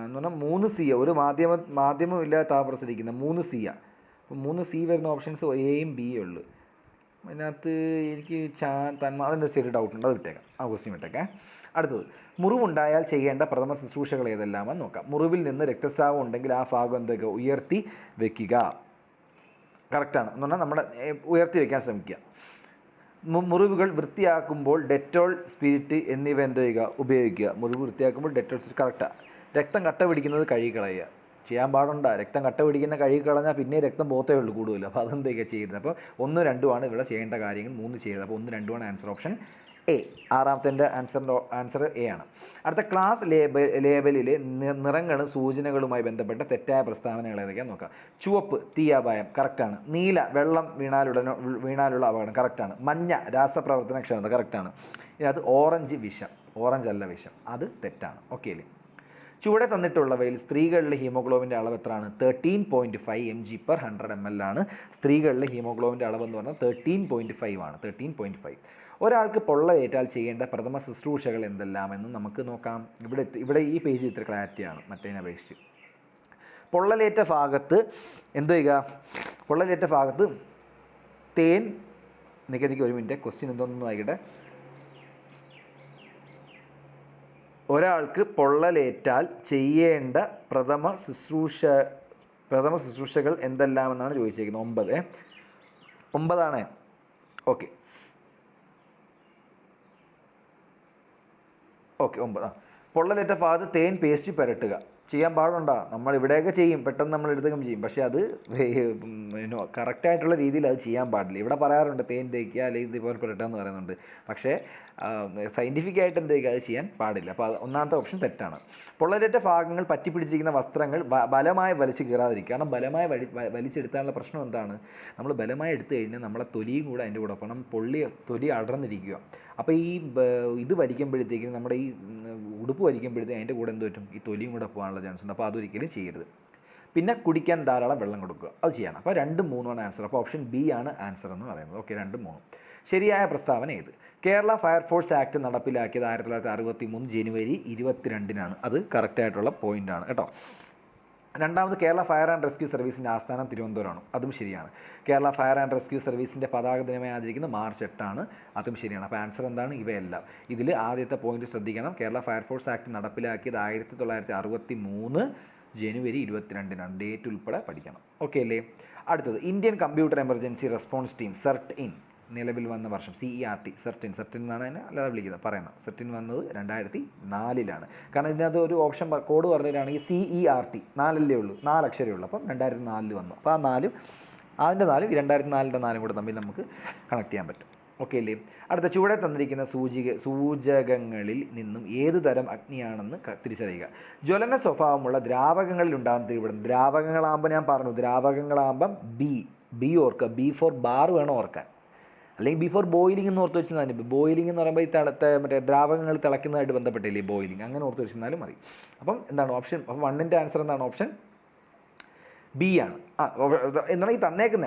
എന്ന് പറഞ്ഞാൽ 3C ഒരു മാധ്യമമില്ലാതെ താപം പ്രസരിക്കുന്ന 3C. അപ്പോൾ 3C വരുന്ന ഓപ്ഷൻസ് എയും ബിയും ഉള്ളു. അതിനകത്ത് എനിക്ക് അതിൻ്റെ ചെറിയ ഡൗട്ടുണ്ട്, അത് വിട്ടേക്കാം. ആ ക്വസ്റ്റ്യൻ വിട്ടേക്കാം. അടുത്തത്, മുറിവുണ്ടായാൽ ചെയ്യേണ്ട പ്രഥമ ശുശ്രൂഷകൾ ഏതെല്ലാമെന്ന് നോക്കാം. മുറിവിൽ നിന്ന് രക്തസ്രാവം ഉണ്ടെങ്കിൽ ആ ഭാഗം എന്തൊക്കെ ഉയർത്തി വെക്കുക. കറക്റ്റാണ്. എന്ന് പറഞ്ഞാൽ നമ്മുടെ ഉയർത്തി വെക്കാൻ ശ്രമിക്കുക. മുറിവുകൾ വൃത്തിയാക്കുമ്പോൾ ഡെറ്റോൾ സ്പിരിറ്റ് എന്നിവ എന്ത് ചെയ്യുക, ഉപയോഗിക്കുക. മുറിവ് വൃത്തിയാക്കുമ്പോൾ ഡെറ്റോൾ സ്പിരിറ്റ് കറക്റ്റാണ്. രക്തം കട്ട പിടിക്കുന്നത് കഴുകിക്കളയുക. ചെയ്യാൻ പാടുണ്ട. രക്തം കട്ട പിടിക്കുന്ന കഴുകിക്കളഞ്ഞാൽ പിന്നെ രക്തം പോത്തേ ഉള്ളൂ കൂടുതൽ. അപ്പോൾ അതെന്തൊക്കെ ചെയ്യുന്നത്. അപ്പോൾ 1, 2 ഇവിടെ ചെയ്യേണ്ട കാര്യങ്ങൾ, 3 ചെയ്തത്. അപ്പോൾ 1, 2 ആൻസർ ഓപ്ഷൻ എ. ആറാമത്തെ ആൻസർ എ ആണ്. അടുത്ത, ക്ലാസ് ലേബലിലെ നിറങ്ങളും സൂചനകളുമായി ബന്ധപ്പെട്ട തെറ്റായ പ്രസ്താവനകൾ ഏതൊക്കെയാണെന്ന് നോക്കാം. ചുവപ്പ് തീയാപായം, കറക്റ്റാണ്. നീല വെള്ളം വീണാലുള്ള അപകടം, കറക്റ്റാണ്. മഞ്ഞ രാസപ്രവർത്തനക്ഷമത, കറക്റ്റാണ്. ഇതിനകത്ത് ഓറഞ്ച് വിഷം, ഓറഞ്ച് അല്ല വിഷം, അത് തെറ്റാണ്. ഓക്കെ അല്ലേ. ചുവടെ തന്നിട്ടുള്ളവയിൽ സ്ത്രീകളിലെ ഹീമോഗ്ലോബിൻ്റെ അളവ് എത്രയാണ്? 13.5 mg/100 ml ആണ്. സ്ത്രീകളിലെ ഹീമോഗ്ലോബിൻ്റെ അളവെന്ന് പറഞ്ഞാൽ 13.5 ആണ്. 13.5. ഒരാൾക്ക് പൊള്ളലേറ്റാൽ ചെയ്യേണ്ട പ്രഥമ ശുശ്രൂഷകൾ എന്തെല്ലാമെന്ന് നമുക്ക് നോക്കാം. ഇവിടെ ഈ പേജ് ഇത്ര ക്ലാരിറ്റിയാണ് മറ്റേതിനെ അപേക്ഷിച്ച്. പൊള്ളലേറ്റ ഭാഗത്ത് എന്ത് ചെയ്യുക? പൊള്ളലേറ്റ ഭാഗത്ത് തേൻ നികതിക്ക് 1 മിനിറ്റ്. ക്വസ്റ്റ്യൻ എന്തോന്നൊന്നും ആയിക്കട്ടെ. ഒരാൾക്ക് പൊള്ളലേറ്റാൽ ചെയ്യേണ്ട പ്രഥമ ശുശ്രൂഷകൾ എന്തെല്ലാമെന്നാണ് ചോദിച്ചിരിക്കുന്നത്. 9 ഓക്കെ. 9. പൊള്ളലേറ്റ ഭാഗത്ത് തേൻ പേസ്റ്റ് പുരട്ടുക. ചെയ്യാൻ പാടുണ്ടോ? നമ്മൾ ഇവിടെയൊക്കെ ചെയ്യും, പെട്ടെന്ന് നമ്മൾ എടുത്തും ചെയ്യും. പക്ഷേ അത് കറക്റ്റായിട്ടുള്ള രീതിയിൽ അത് ചെയ്യാൻ പാടില്ല. ഇവിടെ പറയാറുണ്ട് തേൻ തേക്കുക അല്ലെങ്കിൽ ഇതുപോലെ പുരട്ടുക എന്ന് പറയുന്നുണ്ട്. പക്ഷേ സയൻറ്റിഫിക്കായിട്ട് എന്തൊക്കെ അത് ചെയ്യാൻ പാടില്ല. അപ്പോൾ ഒന്നാമത്തെ ഓപ്ഷൻ തെറ്റാണ്. പൊള്ളലേറ്റ ഭാഗങ്ങൾ പറ്റിപ്പിടിച്ചിരിക്കുന്ന വസ്ത്രങ്ങൾ ബലമായി വലിച്ചു കീറാതിരിക്കുക. കാരണം ബലമായി വലിച്ചെടുത്താനുള്ള പ്രശ്നം എന്താണ്? നമ്മൾ ബലമായി എടുത്തു കഴിഞ്ഞാൽ നമ്മളെ തൊലിയും കൂടെ അതിൻ്റെ കൂടെ ഒപ്പം തൊലി അടർന്നിരിക്കുക. അപ്പോൾ ഈ ഇത് വലിക്കുമ്പോഴത്തേക്കും നമ്മുടെ ഈ ഉടുപ്പ് വലിക്കുമ്പോഴത്തേക്കും അതിൻ്റെ കൂടെ എന്ത് പറ്റും? ഈ തൊലിയും കൂടെ പോകാനുള്ള ചാൻസ് ഉണ്ട്. അപ്പോൾ അതൊരിക്കലും ചെയ്യരുത്. പിന്നെ കുടിക്കാൻ ധാരാളം വെള്ളം കൊടുക്കുക, അത് ചെയ്യണം. അപ്പോൾ 2, 3 ആൻസർ. അപ്പോൾ ഓപ്ഷൻ ബി ആണ് ആൻസർ എന്ന് പറയുന്നത്. ഓക്കെ, 2, 3. ശരിയായ പ്രസ്താവന ഏത്? കേരള ഫയർഫോഴ്സ് ആക്ട് നടപ്പിലാക്കിയത് 1963 ജനുവരി 22-നാണ്. അത് കറക്റ്റായിട്ടുള്ള പോയിൻ്റാണ് കേട്ടോ. രണ്ടാമത്, കേരള ഫയർ ആൻഡ് റെസ്ക്യൂ സർവീസിൻ്റെ ആസ്ഥാനം തിരുവനന്തപുരമാണ്. അതും ശരിയാണ്. കേരള ഫയർ ആൻഡ് റെസ്ക്യൂ സർവീസിൻ്റെ പതാക ദിനമായി ആചരിക്കുന്നത് മാർച്ച് 8-ആണ്. അതും ശരിയാണ്. അപ്പോൾ ആൻസർ എന്താണ്? ഇവയെല്ലാം. ഇതിൽ ആദ്യത്തെ പോയിന്റ് ശ്രദ്ധിക്കണം. കേരള ഫയർഫോഴ്സ് ആക്ട് നടപ്പിലാക്കിയത് 1963 ജനുവരി 22-നാണ്. ഡേറ്റ് ഉൾപ്പെടെ പഠിക്കണം. ഓക്കെ അല്ലേ. അടുത്തത്, Indian computer emergency response team CERT-IN നിലവിൽ വന്ന വർഷം. CERT CERT-IN എന്നാണ് അതിനെ അല്ലാതെ വിളിക്കുന്നത് പറയുന്നത്. CERT-IN വന്നത് 2004-ലാണ്. കാരണം ഇതിനകത്ത് ഒരു ഓപ്ഷൻ കോഡ് പറഞ്ഞിട്ടാണെങ്കിൽ CERT 4 ഉള്ളൂ, 4 അക്ഷരമേ ഉള്ളൂ. അപ്പം 2004 വന്നു. അപ്പോൾ ആ 4 അതിൻ്റെ 4 2004-ൻ്റെ 4 കൂടെ തമ്മിൽ നമുക്ക് കണക്ട് ചെയ്യാൻ പറ്റും. ഓക്കെ അല്ലേ. അടുത്ത, ചുവടെ തന്നിരിക്കുന്ന സൂചകങ്ങളിൽ നിന്നും ഏത് തരം അഗ്നിയാണെന്ന് തിരിച്ചറിയുക. ജ്വലന സ്വഭാവമുള്ള ദ്രാവകങ്ങളിൽ ഉണ്ടാകുന്ന തീപിടുത്തം. ദ്രാവകങ്ങളാകുമ്പോൾ ഞാൻ പറഞ്ഞു, ദ്രാവകങ്ങളാകുമ്പം ബി ഓർക്കുക. B ഫോർ ബാർ വേണം ഓർക്കാൻ. അല്ലെങ്കിൽ ബിഫോർ ബോയിലിംഗ് എന്ന് ഓർത്ത് വെച്ചാൽ മതി. ബോയിലിംഗ് എന്ന് പറയുമ്പോൾ ഈ മറ്റേ ദ്രാവകങ്ങൾ തിളയ്ക്കുന്നതായിട്ട് ബന്ധപ്പെട്ടില്ലേ ബോയിലിംഗ്, അങ്ങനെ ഓർത്ത് വെച്ചാലും മതി. അപ്പം എന്താണ് ഓപ്ഷൻ? അപ്പം 1-ൻ്റെ ആൻസർ എന്താണ്? ഓപ്ഷൻ ബി ആണ്. എന്നാൽ ഈ തന്നേക്കുന്ന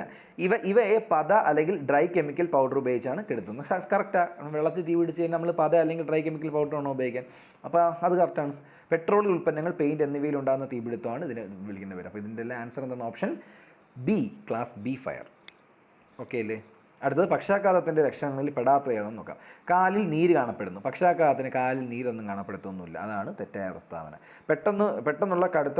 ഇവയെ പത അല്ലെങ്കിൽ ഡ്രൈ കെമിക്കൽ പൗഡർ ഉപയോഗിച്ചാണ് കെടുത്തുന്നത്. കറക്റ്റാണ്. വെള്ളത്തിൽ തീ പിടിച്ച് കഴിഞ്ഞാൽ നമ്മൾ പത അല്ലെങ്കിൽ ഡ്രൈ കെമിക്കൽ പൗഡർ ആണോ ഉപയോഗിക്കാൻ? അപ്പോൾ അത് കറക്റ്റാണ്. പെട്രോളിയം ഉൽപ്പന്നങ്ങൾ, പെയിൻറ്റ് എന്നിവയിൽ ഉണ്ടാകുന്ന തീപിടുത്തമാണ് ഇതിനെ വിളിക്കുന്ന പേര്. അപ്പോൾ ഇതിൻ്റെ എല്ലാം ആൻസർ എന്താണ്? Option B, class B fire. Okay അല്ലേ. അടുത്തത്, പക്ഷാഘാതത്തിൻ്റെ ലക്ഷണങ്ങളിൽ പെടാത്തത് ഏതെന്ന് നോക്കാം. കാലിൽ നീര് കാണപ്പെടുന്നു. പക്ഷാഘാതത്തിന് കാലിൽ നീരൊന്നും കാണപ്പെടുത്തൊന്നുമില്ല. അതാണ് തെറ്റായ പ്രസ്താവന. പെട്ടെന്നുള്ള കടുത്ത